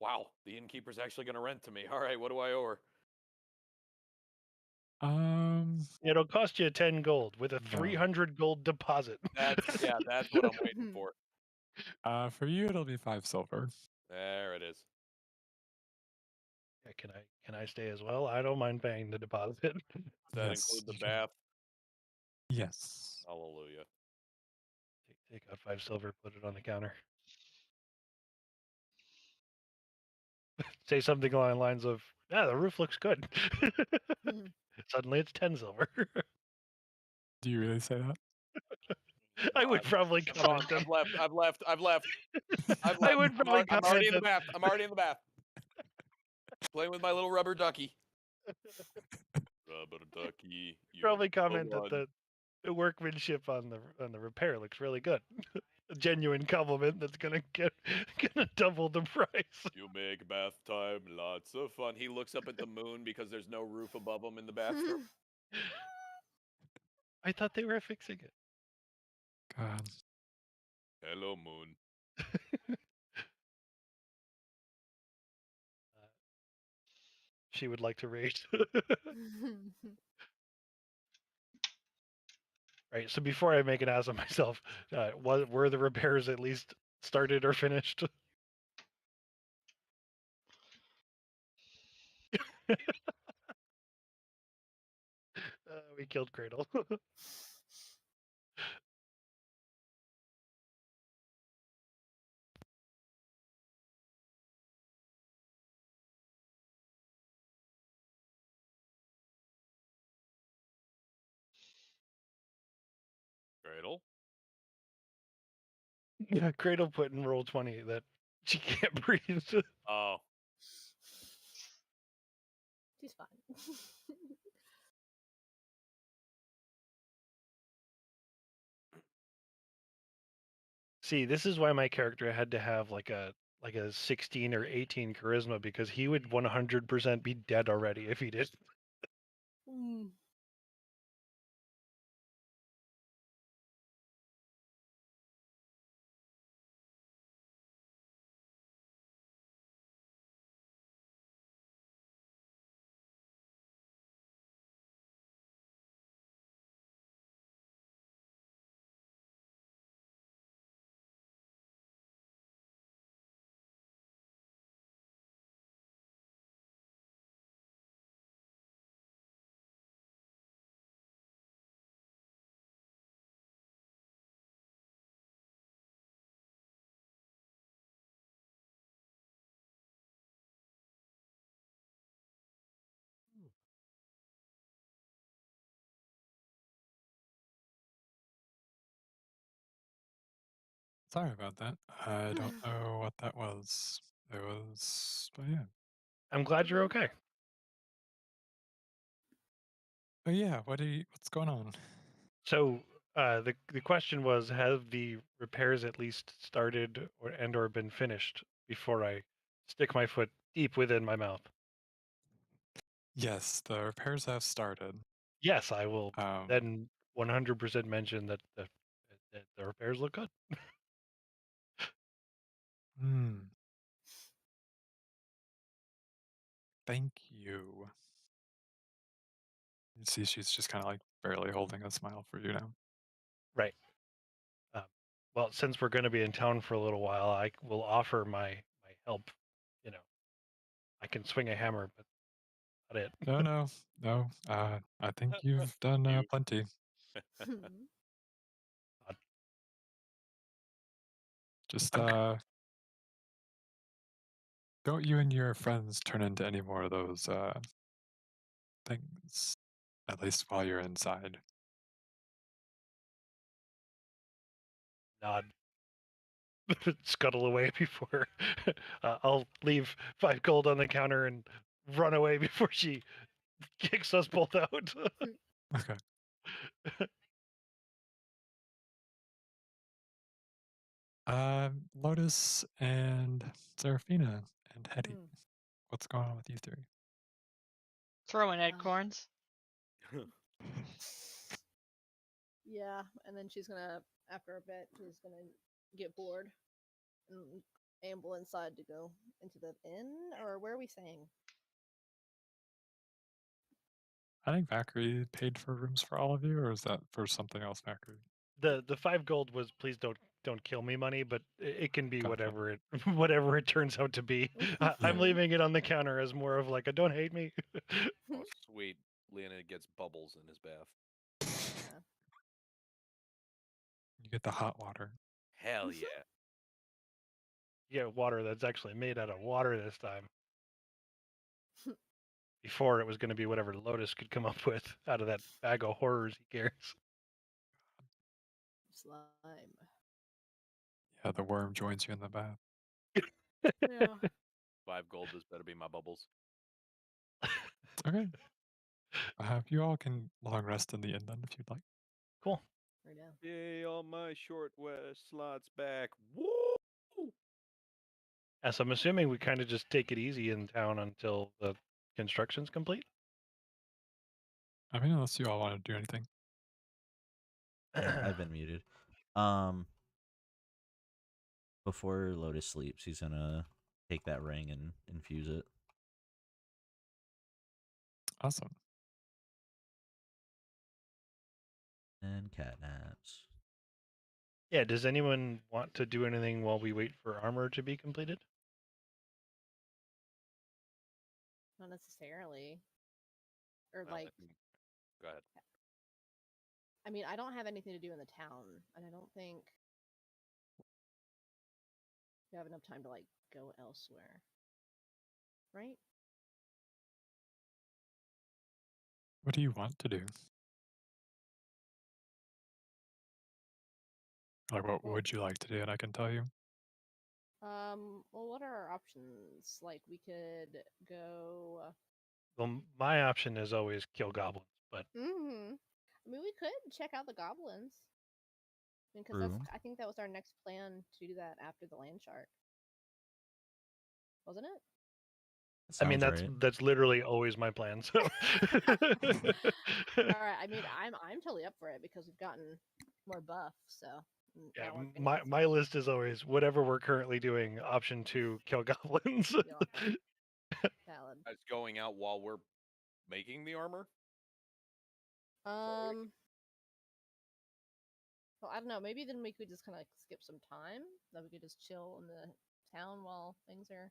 A: Wow, the innkeeper's actually going to rent to me. All right, what do I owe her?
C: It'll cost you 10 gold with a
B: No.
C: 300 gold deposit.
A: That's what I'm waiting for.
B: For you, it'll be 5 silver.
A: There it is.
C: Yeah, can I stay as well? I don't mind paying the deposit.
A: Does that
B: Yes,
A: include the
B: you can.
A: bath?
B: Yes.
A: Hallelujah.
C: Take out 5 silver, put it on the counter. Say something along the lines of, "Yeah, the roof looks good." Suddenly, it's 10 silver.
B: Do you really say that?
C: I would probably comment.
A: I've left.
C: I would probably
A: I'm already
C: comment
A: in the bath. I'm already in the bath. Playing with my little rubber ducky. Rubber ducky.
C: Probably comment that the workmanship on the repair looks really good. A genuine compliment that's gonna double the price.
A: You make bath time lots of fun. He looks up at the moon because there's no roof above him in the bathroom.
C: I thought they were fixing it.
B: God.
A: Hello, moon.
C: She would like to rate. Right. So before I make an ass of myself, were the repairs at least started or finished? We killed Cradle.
A: Cradle.
C: Yeah, Cradle put in roll 20 that she can't breathe.
A: Oh.
D: She's fine.
C: See, this is why my character had to have like a 16 or 18 charisma, because he would 100% be dead already if he did.
D: Mm.
B: Sorry about that. I don't know what that was. It was, but yeah.
C: I'm glad you're okay.
B: But yeah, what's going on?
C: So the question was, have the repairs at least started or been finished before I stick my foot deep within my mouth?
B: Yes, the repairs have started.
C: Yes, I will
B: Um,
C: then 100% mention that the repairs look good.
B: hmm, thank you. You see, she's just kind of like barely holding a smile for you now.
C: Right. Um, well, since we're going to be in town for a little while, I will offer my help. You know, I can swing a hammer, but not it.
B: No. I think you've done
A: You.
B: plenty.
C: Uh,
B: Just
C: I'm
B: don't you and your friends turn into any more of those things, at least while you're inside.
C: nod, scuttle away before I'll leave 5 gold on the counter and run away before she kicks us both out.
B: Okay. Lotus and Seraphina and Hetty. What's going on with you three?
E: Throwing acorns.
D: Yeah, and then she's gonna, after a bit, she's gonna get bored and amble inside to go into the inn, or where are we staying?
B: I think Valkyrie paid for rooms for all of you, or is that for something else, Valkyrie?
C: The 5 gold was please don't kill me money, but it can be
B: Gotcha.
C: whatever it whatever it turns out to be. I'm leaving it on the counter as more of like a don't hate me.
A: Oh, sweet. Leonid gets bubbles in his bath.
D: Yeah.
B: You get the hot water.
A: Hell yeah.
C: Yeah, water that's actually made out of water this time. Before it was going to be whatever Lotus could come up with out of that bag of horrors he carries.
D: Slime.
B: Yeah, the worm joins you in the bath.
D: Yeah.
A: 5 gold, this better be my bubbles.
B: Okay. You all can long rest in the inn then if you'd like.
C: Cool.
D: Right now.
A: Yay, all my short west slots back. Woo!
C: As I'm assuming we kind of just take it easy in town until the construction's complete.
B: I mean, unless you all want to do anything.
F: Yeah, I've been muted. Um, before Lotus sleeps, he's gonna take that ring and infuse it.
B: Awesome.
F: And cat naps.
C: Yeah, does anyone want to do anything while we wait for armor to be completed?
D: Not necessarily. Or
A: Well,
D: like,
A: go ahead.
D: I mean, I don't have anything to do in the town, and I don't think we have enough time to like go elsewhere. Right?
B: What do you want to do? Like, what
D: Well,
B: would you like to do? And I can tell you.
D: well, what are our options? Like, we could go.
C: Well, my option is always kill goblins, but
D: I mean, we could check out the goblins. Because
F: True.
D: I think that was our next plan to do that after the land shark, wasn't it?
C: I mean
F: Sounds right.
C: that's literally always my plan. So,
D: All right. I mean, I'm totally up for it because we've gotten more buff. So
C: yeah,
D: now we're gonna
C: my
D: get
C: my list is always whatever we're currently doing. Option 2, kill goblins.
D: valid.
A: It's going out while we're making the armor?
D: Well, I don't know. Maybe then we could just kind of skip some time. That we could just chill in the town while things are.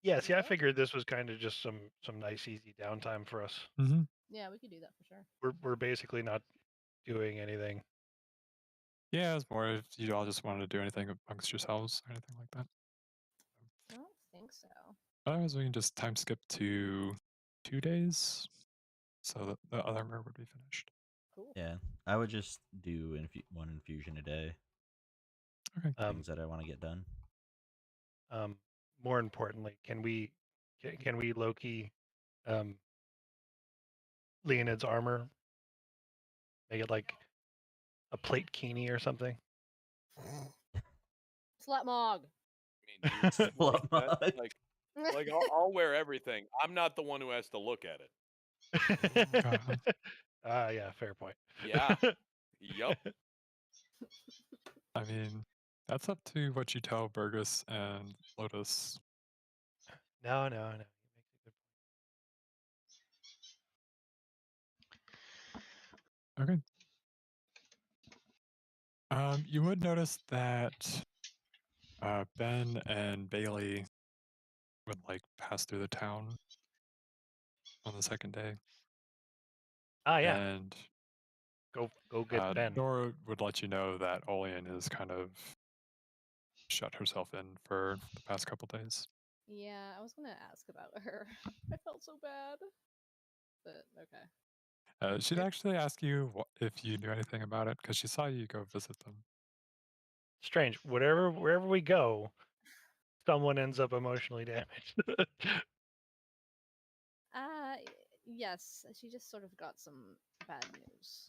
C: Yeah, see, I
D: Okay.
C: figured this was kind of just some nice easy downtime for us.
B: Mm-hmm.
D: Yeah, we could do that for sure.
C: We're basically not doing anything.
B: Yeah, it's more if you all just wanted to do anything amongst yourselves or anything like that.
D: I don't think so.
B: Otherwise, we can just time skip to 2 days so that the other armor would be finished.
D: Cool.
F: Yeah, I would just do one infusion a day.
B: Okay.
F: things that I want to get done.
C: More importantly, can we Loki Leonid's armor? Make it like a plate kini or something.
D: Slapmog.
A: I mean, dude, like,
F: Flop
A: that,
F: mug.
A: like I'll wear everything. I'm not the one who has to look at it.
B: God.
C: Yeah, fair point.
A: Yeah. Yup.
B: I mean, that's up to what you tell Burgess and Lotus.
C: No. He makes a good
B: Okay. You would notice that Ben and Bailey would like pass through the town on the second day,
C: Yeah.
B: and
C: Go get Ben.
B: Nora would let you know that Olean has kind of shut herself in for the past couple days.
D: Yeah, I was gonna ask about her. I felt so bad. But okay.
B: She'd actually ask you if you knew anything about it because she saw you go visit them.
C: Strange. Wherever we go, someone ends up emotionally damaged.
D: Yes, she just sort of got some bad news.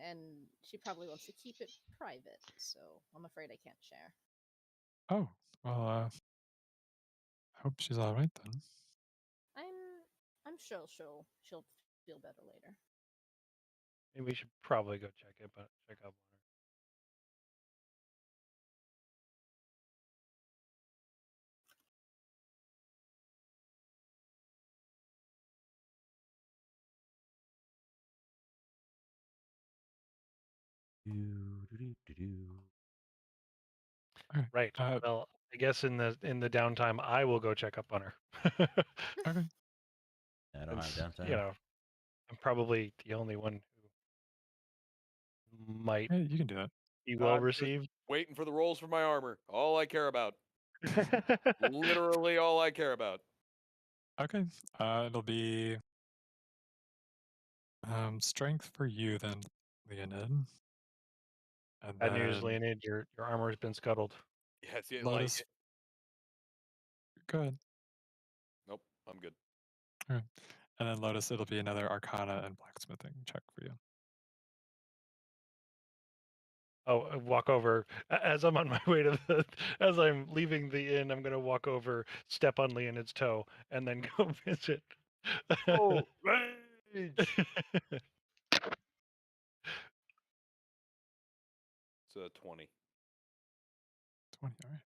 D: And she probably wants to keep it private, so I'm afraid I can't share.
B: Oh, well, I hope she's all right then.
D: I'm sure she'll feel better later.
C: Maybe we should probably go check up on her.
B: Okay.
C: Right. Well, I guess in the downtime, I will go check up on her.
B: Okay.
F: I don't have
C: Since,
F: downtime.
C: I'm probably the only one who might
B: Hey, you can do that.
C: be well
A: I'm just
C: received.
A: waiting for the rolls for my armor. All I care about. Literally all I care about.
B: Okay. It'll be strength for you then, Leonid. And
C: Bad news,
B: then
C: Leonid. Your armor has been scuttled.
A: Yes, yeah,
B: Lotus. Go ahead.
A: Nope, I'm good.
B: Okay. And then Lotus, it'll be another Arcana and Blacksmithing check for you.
C: Oh, I walk over as I'm on my way to as I'm leaving the inn. I'm gonna walk over, step on Leonid's toe, and then go visit.
A: Oh, rage! It's a 20.
B: 20, all right.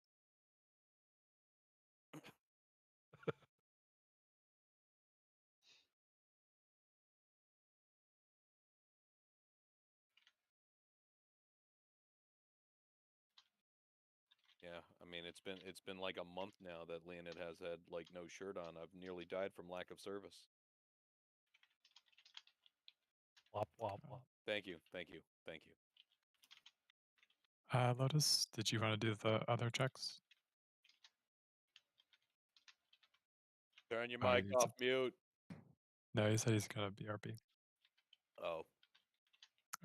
A: Yeah, I mean it's been like a month now that Leonid has had like no shirt on. I've nearly died from lack of service.
C: Wop wop wop.
A: Thank you, thank you, thank you.
B: Lotus, did you want to do the other checks?
A: Turn your
B: Oh,
A: mic off mute.
B: No, he said he's gonna BRB.
A: Oh,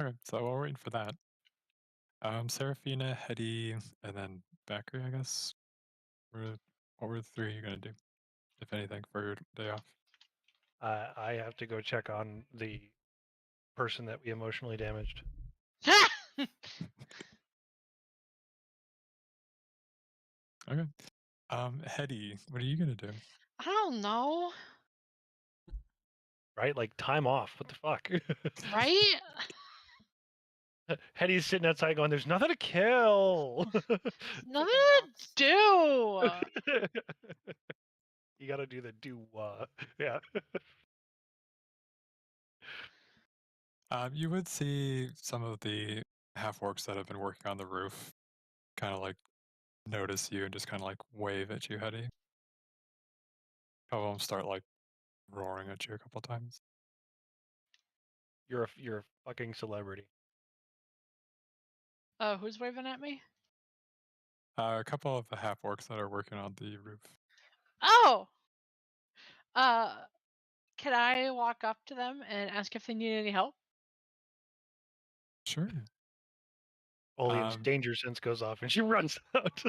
B: Okay, so we're waiting for that. Serafina, Hetty, and then Bakri, I guess. What were the three you're gonna do, if anything, for your day off?
C: I have to go check on the person that we emotionally damaged.
B: Okay. Hetty, what are you gonna do?
E: I don't know.
C: Right, like time off. What the fuck?
E: Right?
C: Hetty's sitting outside going, "There's nothing to kill."
E: Nothing
D: Freaking
E: to
D: rocks.
E: do.
C: You got to do the yeah.
B: You would see some of the half orcs that have been working on the roof kind of like notice you and just kind of like wave at you, Hetty. A couple of them start like roaring at you a couple times.
C: You're a fucking celebrity.
E: Oh, who's waving at me?
B: A couple of the half orcs that are working on the roof.
E: Oh! Uh, can I walk up to them and ask if they need any help?
B: Sure.
C: Olean's danger sense goes off and she runs out.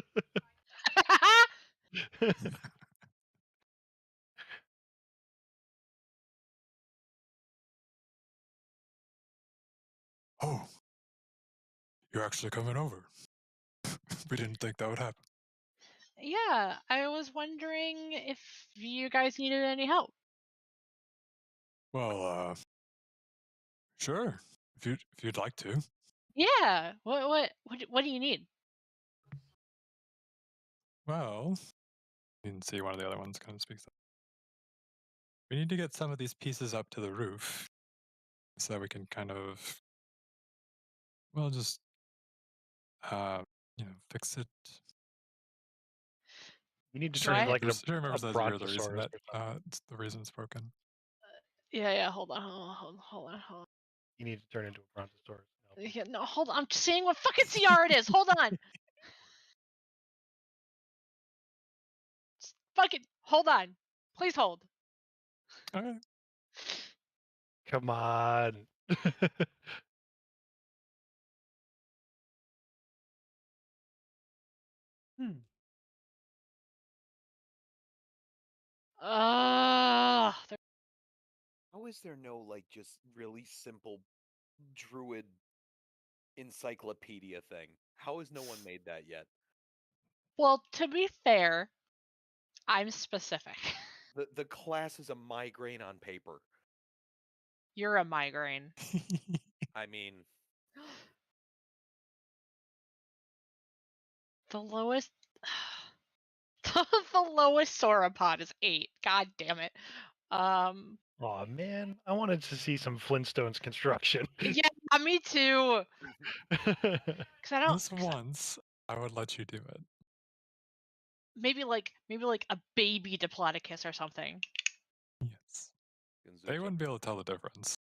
B: Oh, you're actually coming over. We didn't think that would happen.
E: Yeah, I was wondering if you guys needed any help.
B: Well, sure. If you'd like to.
E: Yeah. What do you need?
B: Well, you can see one of the other ones kind of speaks up. We need to get some of these pieces up to the roof so that we can kind of, well, just, fix it.
C: You need to
E: Do
C: turn into
E: I?
C: like
B: She
C: a
B: remembers that you're the reason
C: brontosaurus
B: that
C: or something.
B: it's the reason spoken.
E: Yeah. Hold on.
C: You need to turn into a brontosaurus. No.
E: Yeah, no, hold on. I'm seeing what fucking CR it is. Hold on. Fucking hold on. Please hold.
B: Okay.
C: Come on.
F: Hmm.
E: There-
A: How is there no like just really simple druid encyclopedia thing? How has no one made that yet?
E: well, to be fair, I'm specific.
A: The class is a migraine on paper.
E: You're a migraine.
A: I mean,
E: The lowest the lowest sauropod is 8. God damn it.
C: Oh man, I wanted to see some Flintstones construction.
E: Yeah, me too. Cuz I don't
B: This once, I would let you do it.
E: maybe like a baby diplodocus or something.
B: Yes.
A: Gonzo
B: They
A: Jack-
B: wouldn't be able to tell the difference.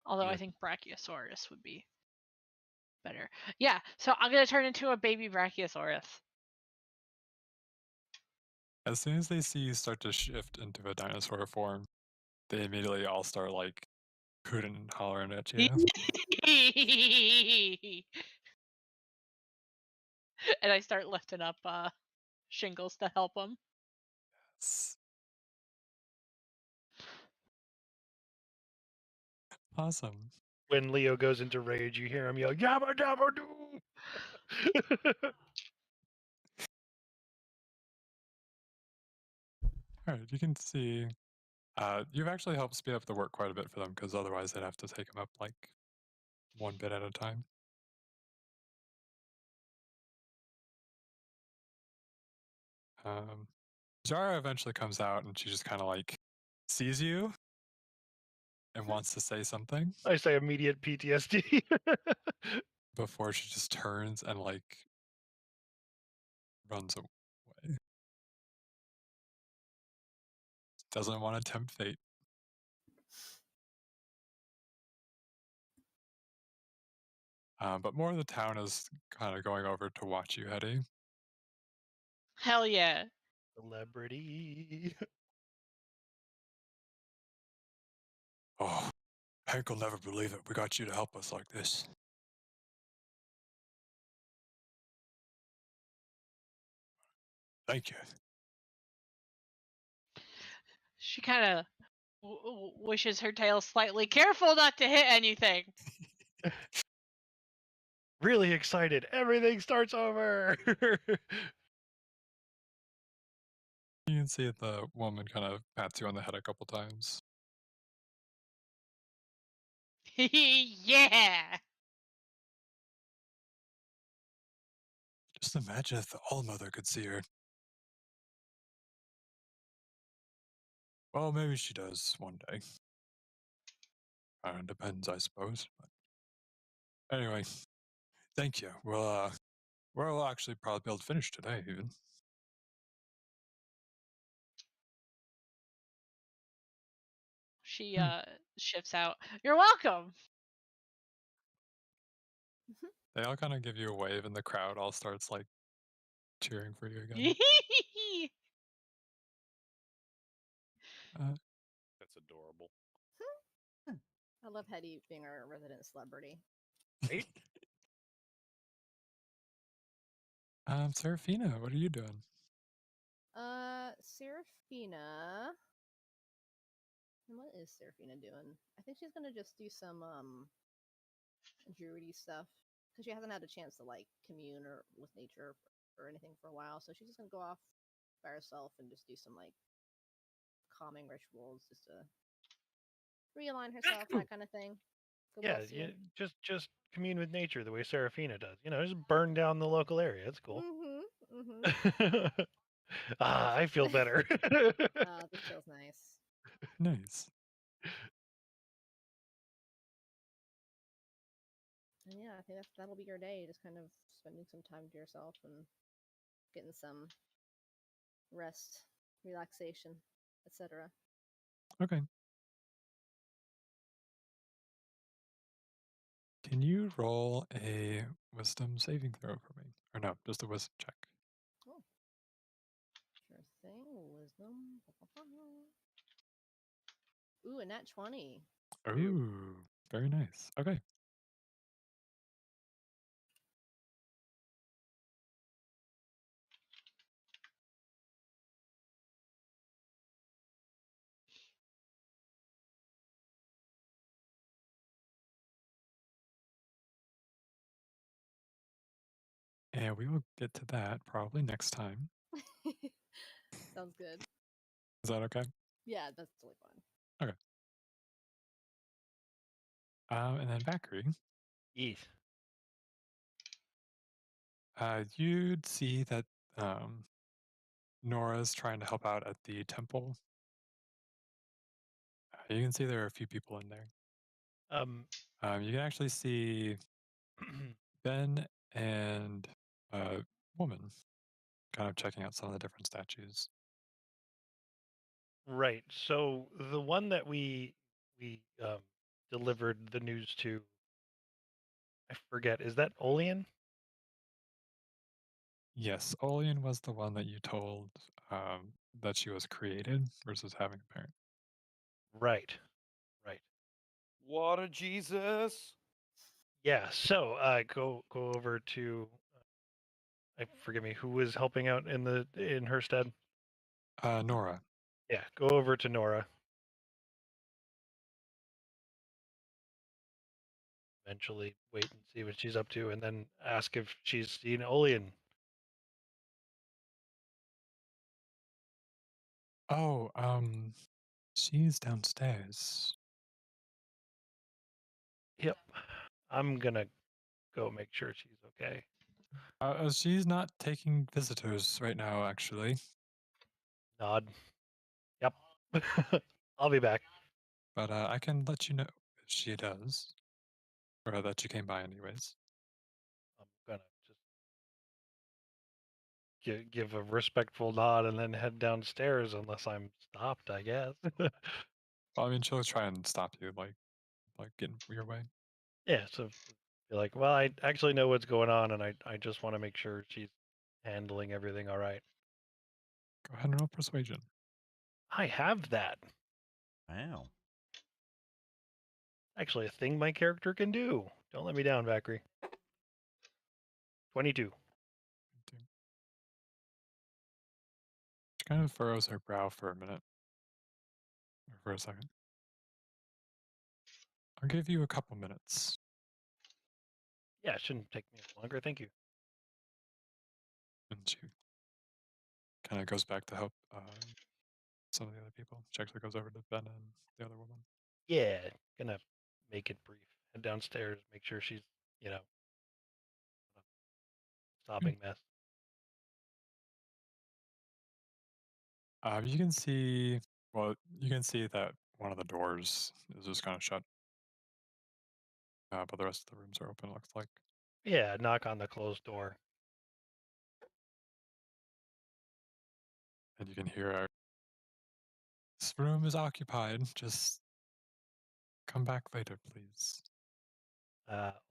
E: Although
F: Yeah.
E: I think Brachiosaurus would be better. Yeah, so I'm going to turn into a baby Brachiosaurus.
B: As soon as they see you start to shift into a dinosaur form, they immediately all start like hooting and hollering at you.
E: And I start lifting up shingles to help them.
B: Yes. Awesome.
C: When Leo goes into rage, you hear him yell, "Yabba dabba doo!"
B: All right, you can see. You've actually helped speed up the work quite a bit for them because otherwise they'd have to take them up like one bit at a time. Zara eventually comes out and she just kind of like sees you and wants to say something
C: I say immediate PTSD.
B: before she just turns and like runs away. Doesn't want to tempt fate. But more of the town is kind of going over to watch you, Hetty.
E: Hell yeah.
C: Celebrity.
B: Oh, Hank will never believe it. We got you to help us like this. Thank you.
E: She kind of wishes her tail slightly. Careful not to hit anything.
C: Really excited. Everything starts over.
B: You can see the woman kind of pats you on the head a couple times.
E: Yeah.
B: Just imagine if the All-Mother could see her. Well, maybe she does one day. Depends, I suppose. But anyway, thank you. We'll actually probably be able to finish today, even.
E: She shifts out. You're welcome.
B: They all kind of give you a wave, and the crowd all starts like cheering for you again.
A: that's adorable.
D: I love Hetty being our resident celebrity.
C: Right?
B: Serafina, what are you doing?
D: Serafina. And what is Serafina doing? I think she's gonna just do some druidy stuff because she hasn't had a chance to like commune or with nature or anything for a while. So she's just gonna go off by herself and just do some like calming rituals just to realign herself, that kind of thing. Go
C: Yeah,
D: bless you.
C: just commune with nature the way Serafina does. Just burn down the local area. It's cool. I feel better.
D: This feels nice.
B: Nice.
D: And yeah, I think that'll be your day, just kind of spending some time to yourself and getting some rest, relaxation, etc.
B: Okay. Can you roll a wisdom saving throw for me? Or no, just a wisdom check.
D: Oh, sure thing. Wisdom. Ooh, a nat 20.
B: Ooh, very nice. Okay. And we will get to that probably next time.
D: Sounds good.
B: Is that okay?
D: Yeah, that's totally fine.
B: Okay. And then Valkyrie,
C: Yes.
B: you'd see that Nora's trying to help out at the temple. You can see there are a few people in there.
C: Um,
B: You can actually see Ben and a woman kind of checking out some of the different statues.
C: right. So the one that we delivered the news to, I forget, is that Olean?
B: Yes, Olean was the one that you told that she was created versus having a parent.
C: Right. Right.
A: Water Jesus.
C: Yeah. So go over to I forgive me, who was helping out in her stead?
B: Nora.
C: Yeah, go over to Nora. Eventually wait and see what she's up to, and then ask if she's seen Olean.
B: Oh, she's downstairs.
C: Yep. I'm gonna go make sure she's okay.
B: She's not taking visitors right now, actually.
C: Nod. Yep. I'll be back.
B: But I can let you know if she does, or that she came by anyways.
C: I'm gonna just give a respectful nod and then head downstairs unless I'm stopped, I guess.
B: Well, I mean, she'll try and stop you, like get in your way.
C: Yeah, so be like, well, I actually know what's going on, and I just want to make sure she's handling everything all right.
B: Go ahead and roll persuasion.
C: I have that.
F: Wow.
C: Actually, a thing my character can do. Don't let me down, Valkyrie. 22.
B: She kind of furrows her brow for a minute, or for a second. I'll give you a couple minutes.
C: Yeah, it shouldn't take me longer. Thank you.
B: And she kind of goes back to help some of the other people. She actually goes over to Ben and the other woman.
C: Yeah, gonna make it brief. Head downstairs, make sure she's, you know, a sobbing mess.
B: You can see, well, you can see that one of the doors is just kind of shut, but the rest of the rooms are open, it looks like.
C: Yeah, knock on the closed door.
B: And you can hear her. This room is occupied. Just come back later, please.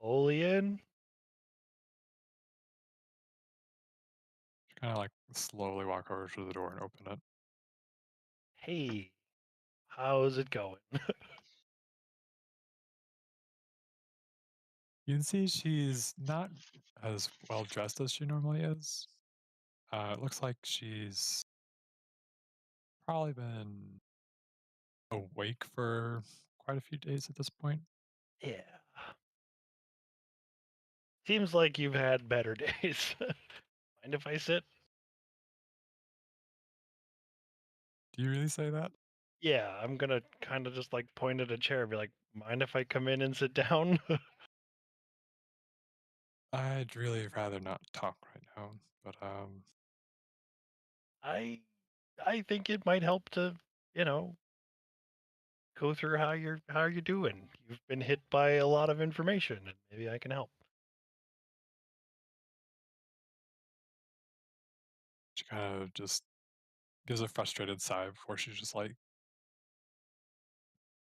C: Olean?
B: She kind of like slowly walk over to the door and open it.
C: Hey, how's it going?
B: You can see she's not as well dressed as she normally is. It looks like she's probably been awake for quite a few days at this point.
C: Yeah. Seems like you've had better days. Mind if I sit?
B: Do you really say that?
C: Yeah, I'm gonna kind of just like point at a chair and be like, mind if I come in and sit down?
B: I'd really rather not talk right now, but
C: I I think it might help to, you know, go through how you're doing. You've been hit by a lot of information and maybe I can help.
B: she kind of just gives a frustrated sigh before she just like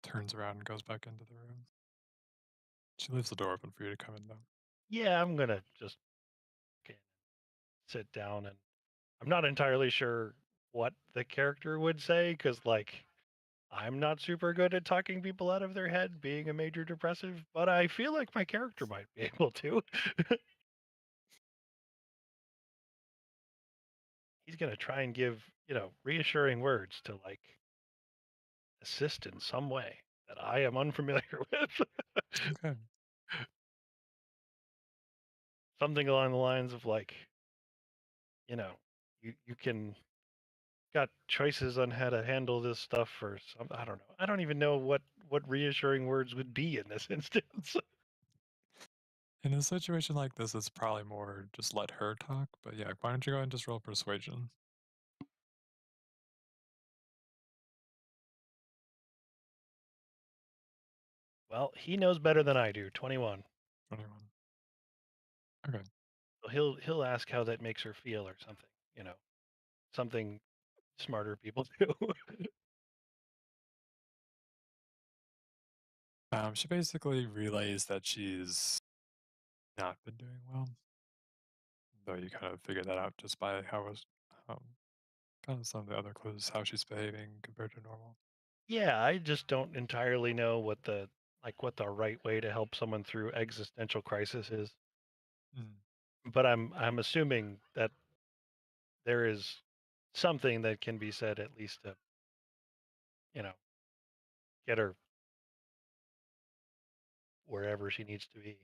B: turns around and goes back into the room. She leaves the door open for you to come in though.
C: Yeah, I'm gonna just okay, sit down and I'm not entirely sure what the character would say because like I'm not super good at talking people out of their head being a major depressive, but I feel like my character might be able to. He's gonna try and give, reassuring words to like assist in some way that I am unfamiliar with.
B: Okay.
C: Something along the lines of like, you know, you can got choices on how to handle this stuff or some I don't know. I don't even know what reassuring words would be in this instance.
B: In a situation like this, it's probably more just let her talk. But yeah, why don't you go ahead and just roll persuasion?
C: Well, he knows better than I do. 21.
B: 21. Okay.
C: So he'll ask how that makes her feel or something, something smarter people do.
B: She basically relays that she's not been doing well, though you kind of figure that out just by um, kind of some of the other clues, how she's behaving compared to normal.
C: Yeah, I just don't entirely know what the right way to help someone through existential crisis is.
B: Mm.
C: But I'm assuming that there is something that can be said at least to, you know, get her wherever she needs to be.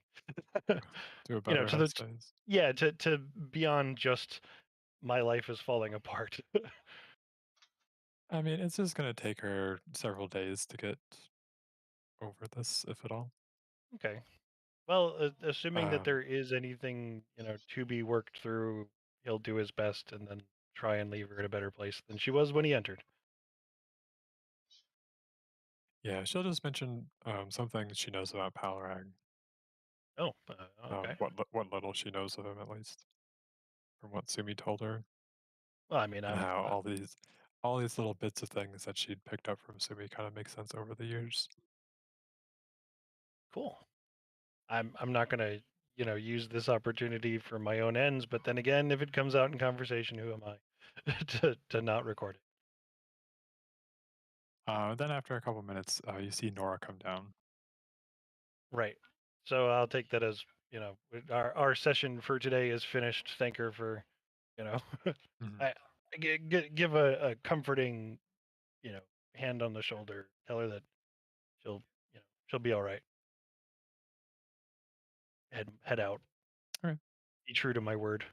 B: To a better
C: To the
B: headspace.
C: yeah, to beyond just my life is falling apart.
B: I mean, it's just going to take her several days to get over this, if at all.
C: Okay. Well, assuming that
B: Um,
C: there is anything, to be worked through, he'll do his best and then try and leave her in a better place than she was when he entered.
B: yeah, she'll just mention some things she knows about Palrag,
C: Oh, okay.
B: what little she knows of him, at least, from what Sumi told her,
C: Well, I mean,
B: and how all these little bits of things that she'd picked up from Sumi kind of make sense over the years.
C: cool. I'm not gonna, use this opportunity for my own ends, but then again, if it comes out in conversation, who am I to not record it?
B: Then after a couple minutes, you see Nora come down.
C: Right. So I'll take that as, our session for today is finished. Thank her for, you know,
B: Mhm.
C: give a comforting, you know, hand on the shoulder. Tell her that she'll be all right. Head out.
B: Okay.
C: Be true to my word.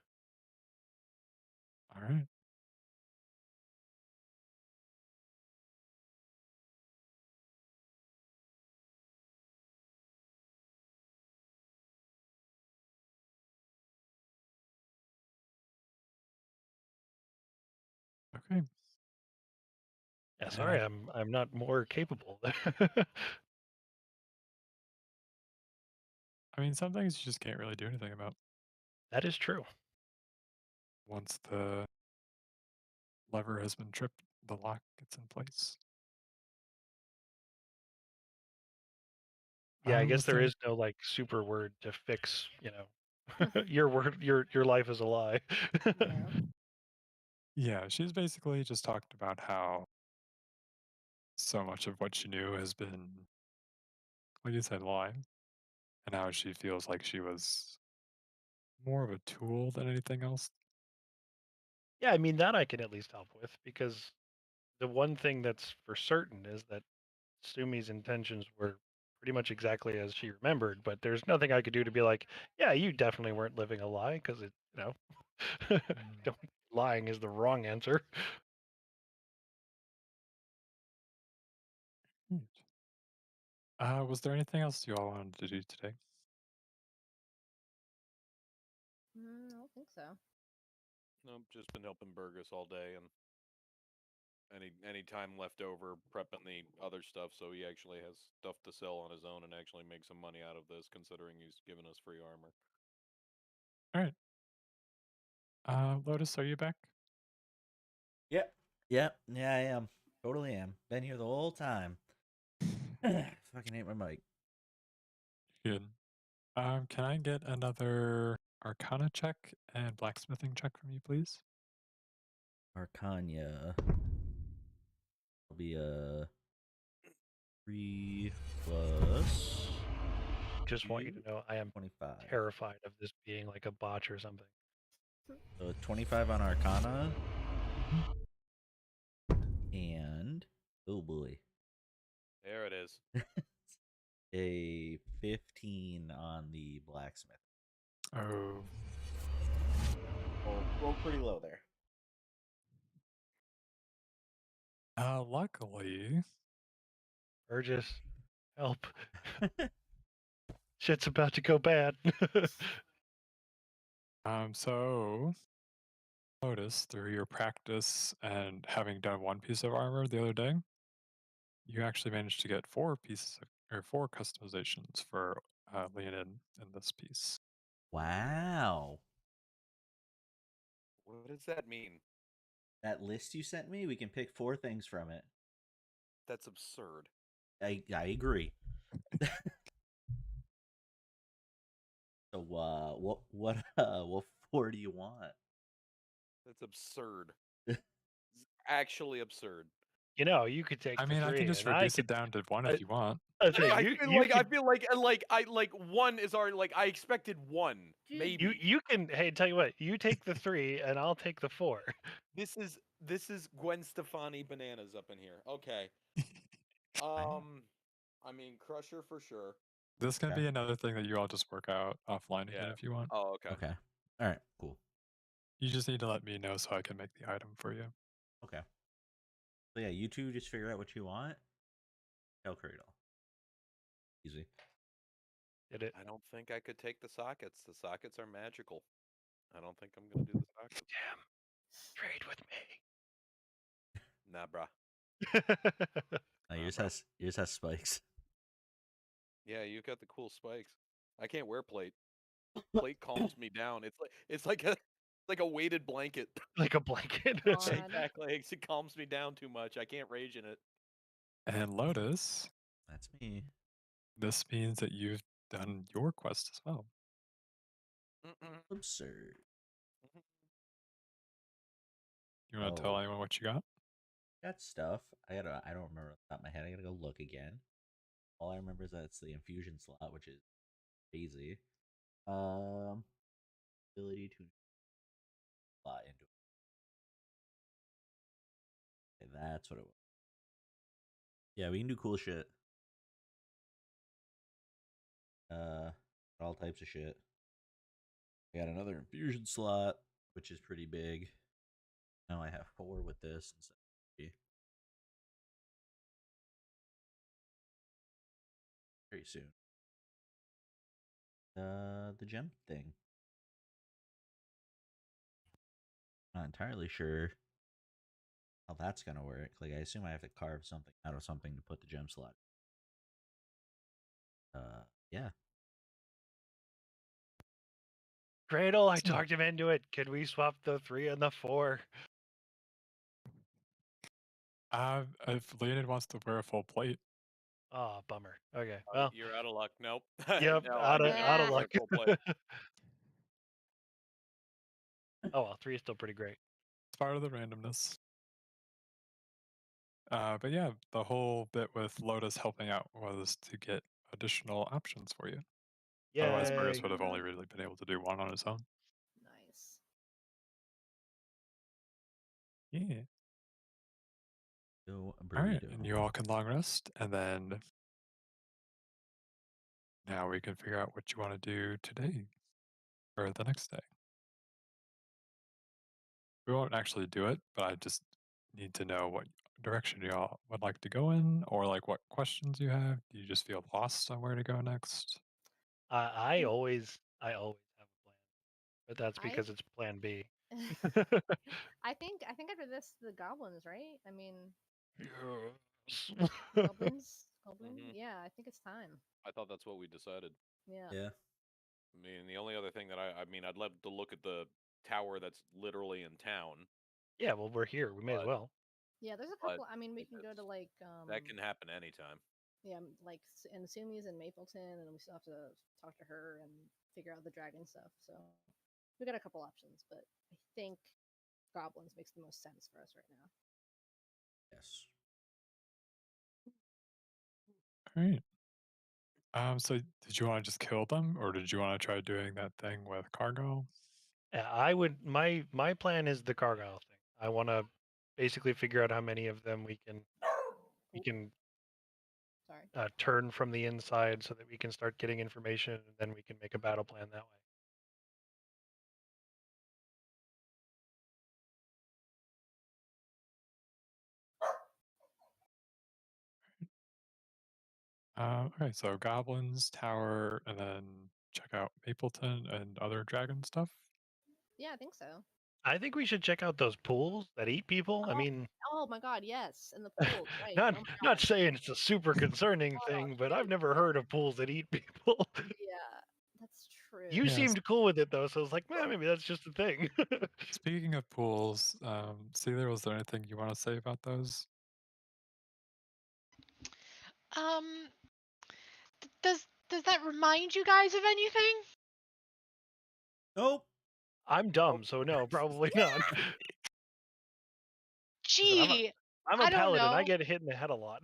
B: All right. Okay.
C: Yeah, sorry,
B: And
C: I'm not more capable.
B: I mean, some things you just can't really do anything about
C: That is true.
B: once the lever has been tripped, the lock gets in place.
C: Yeah, I guess
B: Was
C: there
B: there?
C: is no like super word to fix,
D: Hmm.
C: your word, your life is a lie.
D: Yeah.
B: Yeah, she's basically just talked about how so much of what she knew has been, like you said, lying. and how she feels like she was more of a tool than anything else.
C: Yeah, I mean that I can at least help with because the one thing that's for certain is that Sumi's intentions were pretty much exactly as she remembered, but there's nothing I could do to be like, yeah, you definitely weren't living a lie because it, don't, lying is the wrong answer.
B: Right. Was there anything else you all wanted to do today?
D: I don't think so.
A: Nope, just been helping Burgess all day, and any time left over prepping the other stuff, so he actually has stuff to sell on his own and actually make some money out of this, considering he's given us free armor.
B: All right. Lotus, are you back?
F: Yep. Yep. Yeah, I am. Totally am. Been here the whole time. Fucking hate my mic.
B: Good. Can I get another Arcana check and blacksmithing check from you, please?
F: Arcana. Will be a 3 plus
C: Just want you to
F: 2,
C: know I am
F: 25.
C: terrified of this being like a botch or something.
F: So 25 on Arcana. And oh boy.
A: There it is.
F: A 15 on the blacksmith.
B: Oh,
F: Roll pretty low there.
B: luckily,
C: Burgess, help. Shit's about to go bad.
B: so Lotus, through your practice and having done one piece of armor the other day, you actually managed to get 4 customizations for Leonid in this piece.
F: Wow.
A: What does that mean?
F: That list you sent me, we can pick 4 things from it.
A: That's absurd.
F: I agree. So what 4 do you want?
A: That's absurd. It's actually absurd.
C: You could take
B: I
C: the
B: mean, I can
C: 3,
B: just
C: and I
B: reduce
C: could.
B: it down to 1
C: I,
B: if you want.
C: I say
A: I
C: you
A: feel
C: you
A: like I
C: could
A: feel like I like one is already like I expected one,
D: Dude.
A: maybe.
C: you can. Hey, tell you what, you take the 3, and I'll take the 4.
A: This is Gwen Stefani bananas up in here. Okay. I mean Crusher for sure.
B: This can
F: Okay.
B: be another thing that you all just work out offline again
A: Yeah.
B: if you want.
A: Oh, okay.
F: Okay. All right. Cool.
B: You just need to let me know so I can make the item for you.
F: Okay. So yeah, you two just figure out what you want. Tell Cradle. Easy.
C: Did it?
A: I don't think I could take the sockets. The sockets are magical. I don't think I'm gonna do the sockets.
C: Damn. Trade with
A: Nah, bruh.
C: me.
A: Bro.
F: Yours has spikes.
A: Yeah, you got the cool spikes. I can't wear plate. Plate calms me down. It's like a weighted blanket.
C: Like a blanket.
D: God.
A: Exactly. It calms me down too much. I can't rage in it.
B: And Lotus,
F: That's me.
B: this means that you've done your quest as well.
A: Mm-mm.
F: Absurd.
B: You want to tell
F: Oh,
B: anyone what you got?
F: got stuff. I don't remember off the top of my head. I gotta go look again. All I remember is that it's the infusion slot, which is crazy. Ability to slot into it. Okay, that's what it was. Yeah, we can do cool shit. All types of shit. I got another infusion slot, which is pretty big. Now I have 4 with this instead of 3. Very soon. The gem thing. Not entirely sure how that's gonna work. Like, I assume I have to carve something out of something to put the gem slot. Yeah.
C: Cradle, I talked him into it. Can we swap the 3 and the 4?
B: If Leonid wants to wear a full plate,
C: Oh, bummer. Okay. Well,
A: You're out of luck. Nope.
C: yep,
A: No,
C: out of
A: I
C: out of
A: can't play
C: luck.
A: full play.
C: Oh well, 3 is still pretty great.
B: it's part of the randomness. But yeah, the whole bit with Lotus helping out was to get additional options for you. Otherwise, Burgess
C: Yay!
B: would have only really been able to do one on his own.
D: Nice.
B: Yeah.
F: Go
B: All right,
F: burrito.
B: and you all can long rest, and then now we can figure out what you want to do today or the next day. We won't actually do it, but I just need to know what direction y'all would like to go in, or like what questions you have. Do you just feel lost on where to go next?
C: I
D: Mm.
C: always have a plan, but that's
D: I
C: because it's Plan B.
D: I think after this, the goblins, right? I mean,
C: Yes.
D: goblin.
A: Mhm.
D: Yeah, I think it's time.
A: I thought that's what we decided.
D: Yeah.
F: Yeah.
A: I mean, the only other thing that I mean, I'd love to look at the tower that's literally in town,
C: Yeah, well, we're here. We may as
A: but
C: well.
D: Yeah, there's a
A: but
D: couple. I mean, we can go to
A: that's,
D: like
A: that can happen anytime.
D: yeah, like in Sumi's in Mapleton, and we still have to talk to her and figure out the dragon stuff. So we got a couple options, but I think goblins makes the most sense for us right now.
F: Yes.
B: All right. So did you want to just kill them, or did you want to try doing that thing with cargo?
C: Yeah, I would. My plan is the Cargyle thing. I want to basically figure out how many of them we
D: Oop,
C: can
D: sorry.
C: turn from the inside, so that we can start getting information, and then we can make a battle plan that way.
B: Okay, so goblins, tower, and then check out Mapleton and other dragon stuff.
D: Yeah, I think so.
C: I think we should check out those pools that eat people. I
D: Oh,
C: mean,
D: oh my God, yes, and the pools, right?
C: not
D: Oh my
C: not
D: God.
C: saying it's a super concerning
D: Oh
C: thing, but I've
D: shoot.
C: never heard of pools that eat people.
D: Yeah, that's
C: You
D: true.
B: Yes.
C: seemed cool with it though, so I was like, maybe that's just a thing.
B: Speaking of pools, Celia, was there anything you want to say about those?
E: Um, does that remind you guys of anything?
F: Nope.
C: I'm dumb, so no, probably not. Listen,
E: Gee,
C: I'm a
E: I don't
C: paladin. I
E: know.
C: get hit in the head a lot.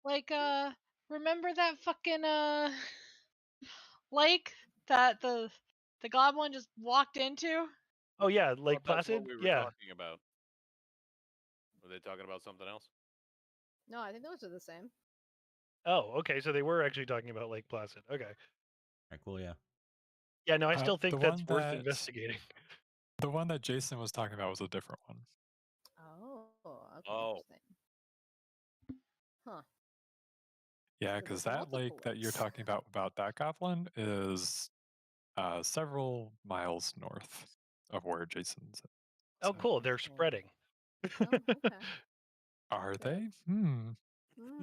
E: Like, remember that fucking lake that the goblin just walked into?
C: Oh yeah,
A: I
C: Lake
A: thought that's what
C: Placid.
A: we were
C: Yeah.
A: talking about. Were they talking about something else?
D: No, I think those are the same.
C: Oh, okay. So they were actually talking about Lake Placid. Okay.
F: All right, cool. Yeah.
C: Yeah. No, I still
B: The
C: think that's
B: one
C: worth
B: that
C: investigating.
B: the one that Jason was talking about was a different one.
D: Oh, okay,
A: Oh.
D: interesting. Huh.
B: Yeah,
D: So
B: because
D: there's
B: that lake
D: multiple
B: that you're
D: lakes.
B: talking about that goblin is several miles north of where Jason's at.
C: Oh,
B: So,
C: cool. They're
D: Interesting.
C: spreading.
D: Oh, okay.
B: are
D: Good.
B: they?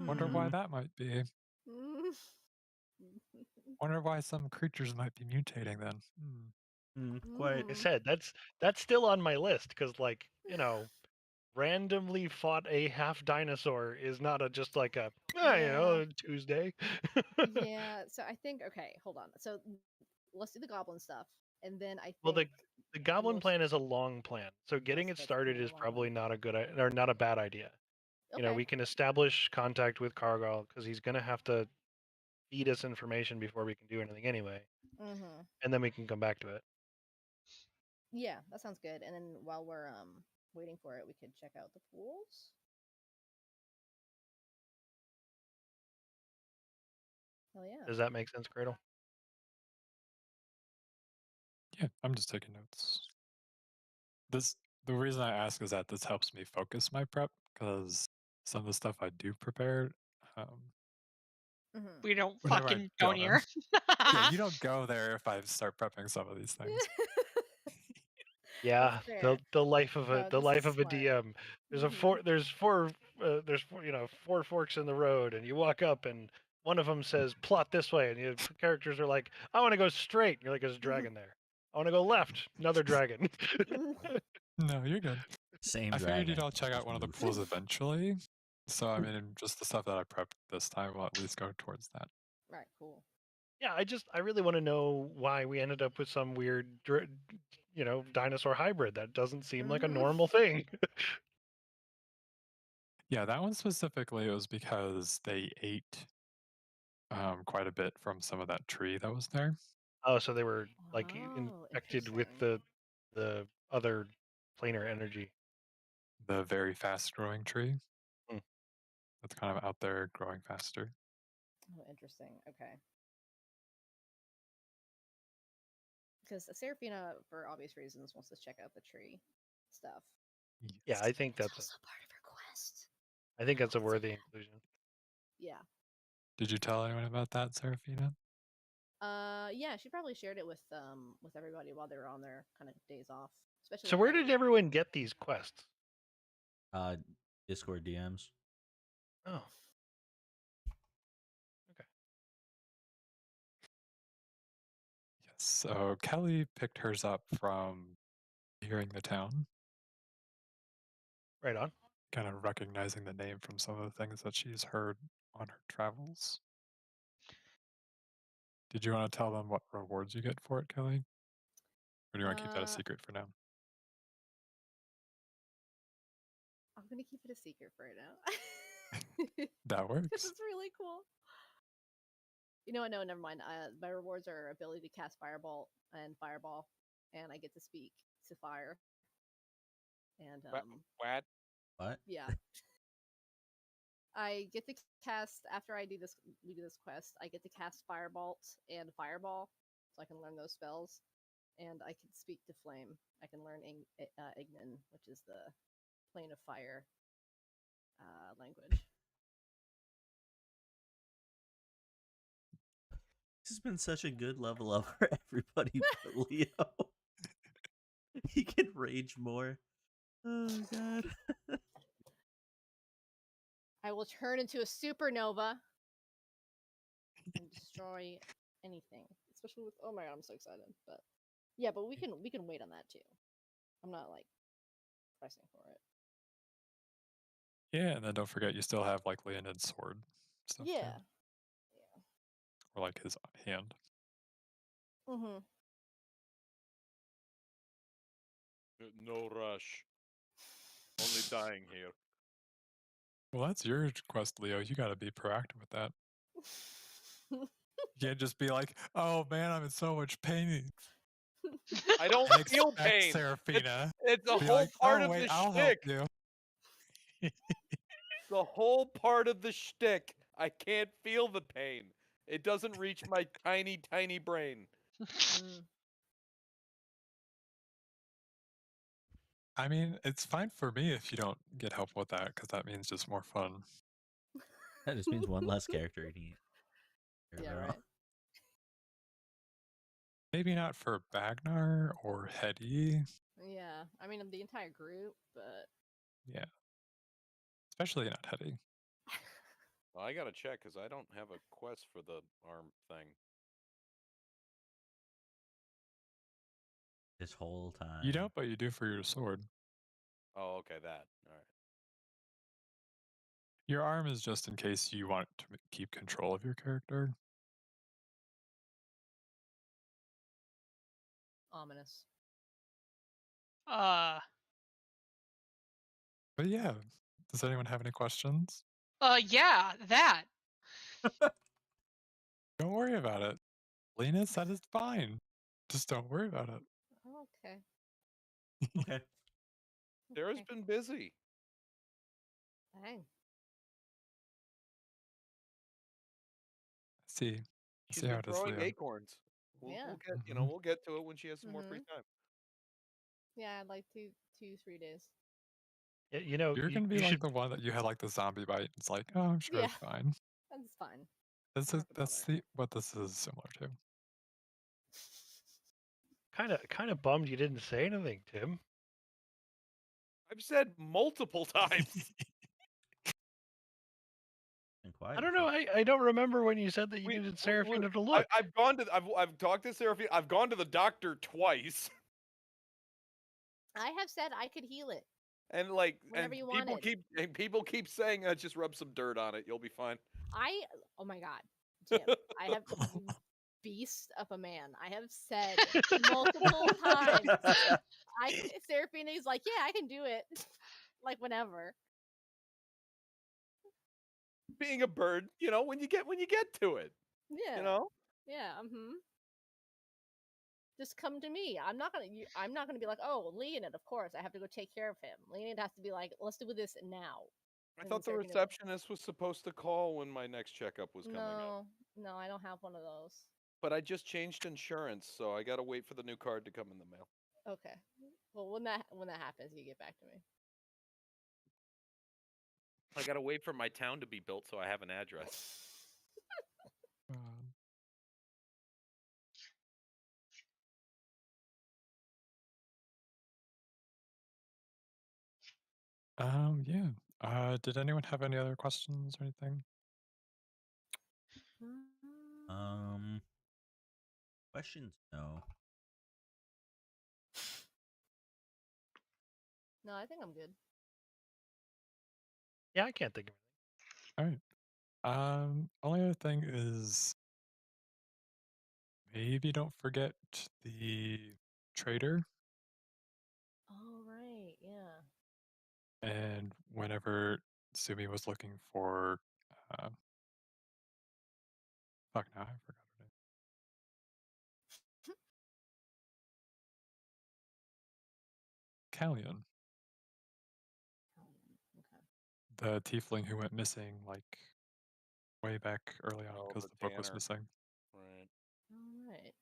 B: Wonder why
C: Hmm.
B: that might be.
D: Mm.
B: Wonder why some creatures might be mutating then.
F: Quite.
C: I
D: Mm.
C: said that's still on my list because, like, randomly fought a half dinosaur is not just like a
D: Yeah.
C: Tuesday.
D: Yeah. So I think okay, hold on. So let's do the goblin stuff, and then I
C: Well,
D: think
C: the goblin
D: we'll.
C: plan is a long plan, so getting it
D: That's kind
C: started
D: of a
C: is
D: long one.
C: probably not a or not a bad idea.
D: Okay.
C: We can establish contact with Cargall because he's gonna have to feed us information before we can do anything anyway,
D: Mhm.
C: and then we can come back to it.
D: Yeah, that sounds good. And then while we're waiting for it, we could check out the pools. Hell yeah.
C: Does that make sense, Cradle?
B: Yeah, I'm just taking notes. The reason I ask is that this helps me focus my prep because some of the stuff I do prepare,
D: Mhm.
E: We don't
B: whenever I
E: fucking go
B: don't know.
E: near.
B: Yeah, you don't go there if I start prepping some of these things.
C: Yeah,
D: That's fair.
C: the life of
D: No,
C: the
D: this
C: life
D: is
C: of a
D: smart.
C: DM.
D: Mhm.
C: There's four four forks in the road, and you walk up, and one of them says plot this way, and the characters are like, I want to go straight. And you're like, there's a dragon there. I want to go left. Another dragon.
B: No, you're good.
F: Same
B: I figured you'd
F: dragon.
B: all check out
F: Just
B: one of the
F: moved.
B: pools eventually. So I mean, just the stuff that I prepped this time will at least go towards that.
D: Right, cool.
C: Yeah, I really want to know why we ended up with some weird dinosaur hybrid that doesn't seem like a
D: Mhm.
C: normal thing.
B: Yeah, that one specifically was because they ate quite a bit from some of that tree that was there.
C: Oh, so they were like
D: Oh,
C: infected with
D: interesting.
C: the other planar energy.
B: The very fast growing tree
C: Hmm.
B: that's kind of out there growing faster.
D: Oh, interesting. Okay. Because Seraphina, for obvious reasons, wants to check out the tree stuff.
C: Yeah, I think
D: It's
C: that's
D: also part of her quest.
C: I think that's a
D: It's
C: worthy
D: okay.
C: inclusion.
D: Yeah.
B: Did you tell anyone about that, Seraphina?
D: Yeah, she probably shared it with everybody while they were on their kind of days off, especially
C: So
D: with
C: where did
D: Betty.
C: everyone get these quests?
F: Discord DMs.
C: Oh, okay.
B: Yes. So Kelly picked hers up from hearing the town,
C: Right on.
B: kind of recognizing the name from some of the things that she's heard on her travels. Did you want to tell them what rewards you get for it, Kelly? Or do you want to keep that a secret for now?
D: I'm gonna keep it a secret for now.
B: That
D: This
B: works.
D: is really cool. You know what? No, never mind. My rewards are ability to cast Fireball, and I get to speak to fire. And
A: What?
F: What?
D: yeah, I get to cast after I do this. We do this quest. I get to cast Firebolt and Fireball, so I can learn those spells, and I can speak to Flame. I can learn Ignin, which is the plane of fire language.
F: This has been such a good level up for everybody but Leo. He can rage more. Oh god.
D: I will turn into a supernova and destroy anything, especially with. Oh my god, I'm so excited! But yeah, but we can wait on that too. I'm not like pressing for it.
B: Yeah, and then don't forget you still have like Leonid's sword stuff too.
D: Yeah.
B: Or like his hand.
D: Mm-hmm.
A: No rush. Only dying here.
B: Well, that's your quest, Leo. You got to be proactive with that. You can't just be like, "Oh man, I'm in so much pain."
A: I don't
B: And
A: feel
B: expect
A: pain.
B: Seraphina
A: It's a
B: be
A: whole
B: like,
A: part
B: "Oh
A: of
B: wait,
A: the
B: I'll help
A: shtick.
B: you."
A: The whole part of the shtick. I can't feel the pain. It doesn't reach my tiny, tiny brain.
D: Mm.
B: I mean, it's fine for me if you don't get help with that, because that means just more fun.
F: That just means one less character to eat.
D: Yeah, right.
B: Maybe not for Bagnar or Hetty.
D: Yeah, I mean the entire group, but
B: Yeah. Especially not Hetty.
A: Well, I gotta check because I don't have a quest for the arm thing.
F: This whole time.
B: You don't, but you do for your sword.
A: Oh, okay, that. All right.
B: Your arm is just in case you want to keep control of your character.
D: ominous.
E: Uh,
B: But yeah, does anyone have any questions?
E: yeah, that.
B: Don't worry about it. Lena said it's fine. Just don't worry about it.
D: Okay.
F: Okay.
A: Sarah's
D: Okay.
A: been busy.
D: Dang.
B: See.
A: She's
B: See how
A: been
B: it is,
A: throwing
B: Leo.
A: acorns. We'll
D: Yeah.
A: get
B: Mhm.
A: we'll get to it when she has some more free
D: Mhm.
A: time.
D: Yeah, I'd like 3 days.
C: Yeah, you know,
B: You're gonna be
C: you
B: like
C: should.
B: the one that you had like the zombie bite. It's like, oh, I'm sure
D: Yeah.
B: it's fine.
D: That's fine.
B: This
D: Don't
B: is
D: have to
B: that's
D: bother.
B: what this is similar to.
C: Kind of bummed you didn't say anything, Tim.
A: I've said multiple times.
F: And quiet.
C: I don't know. I don't remember when you said that you
A: We-
C: needed
A: we-
C: Seraphina to look.
A: I've gone to I've talked to Seraphina. I've gone to the doctor twice,
D: I have said I could heal it.
A: and like
D: Whenever you wanted.
A: people keep saying, just rub some dirt on it, you'll be fine."
D: Oh my god, Tim, I have you beast of a man. I have said multiple times. Seraphina's like, yeah, I can do it. Like whenever.
A: Being a bird, when you get to it.
D: Yeah.
A: You know?
D: Yeah. Just come to me. I'm not gonna be like, oh, Leonid. Of course, I have to go take care of him. Leonid has to be like, let's do this now.
A: I
D: And then
A: thought the
D: Seraphina will-
A: receptionist was supposed to call when my next checkup was coming up.
D: No, I don't have one of those.
A: But I just changed insurance, so I gotta wait for the new card to come in the mail.
D: Okay. Well, when that happens, you get back to me.
A: I gotta wait for my town to be built so I have an address.
B: Um, yeah. Did anyone have any other questions or anything?
F: Questions? No.
D: No, I think I'm good.
C: Yeah, I can't think of anything.
B: All right. Only other thing is maybe don't forget the trader.
D: Oh right, yeah.
B: And whenever Sumi was looking for, uh, fuck, now I forgot her name. Callion,
D: Okay.
B: the tiefling who went missing like way back early on
A: Oh,
B: because
A: the
B: the book was
A: tanner.
B: missing.
A: Right.
D: All right.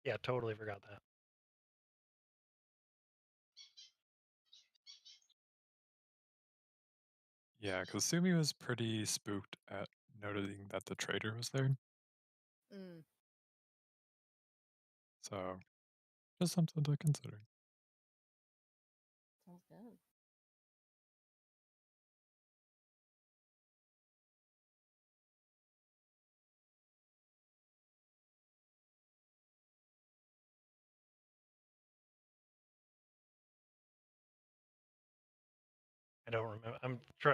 C: Yeah, totally forgot that.
B: Yeah, because Sumi was pretty spooked at noticing that the trader was there.
D: Mm,
B: So just something to consider.
D: sounds good.
C: I don't remember.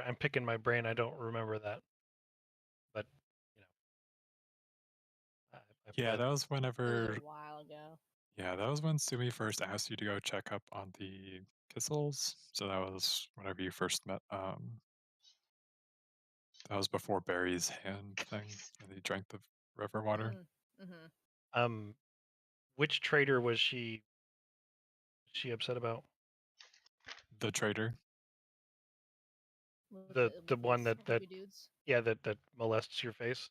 C: I'm picking my brain. I don't remember that. But you know, I
B: Yeah,
C: played.
B: that was
D: It was
B: whenever.
D: a while ago.
B: Yeah, that was when Sumi first asked you to go check up on the Kissels. So that was whenever you first met. That was before Barry's hand thing, and he drank the river water.
D: Mm-hmm.
C: Which trader was she upset about?
B: The trader.
C: The one that
D: dudes.
C: yeah that molests your face.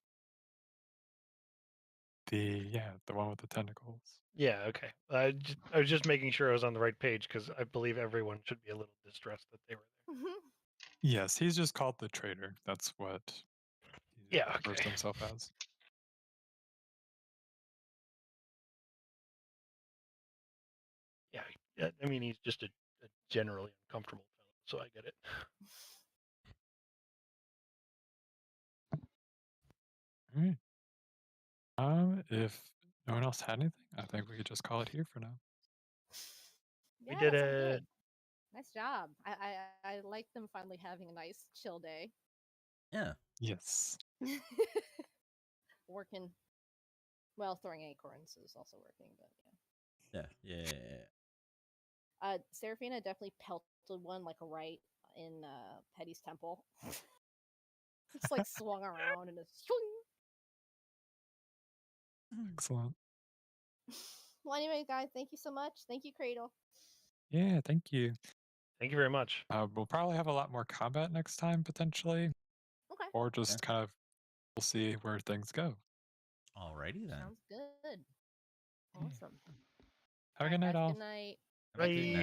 B: The one with the tentacles.
C: Yeah, okay. I was just making sure I was on the right page because I believe everyone should be a little distressed that they were there.
B: Yes, he's just called the trader. That's what he
C: Yeah,
B: refers
C: okay.
B: to himself as.
C: Yeah, I mean he's just a generally uncomfortable fellow, so I get it.
B: All right. If no one else had anything, I think we could just call it here for now.
C: We
D: Yeah,
C: did
D: that sounds
C: it.
D: good. Nice job. I like them finally having a nice chill day.
F: Yeah.
B: Yes.
D: Working. Well, throwing acorns is also working, but yeah.
F: Yeah.
D: Seraphina definitely pelted one like right in Petty's temple. It's like swung around and it's swing.
B: Excellent.
D: Well, anyway, guys, thank you so much. Thank you, Cradle.
B: Yeah, thank you.
C: Thank you very much.
B: We'll probably have a lot more combat next time, potentially.
D: Okay.
B: Or just kind of, we'll see where things go.
F: Alrighty then.
D: Sounds good.
B: Yeah.
D: Awesome.
B: Have a good night,
D: guys,
B: all.
D: good night.
F: Have a good
C: Bye.
F: night.